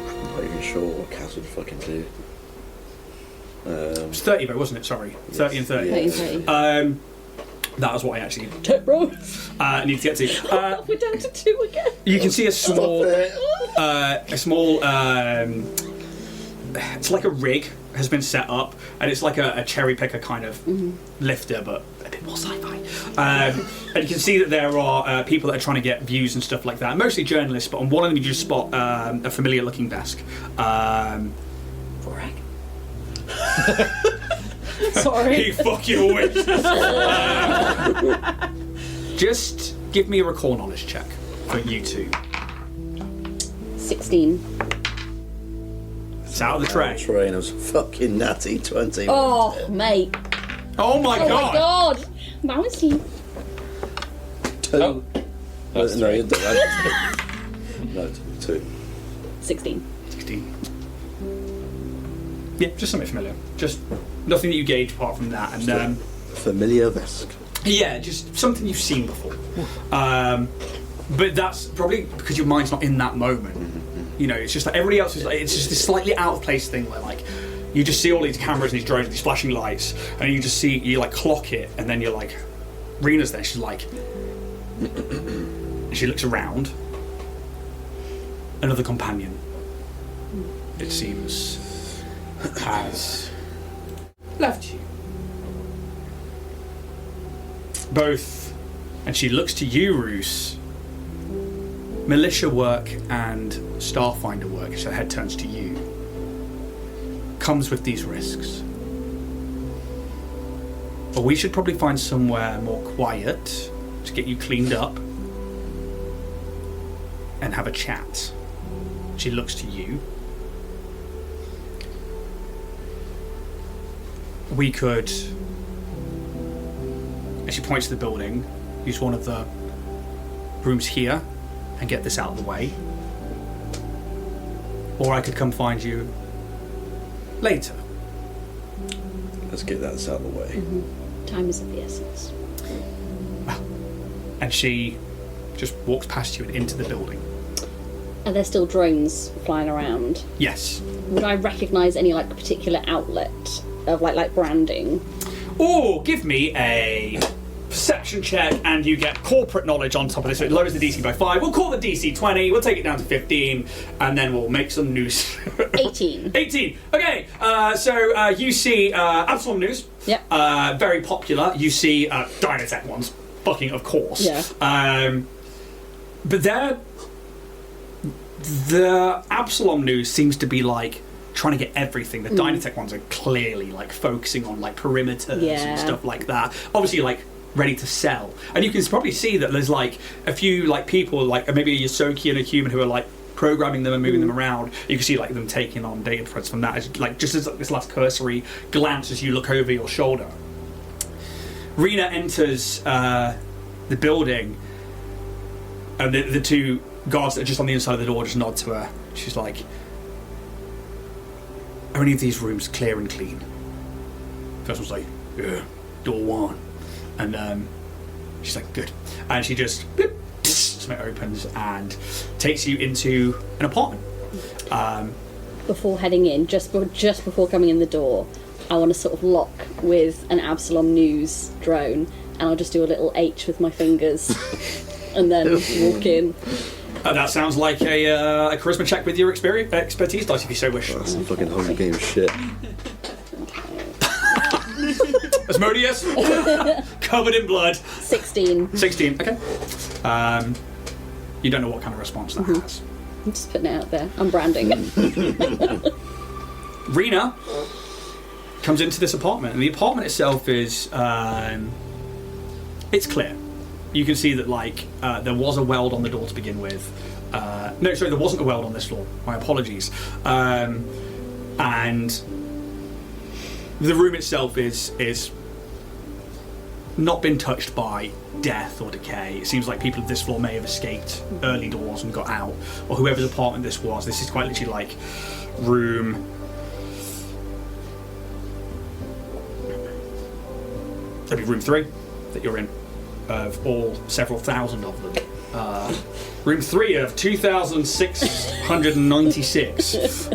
I'm not even sure what Cass would fucking do. It was 30 though, wasn't it? Sorry. 30 and 30. Yeah. 30. That was what I actually Tip, bro. need to get to. We're down to 2 again. You can see a small, Stop it. it's like a rig has been set up, and it's like a cherry picker kind of lifter, but a bit more sci-fi. And you can see that there are people that are trying to get views and stuff like that, mostly journalists, but on one of them you just spot a familiar looking desk. Brag. Sorry. He fucking wishes. Just give me a recall knowledge check for you two. 16. It's out of the tray. Train was fucking natty 20. Oh, mate. Oh my Oh god! my god. Bouncy. 2. Oh. That's no, three. you're no, 2. 16. 16. Yeah, just something familiar. Just nothing that you gauge apart from that. And Familiar Vesk. yeah, just something you've seen before. But that's probably because your mind's not in that moment. You know, it's just like everybody else is like, it's just this slightly out of place thing where like you just see all these cameras and these drones, these flashing lights, and you just see, you like clock it, and then you're like, Rena's there, she's like, and she looks around. Another companion, it seems, has left to you. Both, and she looks to you, Roose, militia work and Starfinder work, so her head turns to you, comes with these risks. But we should probably find somewhere more quiet to get you cleaned up and have a chat. She looks to you. We could, and she points to the building, use one of the rooms here and get this out of the way. Or I could come find you later. Let's get that out of the way. Time is of the essence. And she just walks past you and into the building. Are there still drones flying around? Yes. Would I recognise any like particular outlet of like branding? Or give me a perception check and you get corporate knowledge on top of this. So it lowers the DC by 5. We'll call the DC 20. We'll take it down to 15 and then we'll make some news. 18. 18. Okay. So you see Absalom News. Yep. Very popular. You see Dynatech ones. Fucking of course. Yeah. But the Absalom News seems to be like trying to get everything. The Dynatech ones are clearly like focusing on like perimeters and stuff like that. Obviously like ready to sell. And you can probably see that there's like a few like people like maybe a Yosoki and a human who are like programming them and moving them around. You can see like them taking on data threads from that as like just as like, this last cursory glance as you look over your shoulder. Rena enters the building and the two guards that are just on the inside of the door just nod to her. She's like, are any of these rooms clear and clean? First one's like, yeah, door 1. And she's like, good. And she just, blip, something opens and takes you into an apartment. Before heading in, just before coming in the door, I want to sort of lock with an Absalom News drone, and I'll just do a little H with my fingers, and then walk in. That sounds like a charisma check with your expertise dice, if you so wish. That's some fucking Hunger Games shit. Asmodeus, covered in blood. 16. 16. Okay. You don't know what kind of response that has. I'm just putting it out there. I'm branding it. Rena comes into this apartment, and the apartment itself is it's clear. You can see that like there was a weld on the door to begin with. No, sorry, there wasn't a weld on this floor. My apologies. And the room itself is not been touched by death or decay. It seems like people of this floor may have escaped early doors and got out, or whoever's apartment this was. This is quite literally like room. That'd be room 3 that you're in, of all several thousand of them. Room 3 of 2,696.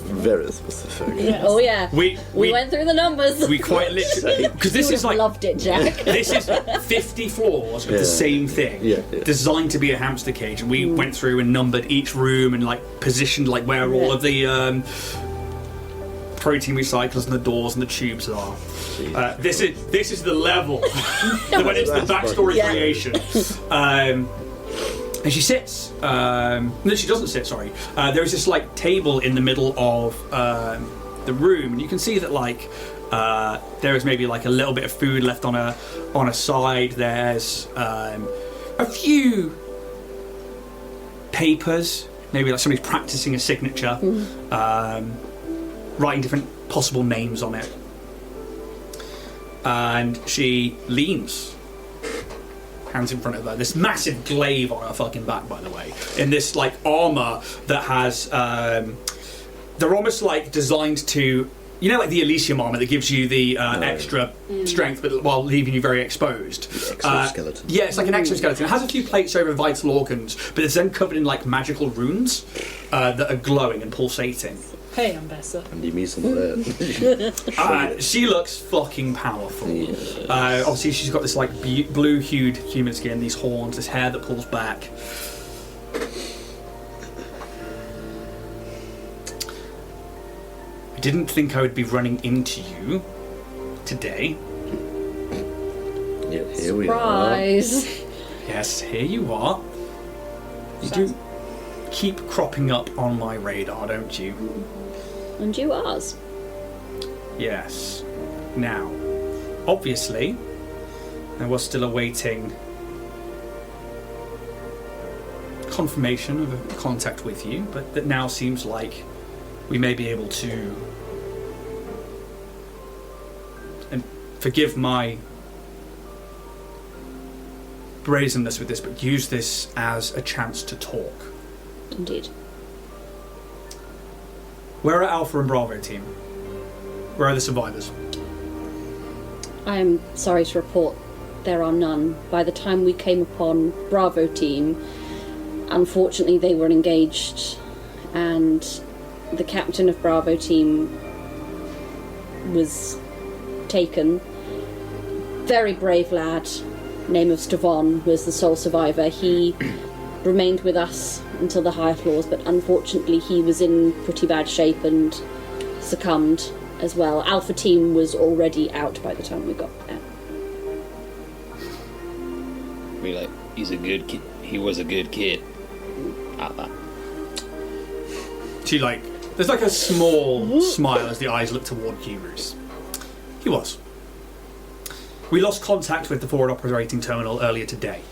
Very specific. Yeah. Oh yeah. We went through the numbers. We quite literally, because this is like loved it, Jack. This is 50 floors with the same thing, designed to be a hamster cage, and we went through and numbered each room and like positioned like where all of the protein recyclers and the doors and the tubes are. This is the level that went into the backstory creation. And she sits. No, she doesn't sit. Sorry. There is this like table in the middle of the room, and you can see that like there is maybe like a little bit of food left on a side. There's a few papers, maybe like somebody's practicing a signature, writing different possible names on it. And she leans, hands in front of her, this massive glaive on her fucking back, by the way, in this like armor that has they're almost like designed to, you know, like the Elysium armor that gives you the extra strength but while leaving you very exposed. Exoskeleton. Yeah, it's like an exoskeleton. It has a few plates over vital organs, but it's then covered in like magical runes that are glowing and pulsating. Hey, I'm Bessa. And you meet some of that. She looks fucking powerful. Obviously, she's got this like blue-hued human skin, these horns, this hair that pulls back. I didn't think I would be running into you today. Yep, here we are. Surprise! Yes, here you are. You do keep cropping up on my radar, don't you? And you ours. Yes. Now, obviously, I was still awaiting confirmation of a contact with you, but that now seems like we may be able to, and forgive my brazenness with this, but use this as a chance to talk. Indeed. Where are Alpha and Bravo team? Where are the survivors? I am sorry to report there are none. By the time we came upon Bravo team, unfortunately they were engaged, and the captain of Bravo team was taken. Very brave lad, name of Stavon, was the sole survivor. He remained with us until the higher floors, but unfortunately he was in pretty bad shape and succumbed as well. Alpha team was already out by the time we got there. Be like, he's a good kid. He was a good kid. At that. She there's like a small smile as the eyes look toward you, Roose. He was. We lost contact with the forward operating terminal earlier today.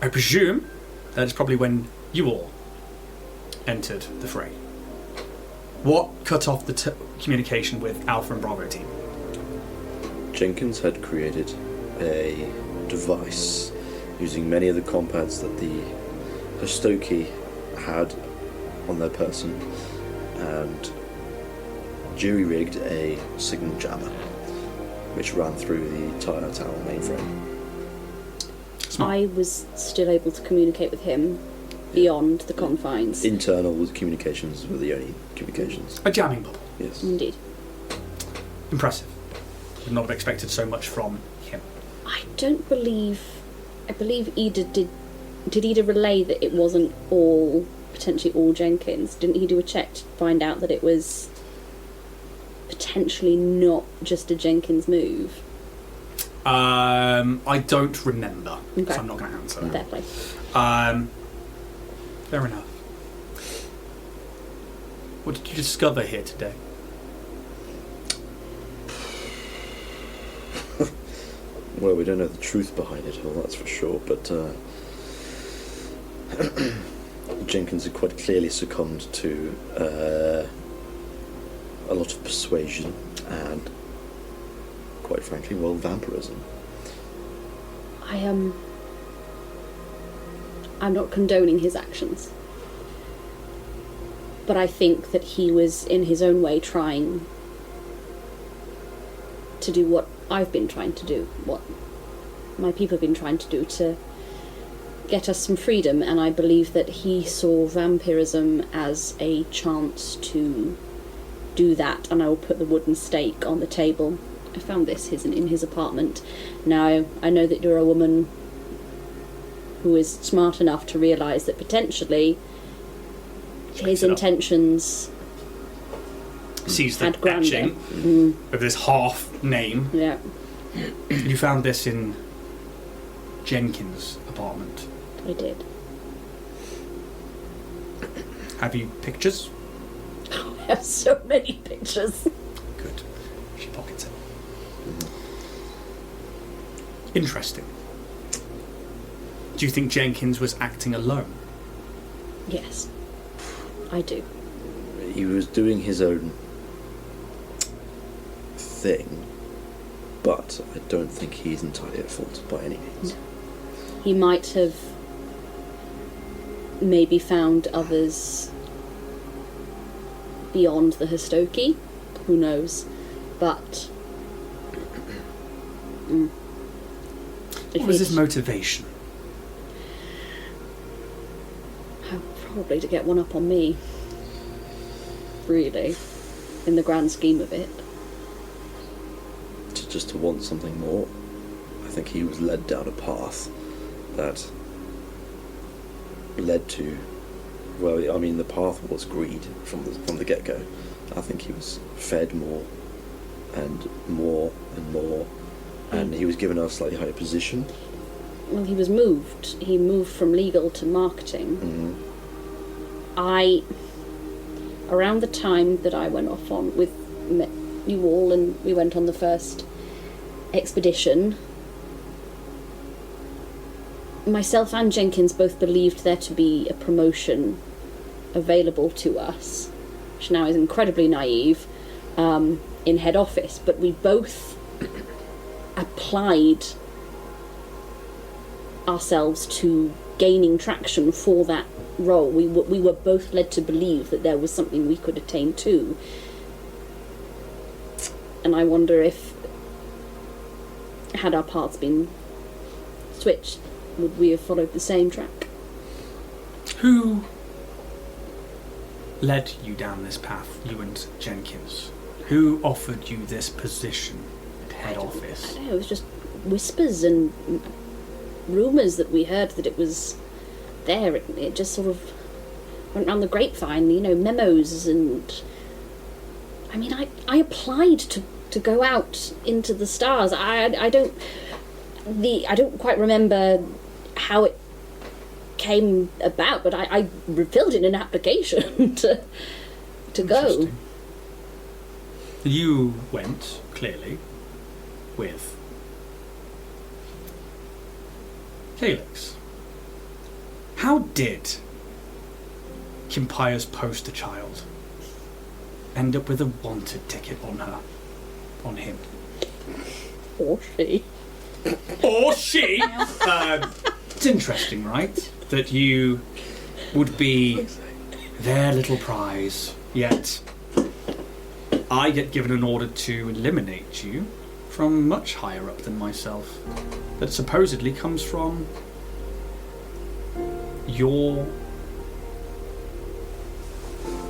I presume that is probably when you all entered the fray. What cut off the communication with Alpha and Bravo team? Jenkins had created a device using many of the compounds that the Hostoki had on their person, and jury-rigged a signal jammer which ran through the entire tower mainframe. I was still able to communicate with him beyond the confines. Internal communications were the only communications. A jamming bubble. Yes. Indeed. Impressive. Would not have expected so much from him. I believe Ida did Ida relay that it wasn't potentially all Jenkins? Didn't he do a check to find out that it was potentially not just a Jenkins move? I don't remember, Okay. so I'm not going to answer that. Fair play. Fair enough. What did you discover here today? Well, we don't know the truth behind it all, that's for sure, but Jenkins had quite clearly succumbed to a lot of persuasion and, quite frankly, well, vampirism. I'm not condoning his actions, but I think that he was, in his own way, trying to do what I've been trying to do, what my people have been trying to do to get us some freedom, and I believe that he saw vampirism as a chance to do that, and I will put the wooden stake on the table. I found this in his apartment. Now, I know that you're a woman who is smart enough to realise that potentially his intentions Sees the had grander. etching of this half name. Yeah. You found this in Jenkins' apartment. I did. Have you pictures? I have so many pictures. Good. She pockets it. Interesting. Do you think Jenkins was acting alone? Yes, I do. He was doing his own thing, but I don't think he's entirely at fault by any means. He might have maybe found others beyond the Hostoki, who knows, but What was his motivation? probably to get one up on me, really, in the grand scheme of it. Just to want something more. I think he was led down a path that led to, well, I mean, the path was greed from the get-go, I think he was fed more and more and more, and he was given a slightly higher position. Well, he was moved. He moved from legal to marketing. Around the time that I went off on with met you all and we went on the first expedition, myself and Jenkins both believed there to be a promotion available to us, which now is incredibly naive, in head office, but we both applied ourselves to gaining traction for that role. We were both led to believe that there was something we could attain to, and I wonder if, had our paths been switched, would we have followed the same track? Who led you down this path, you and Jenkins? Who offered you this position at head office? I don't know, it was just whispers and rumours that we heard that it was there. It just sort of went round the grapevine, you know, memos, and I mean, I applied to go out into the stars. I don't quite remember how it came about, but I filled in an application to go. You went, clearly, with Calyx. How did Kimpire's poster child end up with a wanted ticket on him? Or she. Or she! It's interesting, right? That you would be their little prize, yet I get given an order to eliminate you from much higher up than myself, that supposedly comes from your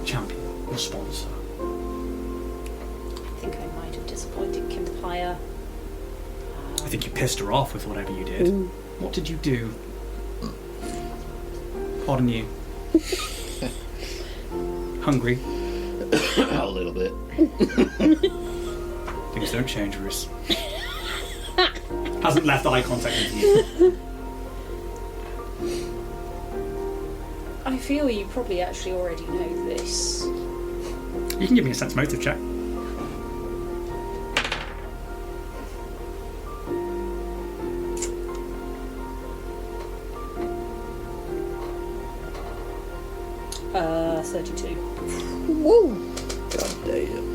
champion, your sponsor. I think I might have disappointed Kimpire. I think you pissed her off with whatever you did. What did you do? Pardon you. Hungry? A little bit. Things don't change, Roose. Hasn't left eye contact with you. I feel you probably actually already know this. You can give me a sense motive check. Uh, 32. Woo! God damn.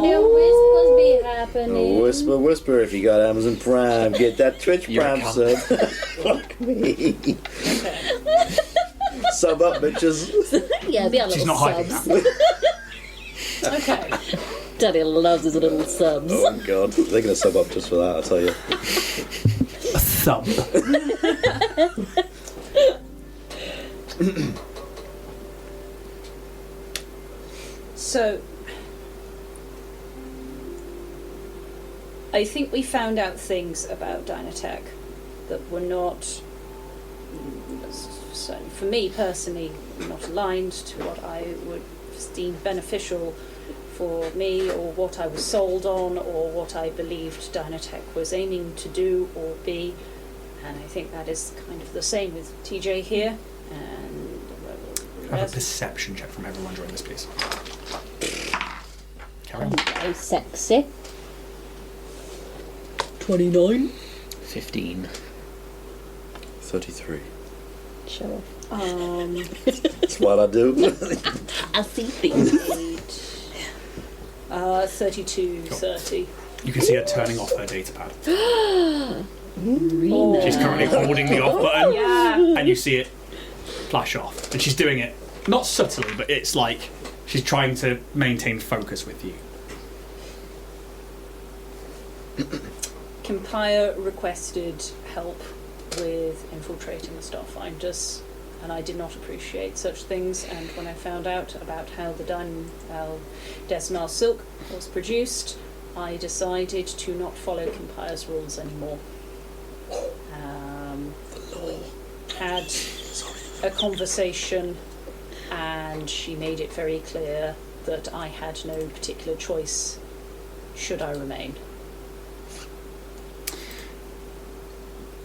No whispers be happening. Oh, whisper, whisper, if you got Amazon Prime, get that Twitch You're a Prime sub. Fuck me. Sub up, bitches. Yeah, be a She's little not hiding subs. Okay. Daddy loves his little subs. Oh god, they're gonna sub up just for that, I'll tell you. A thumb. So, I think we found out things about Dynatech that were not, certainly for me personally, not aligned to what I would deem beneficial for me, or what I was sold on, or what I believed Dynatech was aiming to do or be. And I think that is kind of the same with TJ here. And Have a perception check from everyone during this, please. Carry on. Very sexy. 29. 15. 33. Show off. That's what I do. I see things. 32, Cool. 30. You can see her turning off her data pad. Rena. She's currently holding the off button, Yeah. and you see it flash off. And she's doing it, not subtly, but it's like she's trying to maintain focus with you. Kimpire requested help with infiltrating the Starfinders, and I did not appreciate such things. And when I found out about how the Desmar silk was produced, I decided to not follow Kimpire's rules anymore. We had a conversation, and she made it very clear that I had no particular choice should I remain.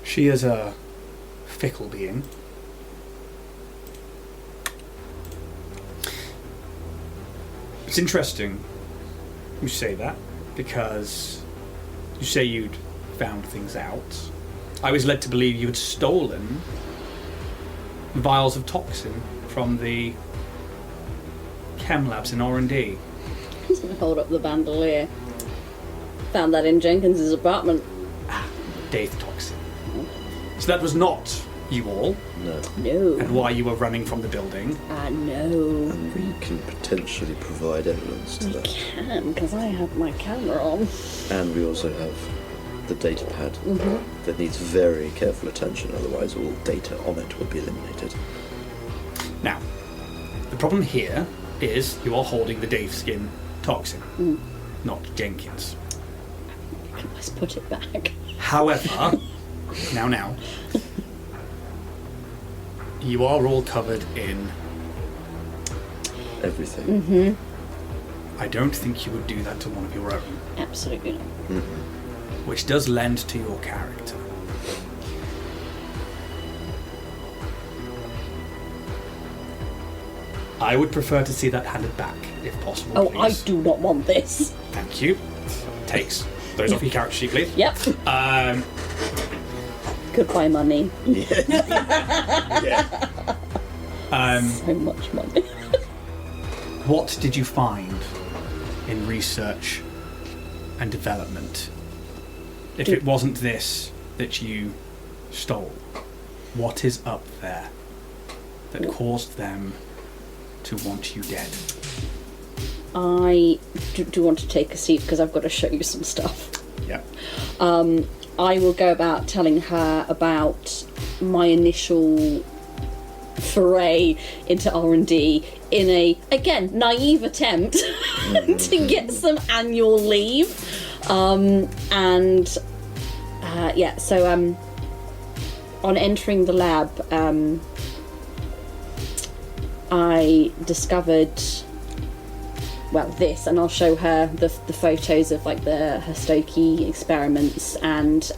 She is a fickle being. It's interesting you say that, because you say you'd found things out. I was led to believe you had stolen vials of toxin from the chem labs in R&D. Hold up the bandolier. Found that in Jenkins's apartment. Daithskin. So that was not you all, No. No. and why you were running from the building. No. And we can potentially provide evidence to We that. can, because I have my camera on. And we also have the data pad that needs very careful attention, otherwise all data on it will be eliminated. Now, the problem here is you are holding the Daithskin toxin, not Jenkins. Let's put it back. However, now, you are all covered in. Everything. I don't think you would do that to one of your own, Absolutely not. which does lend to your character. I would prefer to see that handed back, if possible. Oh, please. I do not want this. Thank you. Takes those off your character sheet, please. Yep. Goodbye, money. So much money. What did you find in research and development? If it wasn't this that you stole, what is up there that caused them to want you dead? I do want to take a seat because I've got to show you some stuff. Yep. I will go about telling her about my initial foray into R&D in a, again, naive attempt to get some annual leave. So on entering the lab, I discovered, well, this, and I'll show her the photos of like the Stoke experiments, and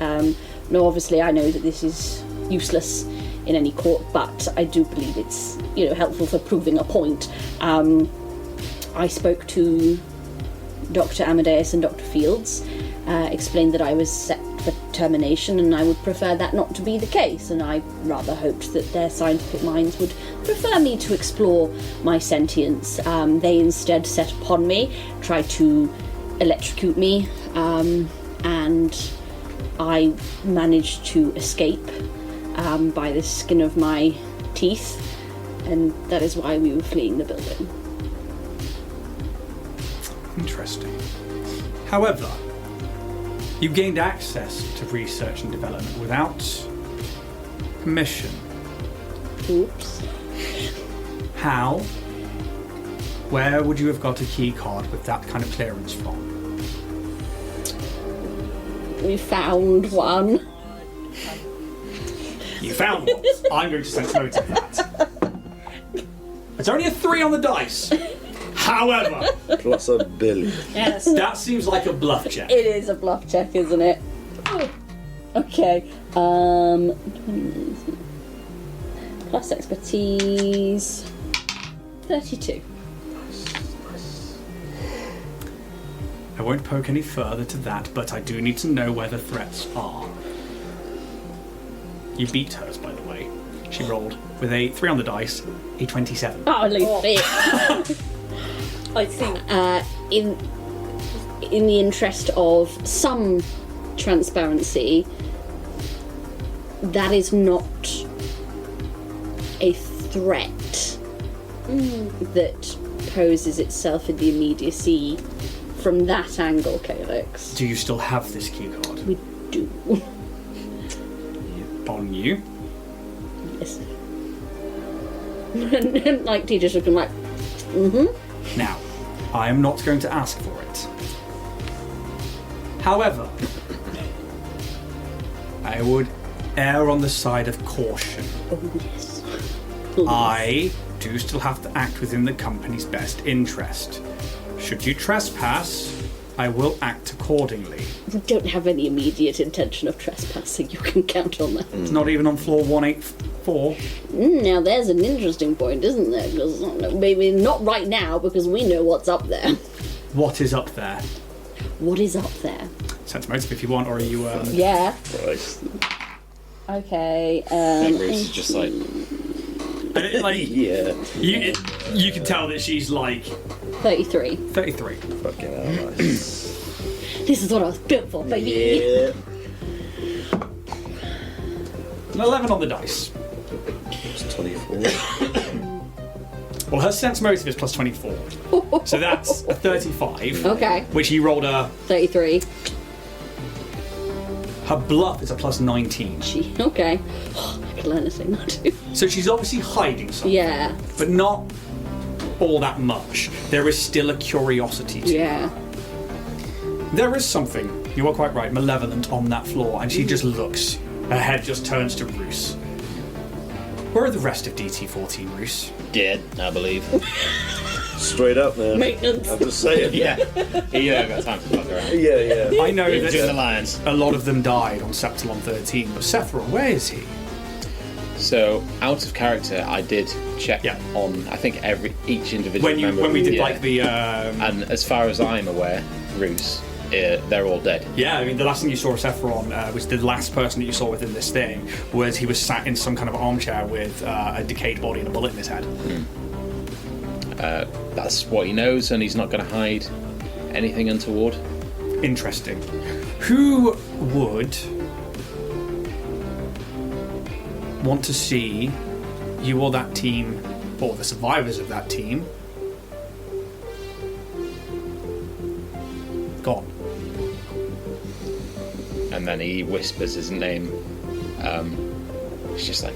no, obviously I know that this is useless in any court, but I do believe it's, helpful for proving a point. I spoke to Dr. Amadeus and Dr. Fields, explained that I was set for termination and I would prefer that not to be the case, and I rather hoped that their scientific minds would prefer me to explore my sentience. They instead set upon me, tried to electrocute me, and I managed to escape by the skin of my teeth, and that is why we were fleeing the building. Interesting. However, you gained access to research and development without permission. Oops. How? Where would you have got a key card with that kind of clearance from? We found one. You found one. I'm going to sense note of that. It's only a 3 on the dice. However, Plus a billion. Yes. that seems like a bluff check. It is a bluff check, isn't it? Okay. Plus expertise. 32. I won't poke any further to that, but I do need to know where the threats are. You beat hers, by the way. She rolled with a 3 on the dice, a 27. Oh, Lucy. I think In the interest of some transparency, that is not a threat that poses itself in the immediacy from that angle, Calyx. Do you still have this key card? We do. On you? Yes. And like teachers looking like, Now, I am not going to ask for it. However, I would err on the side of caution. oh yes. I do still have to act within the company's best interest. Should you trespass, I will act accordingly. We don't have any immediate intention of trespassing. You can count on that. It's not even on floor 184. Now there's an interesting point, isn't there? Because maybe not right now, because we know what's up there. What is up there? What is up there? Sense motive if you want, or are you... Yeah. Christ. Okay. Roose is just like, Yeah. you can tell that she's like 33. 33. Fucking hell, nice. This is what I was built for, baby. Yeah. An 11 on the dice. It's 24. Well, her sense motive is plus 24. So that's a 35. Okay. Which you rolled a... 33. Her bluff is a plus 19. Okay. I could learn to say that too. So she's obviously hiding something. Yeah. But not all that much. There is still a curiosity to Yeah. There is something, you are quite right, malevolent on that floor, and she just looks. Her head just turns to Roose. Where are the rest of DT14, Roose? dead, I believe. Straight up, man. Maintenance. I'm just saying. Yeah. You don't got time to fuck around. Yeah. I know Doing the that lions. a lot of them died on Septilon 13, but Sephiroth, where is he? So, out of character, I did check Yeah. on, I think, each individual member. When we did Yeah. like the And as far as I'm aware, Roose, they're all dead. yeah, I mean the last thing you saw of Sephiroth was the last person that you saw within this thing was he was sat in some kind of armchair with a decayed body and a bullet in his head. That's what he knows, and he's not going to hide anything untoward. Interesting. Who would want to see you or that team, or the survivors of that team, gone? And then he whispers his name. It's just like,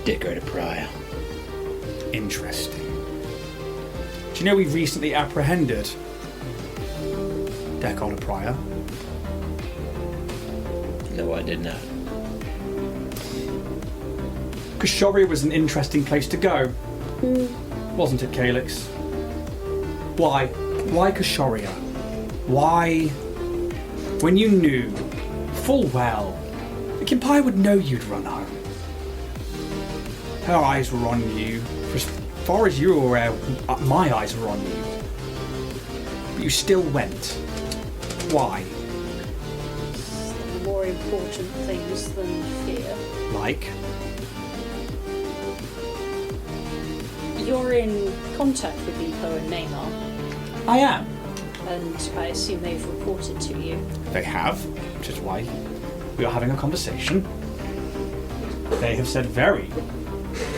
Decorator Prior. Interesting. Do you know we recently apprehended Decorator Prior? No, I did not. Kashoria was an interesting place to go. Wasn't it, Calyx? Why? Why Kashoria? Why? When you knew full well the Empire would know you'd run home. Her eyes were on you. For as far as you were aware, my eyes were on you. But you still went. Why? More important things than fear. Like? You're in contact with Epo and Neymar, I am. and I assume they've reported to you. They have, which is why we are having a conversation. They have said very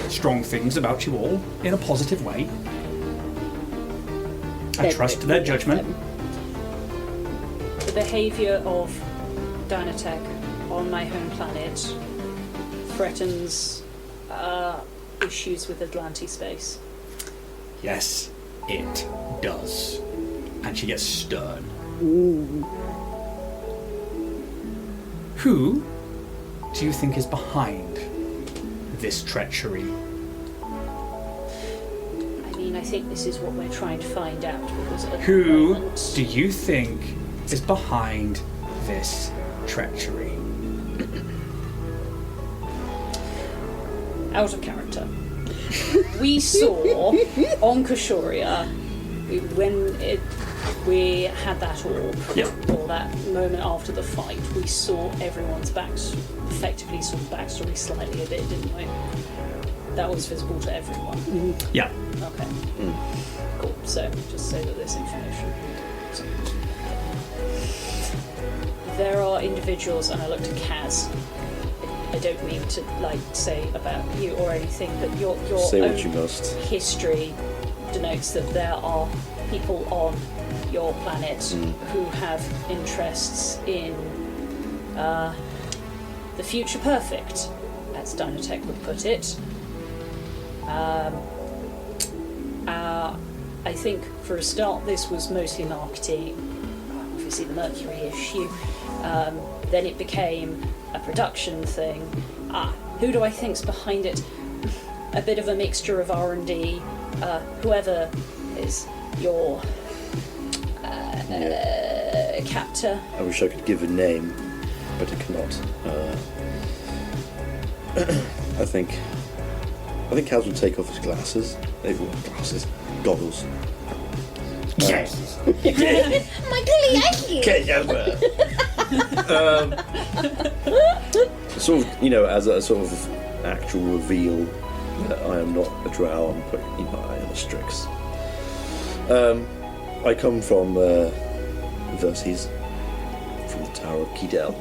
strong things about you all in a positive way. I trust their judgment. The behaviour of Dynatech on my home planet threatens issues with Atlantis space. Yes, it does. And she gets stern. Who do you think is behind this treachery? I mean, I think this is what we're trying to find out, because at the Who moment, do you think is behind this treachery? out of character. We saw on Kashoria when we had that orb, Yep. or that moment after the fight, we saw everyone's backs, effectively saw the backstory slightly a bit, didn't we? That was visible to everyone. Yeah. Okay. Cool. So just so that this information. There are individuals, and I looked at Kaz. I don't mean to say about you or anything, but your Say own what you must. history denotes that there are people on your planet who have interests in the future perfect, as Dynatech would put it. I think for a start this was mostly marketing, obviously the Mercury issue. Then it became a production thing. Who do I think's behind it? A bit of a mixture of R&D. Whoever is your captor. I wish I could give a name, but I cannot. I think Kaz will take off his glasses. Goggles. Yes. Sort of, as a sort of actual reveal that I am not a drow, I am a Strix. I come from Verces, from the Tower of Kidel.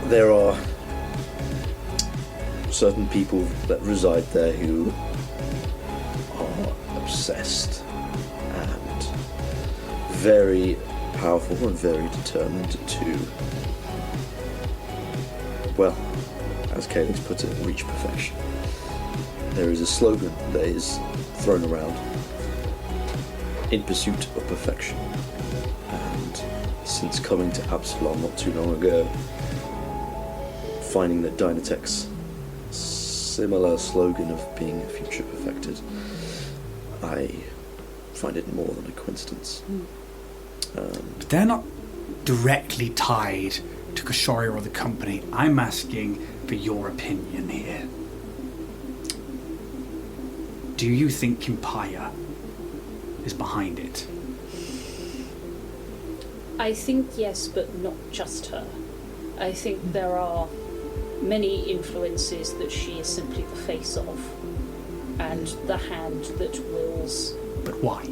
There are certain people that reside there who are obsessed and very powerful and very determined to, well, as Caelix puts it, reach perfection. There is a slogan that is thrown around: in pursuit of perfection. And since coming to Absalom not too long ago, finding that Dynatech's similar slogan of being future perfected, I find it more than a coincidence. But they're not directly tied to Kashori or the company. I'm asking for your opinion here. Do you think Kimpaya is behind it? I think yes, but not just her. I think there are many influences that she is simply the face of, and the hand that wills. But why?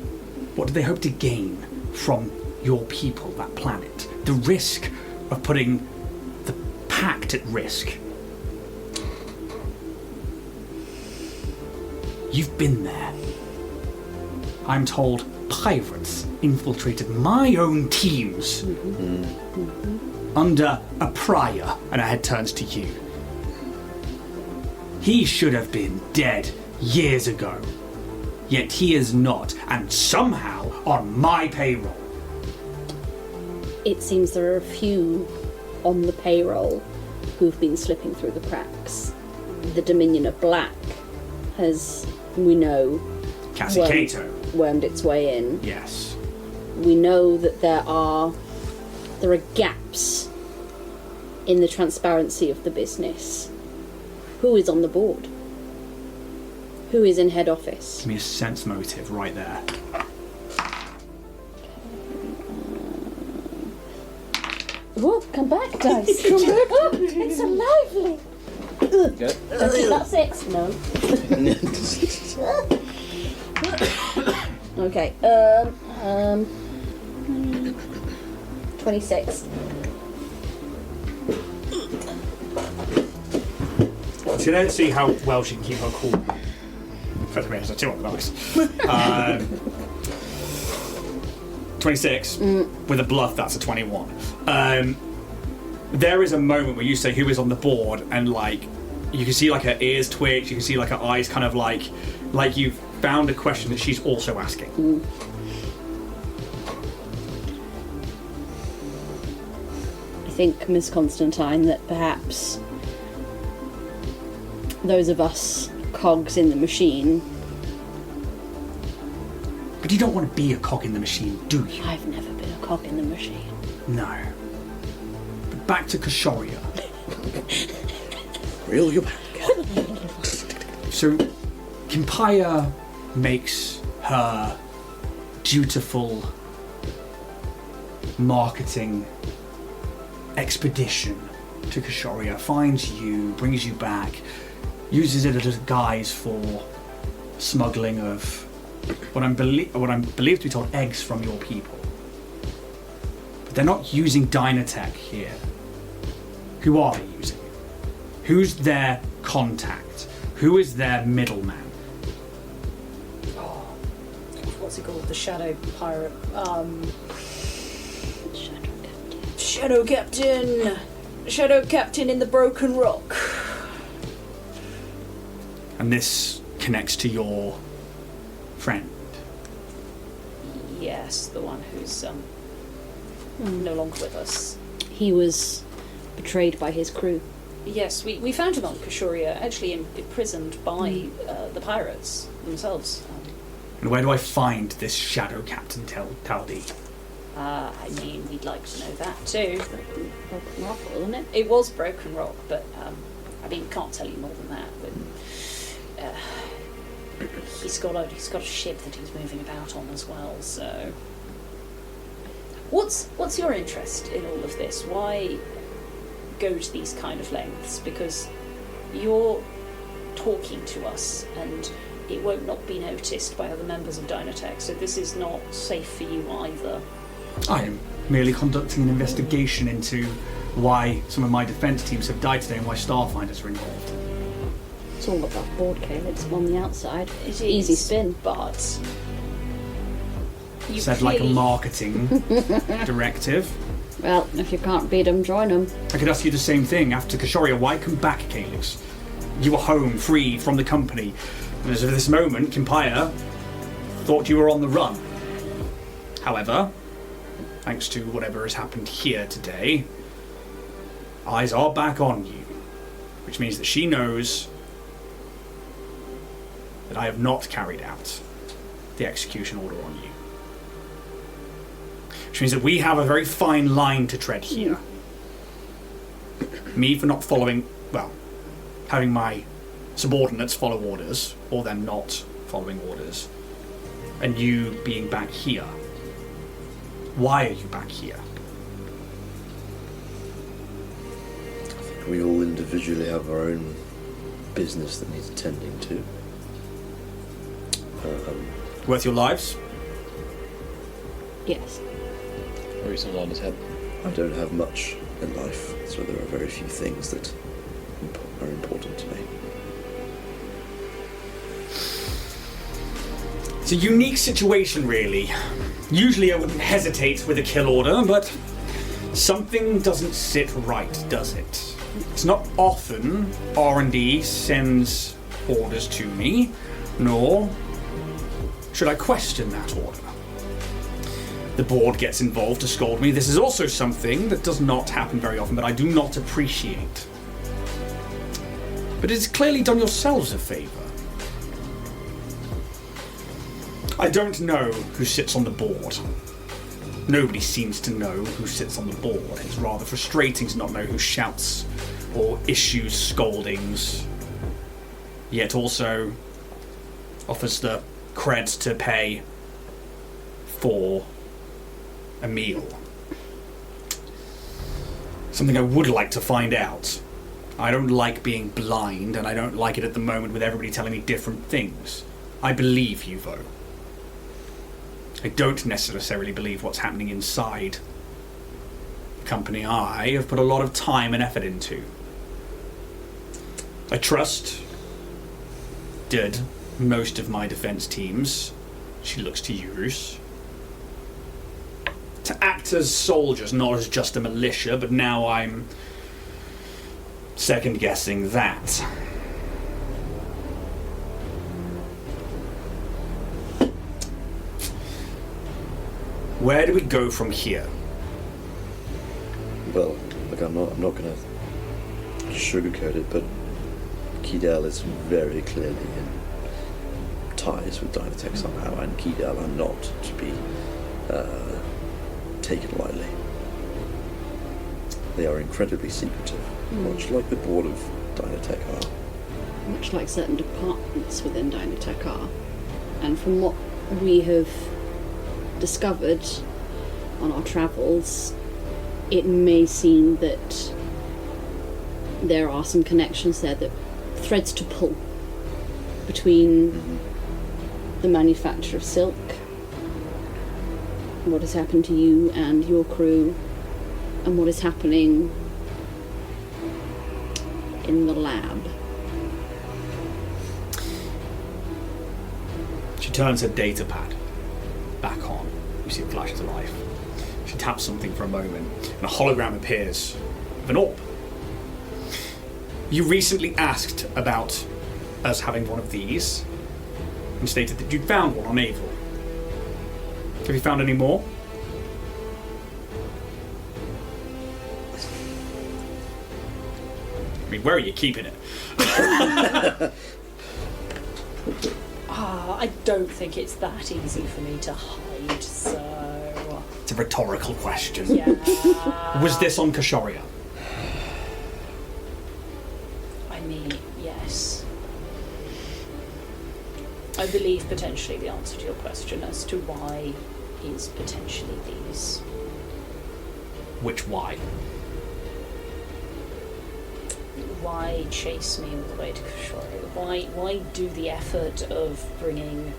What do they hope to gain from your people, that planet? The risk of putting the Pact at risk. You've been there. I'm told pirates infiltrated my own teams under a prior, and her head turns to you. He should have been dead years ago, yet he is not, and somehow on my payroll. It seems there are a few on the payroll who've been slipping through the cracks. The Dominion of Black has, we know, Cassie Cato. wormed its way in. Yes. We know that there are gaps in the transparency of the business. Who is on the board? Who is in head office? Give me a sense motive right there. Whoa, come back, dice. Come back. Oh, it's so lively. Good. That's 6. No. Okay. 26. So let's see how well she can keep her cool. First minute, so 2 on the dice. 26. With a bluff, that's a 21. There is a moment where you say who is on the board, and you can see her ears twitch, you can see her eyes kind of like you've found a question that she's also asking. I think, Miss Constantine, that perhaps those of us cogs in the machine. But you don't want to be a cog in the machine, do you? I've never been a cog in the machine. No. But back to Kashoria. Reel you back. So, Kimpaya makes her dutiful marketing expedition to Kashoria, finds you, brings you back, uses it as a guise for smuggling of what I'm believed to be told eggs from your people. But they're not using Dynatech here. Who are they using? Who's their contact? Who is their middleman? What's it called? The Shadow Pirate. Shadow Captain. Shadow Captain in the Broken Rock. And this connects to your friend. Yes, the one who's no longer with us. He was betrayed by his crew. Yes, we found him on Kashuria, actually imprisoned by the pirates themselves. And where do I find this Shadow Captain Taldi? I mean, we'd like to know that too. Broken Rock, wasn't it? It was Broken Rock, but I mean, can't tell you more than that. But he's got a ship that he's moving about on as well. So, what's your interest in all of this? Why go to these kind of lengths? Because you're talking to us, and it won't not be noticed by other members of Dynatech. So this is not safe for you either. I am merely conducting an investigation into why some of my defence teams have died today and why Starfinders are involved. It's all about board game. It's on the outside. It Easy is, spin. but you Said like a clearly- marketing directive. Well, if you can't beat them, join them. I could ask you the same thing after Kashoria. Why come back, Calyx? You were home, free from the company. And as of this moment, Kimpire thought you were on the run. However, thanks to whatever has happened here today, eyes are back on you. Which means that she knows that I have not carried out the execution order on you. Which means that we have a very fine line to tread here. Me for not following, well, having my subordinates follow orders, or them not following orders, and you being back here. Why are you back here? We all individually have our own business that needs attending to. Worth your lives? Yes. Roose will nod his head. I don't have much in life, so there are very few things that are important to me. It's a unique situation, really. Usually I wouldn't hesitate with a kill order, but something doesn't sit right, does it? It's not often R&D sends orders to me, nor should I question that order. The board gets involved to scold me. This is also something that does not happen very often, but I do not appreciate. But it's clearly done yourselves a favour. I don't know who sits on the board. Nobody seems to know who sits on the board. It's rather frustrating to not know who shouts or issues scoldings, yet also offers the creds to pay for a meal. Something I would like to find out. I don't like being blind, and I don't like it at the moment with everybody telling me different things. I believe you, though. I don't necessarily believe what's happening inside the company I have put a lot of time and effort into. I did most of my defense teams. She looks to you, Roose. To act as soldiers, not as just a militia, but now I'm second guessing that. Where do we go from here? Well, look, I'm not going to sugarcoat it, but Keydale is very clearly in ties with Dynatech somehow, and Keydale are not to be taken lightly. They are incredibly secretive, much like the board of Dynatech are. Much like certain departments within Dynatech are. And from what we have discovered on our travels, it may seem that there are some connections there, that threads to pull between the manufacture of silk, what has happened to you and your crew, and what is happening in the lab. She turns her data pad back on. You see it flash to life. She taps something for a moment, and a hologram appears of an orb. You recently asked about us having one of these, and stated that you'd found one on Avil. Have you found any more? I mean, where are you keeping it? I don't think it's that easy for me to hide, so... It's a rhetorical question. Yeah. Was this on Kashoria? I mean, yes. I believe potentially the answer to your question as to why is potentially these. Which why? Why chase me all the way to Kashuria? Why do the effort of bringing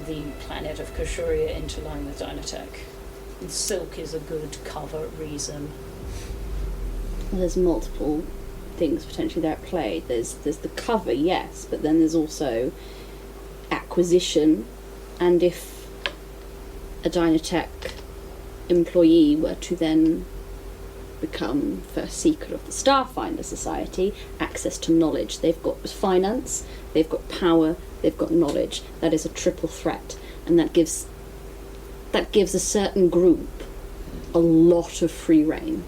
the planet of Kashuria into line with Dynatech? And Silk is a good cover reason. There's multiple things potentially there at play. There's the cover, yes, but then there's also acquisition, and if a Dynatech employee were to then become first seeker of the Starfinder Society, access to knowledge. They've got finance, they've got power, they've got knowledge. That is a triple threat, and that gives a certain group a lot of free reign.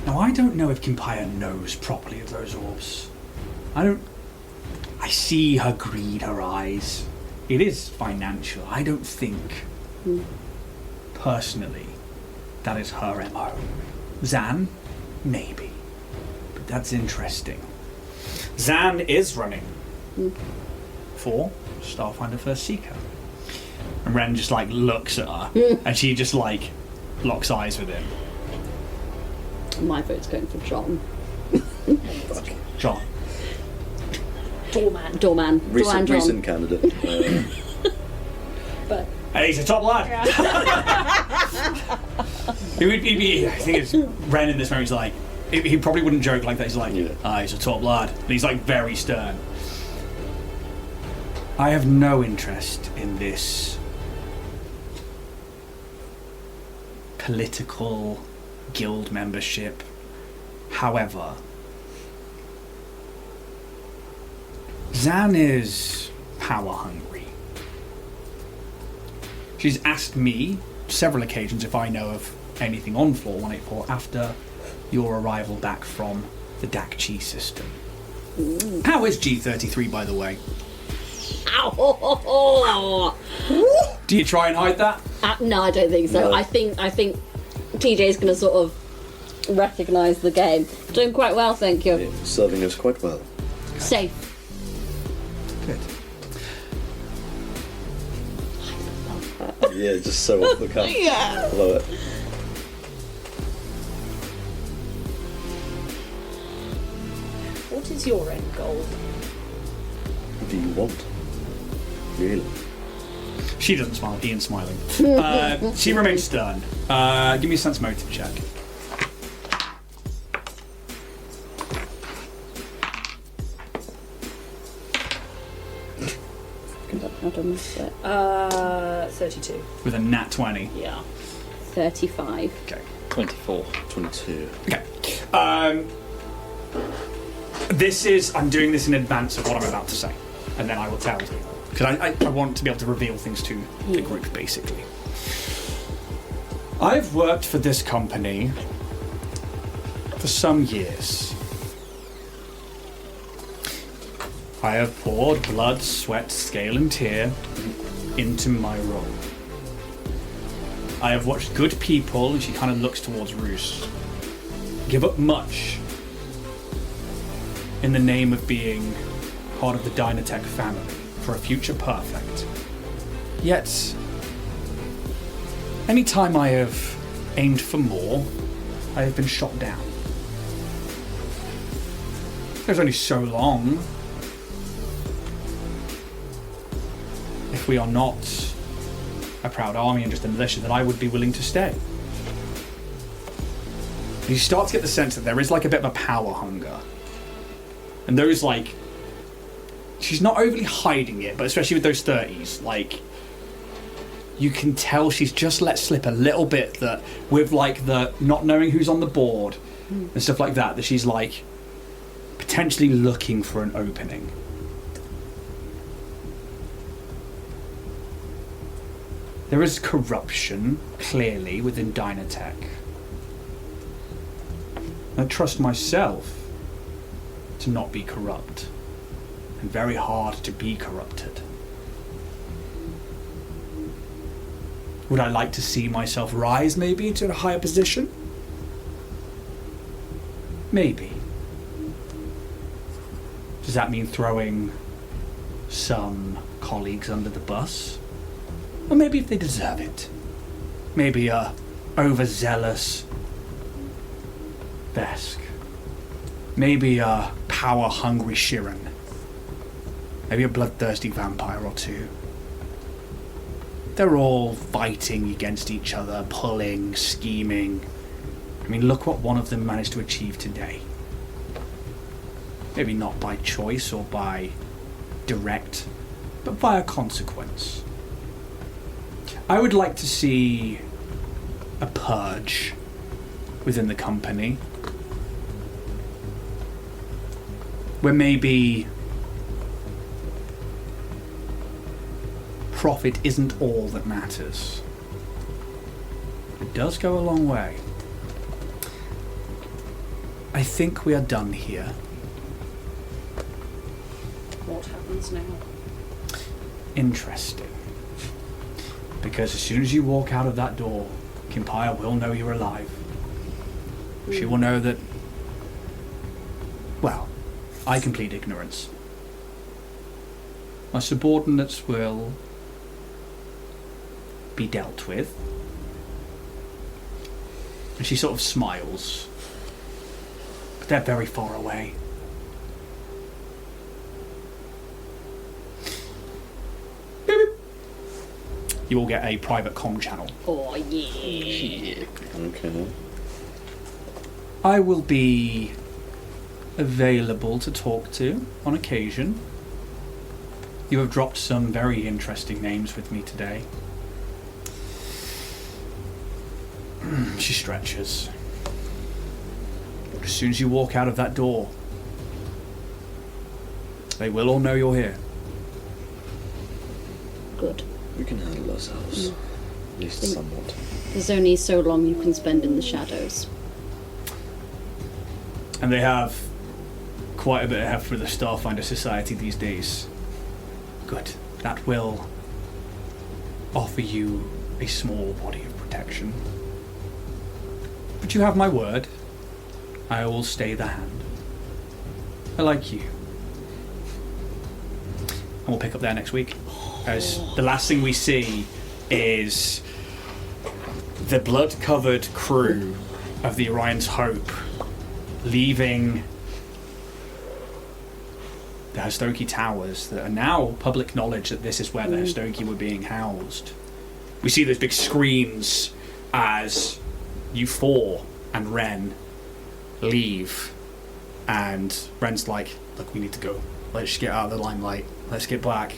Now, I don't know if Kimpaya knows properly of those orbs. I see her greed, her eyes. It is financial. I don't think, personally, that is her MO. Zan? Maybe. But that's interesting. Zan is running for Starfinder First Seeker. And Ren just, like, looks at her, and she just, like, locks eyes with him. My vote's going for John. John. Doorman. Recent candidate. But Hey, he's a top lad. I think it's Ren in this moment. He's like, he probably wouldn't joke like that. He's like, he's a top lad. And he's like very stern. I have no interest in this political guild membership. However, Zan is power hungry. She's asked me several occasions if I know of anything on floor 184 after your arrival back from the DAC-Chi system. How is G33, by the way? Do you try and hide that? No, I don't think so. No. I think TJ's going to sort of recognise the game. Doing quite well, thank you. Yeah, serving us quite well. Safe. Good. Yeah, just so off the cuff. Yeah. Love it. what is your end goal? What do you want? Really? She doesn't smile. Ian's smiling. She remains stern. Give me a sense motive check. How do I miss it? 32. With a nat 20. Yeah. 35. Okay. 24. 22. Okay. I'm doing this in advance of what I'm about to say, and then I will tell you. Because I want to be able to reveal things to the group, basically. I've worked for this company for some years. I have poured blood, sweat, scale and tear into my role. I have watched good people, and she kind of looks towards Roose, give up much in the name of being part of the Dynatech family for a future perfect. Yet, any time I have aimed for more, I have been shot down. There's only so long. If we are not a proud army and just a militia, that I would be willing to stay. And you start to get the sense that there is like a bit of a power hunger. And those like... She's not overly hiding it, but especially with those 30s, like... You can tell she's just let slip a little bit that with like the not knowing who's on the board and stuff like that, that she's like potentially looking for an opening. There is corruption, clearly, within Dynatech. I trust myself to not be corrupt, and very hard to be corrupted. Would I like to see myself rise maybe to a higher position? Maybe. Does that mean throwing some colleagues under the bus? Or maybe if they deserve it. Maybe a overzealous Vesk. Maybe a power-hungry Shirin. Maybe a bloodthirsty vampire or two. They're all fighting against each other, pulling, scheming. I mean, look what one of them managed to achieve today. Maybe not by choice or by direct, but via consequence. I would like to see a purge within the company, where maybe profit isn't all that matters. It does go a long way. I think we are done here. What happens now? Interesting. Because as soon as you walk out of that door, Kimpire will know you're alive. She will know that, well, I complete ignorance. My subordinates will be dealt with. And she sort of smiles. But they're very far away. You will get a private comm channel. Oh, yeah. Okay. I will be available to talk to on occasion. You have dropped some very interesting names with me today. She stretches. As soon as you walk out of that door, they will all know you're here. Good. We can handle ourselves. At least somewhat. There's only so long you can spend in the shadows. And they have quite a bit of help for the Starfinder Society these days. Good. That will offer you a small body of protection. But you have my word. I will stay the hand. I like you. And we'll pick up there next week. As the last thing we see is the blood-covered crew of the Orion's Hope leaving the Hostoki Towers that are now public knowledge that this is where the Hostoki were being housed. We see those big screams as you four and Ren leave, and Ren's like, look, we need to go. Let's get out of the limelight. Let's get back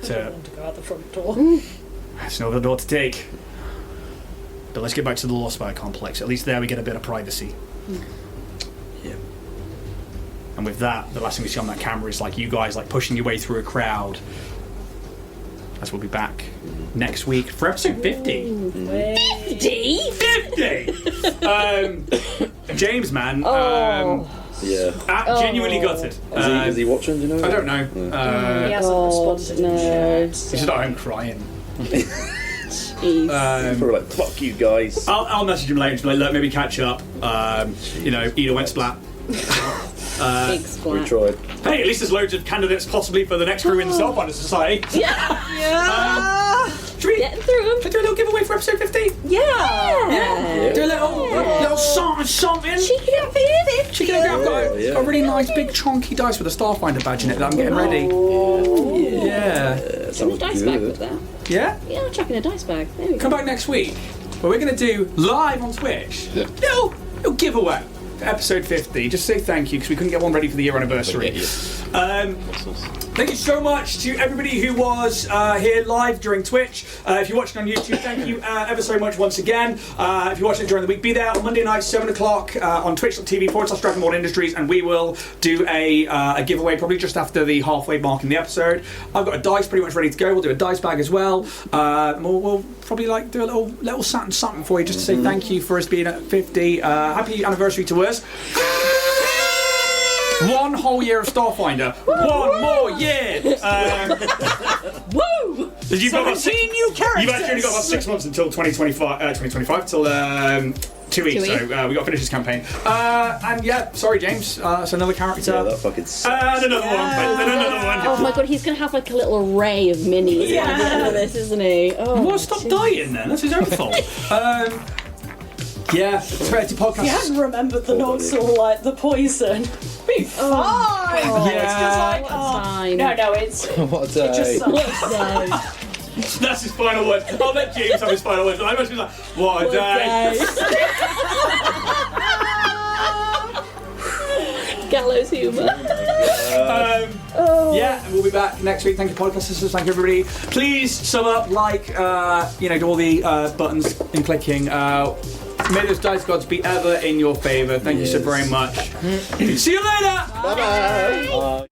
I don't want to go out the front door. There's no other door to take. But let's get back to the Lost Spire complex. At least there we get a bit of privacy. Yeah. And with that, the last thing we see on that camera is like you guys like pushing your way through a crowd. As we'll be back next week for episode 50. 50? 50! James, man. Yeah. Genuinely gutted. Is he watching, do you know? I don't know. He hasn't responded in no. chat. He's just at home crying. Jeez. Probably like, fuck you guys. I'll message him later and be like, look, maybe catch up. Ida went splat. Big splat. We tried. Hey, at least there's loads of candidates possibly for the next crew in the Starfinder Society. Yeah. Should we Getting through them. do a little giveaway for episode 50? Yeah. Do a little something. Cheeky up here. Cheeky little I've got a really nice big chunky dice with a Starfinder badge in it that I'm getting ready. Yeah. In a dice bag with that. Yeah? Yeah, I'll chuck in a dice bag. There we go. Come back next week where we're going to do live on Twitch. Little giveaway for episode 50. Just say thank you because we couldn't get one ready for the year anniversary. Thank you so much to everybody who was here live during Twitch. If you're watching on YouTube, thank you ever so much once again. If you're watching it during the week, be there on Monday night, 7 o'clock on twitch.tv/Dragonborn Industries, and we will do a giveaway probably just after the halfway mark in the episode. I've got a dice pretty much ready to go. We'll do a dice bag as well. We'll probably like do a little something for you just to say thank you for us being at 50. Happy anniversary to us. 1 whole year of Starfinder. 1 more year. Woo! You've got about 17 new characters. You've actually only got about 6 months until 2025 till 2 weeks. So we got to finish this campaign. And yeah, sorry, James. It's another character. Yeah, that fucking sucks. And another one. And another one. Oh my god, he's gonna have like a little array of minis at the end of this, isn't he? Oh, Well, stop dying then. That's his own fault. Yeah, Trinity Podcast. You hadn't remembered the notes or like the poison. Be fine. Yeah. It's just like, what a oh, time. no, it's What a day. it just sucks. That's his final word. I'll let James have his final word. I must be like, what a day. Gallows humour. Yeah, and we'll be back next week. Thank you, podcast listeners. Thank you, everybody. Please sum up, like, do all the buttons and clicking. May those dice gods be ever in your favour. Thank you so very much. See you later. Bye-bye.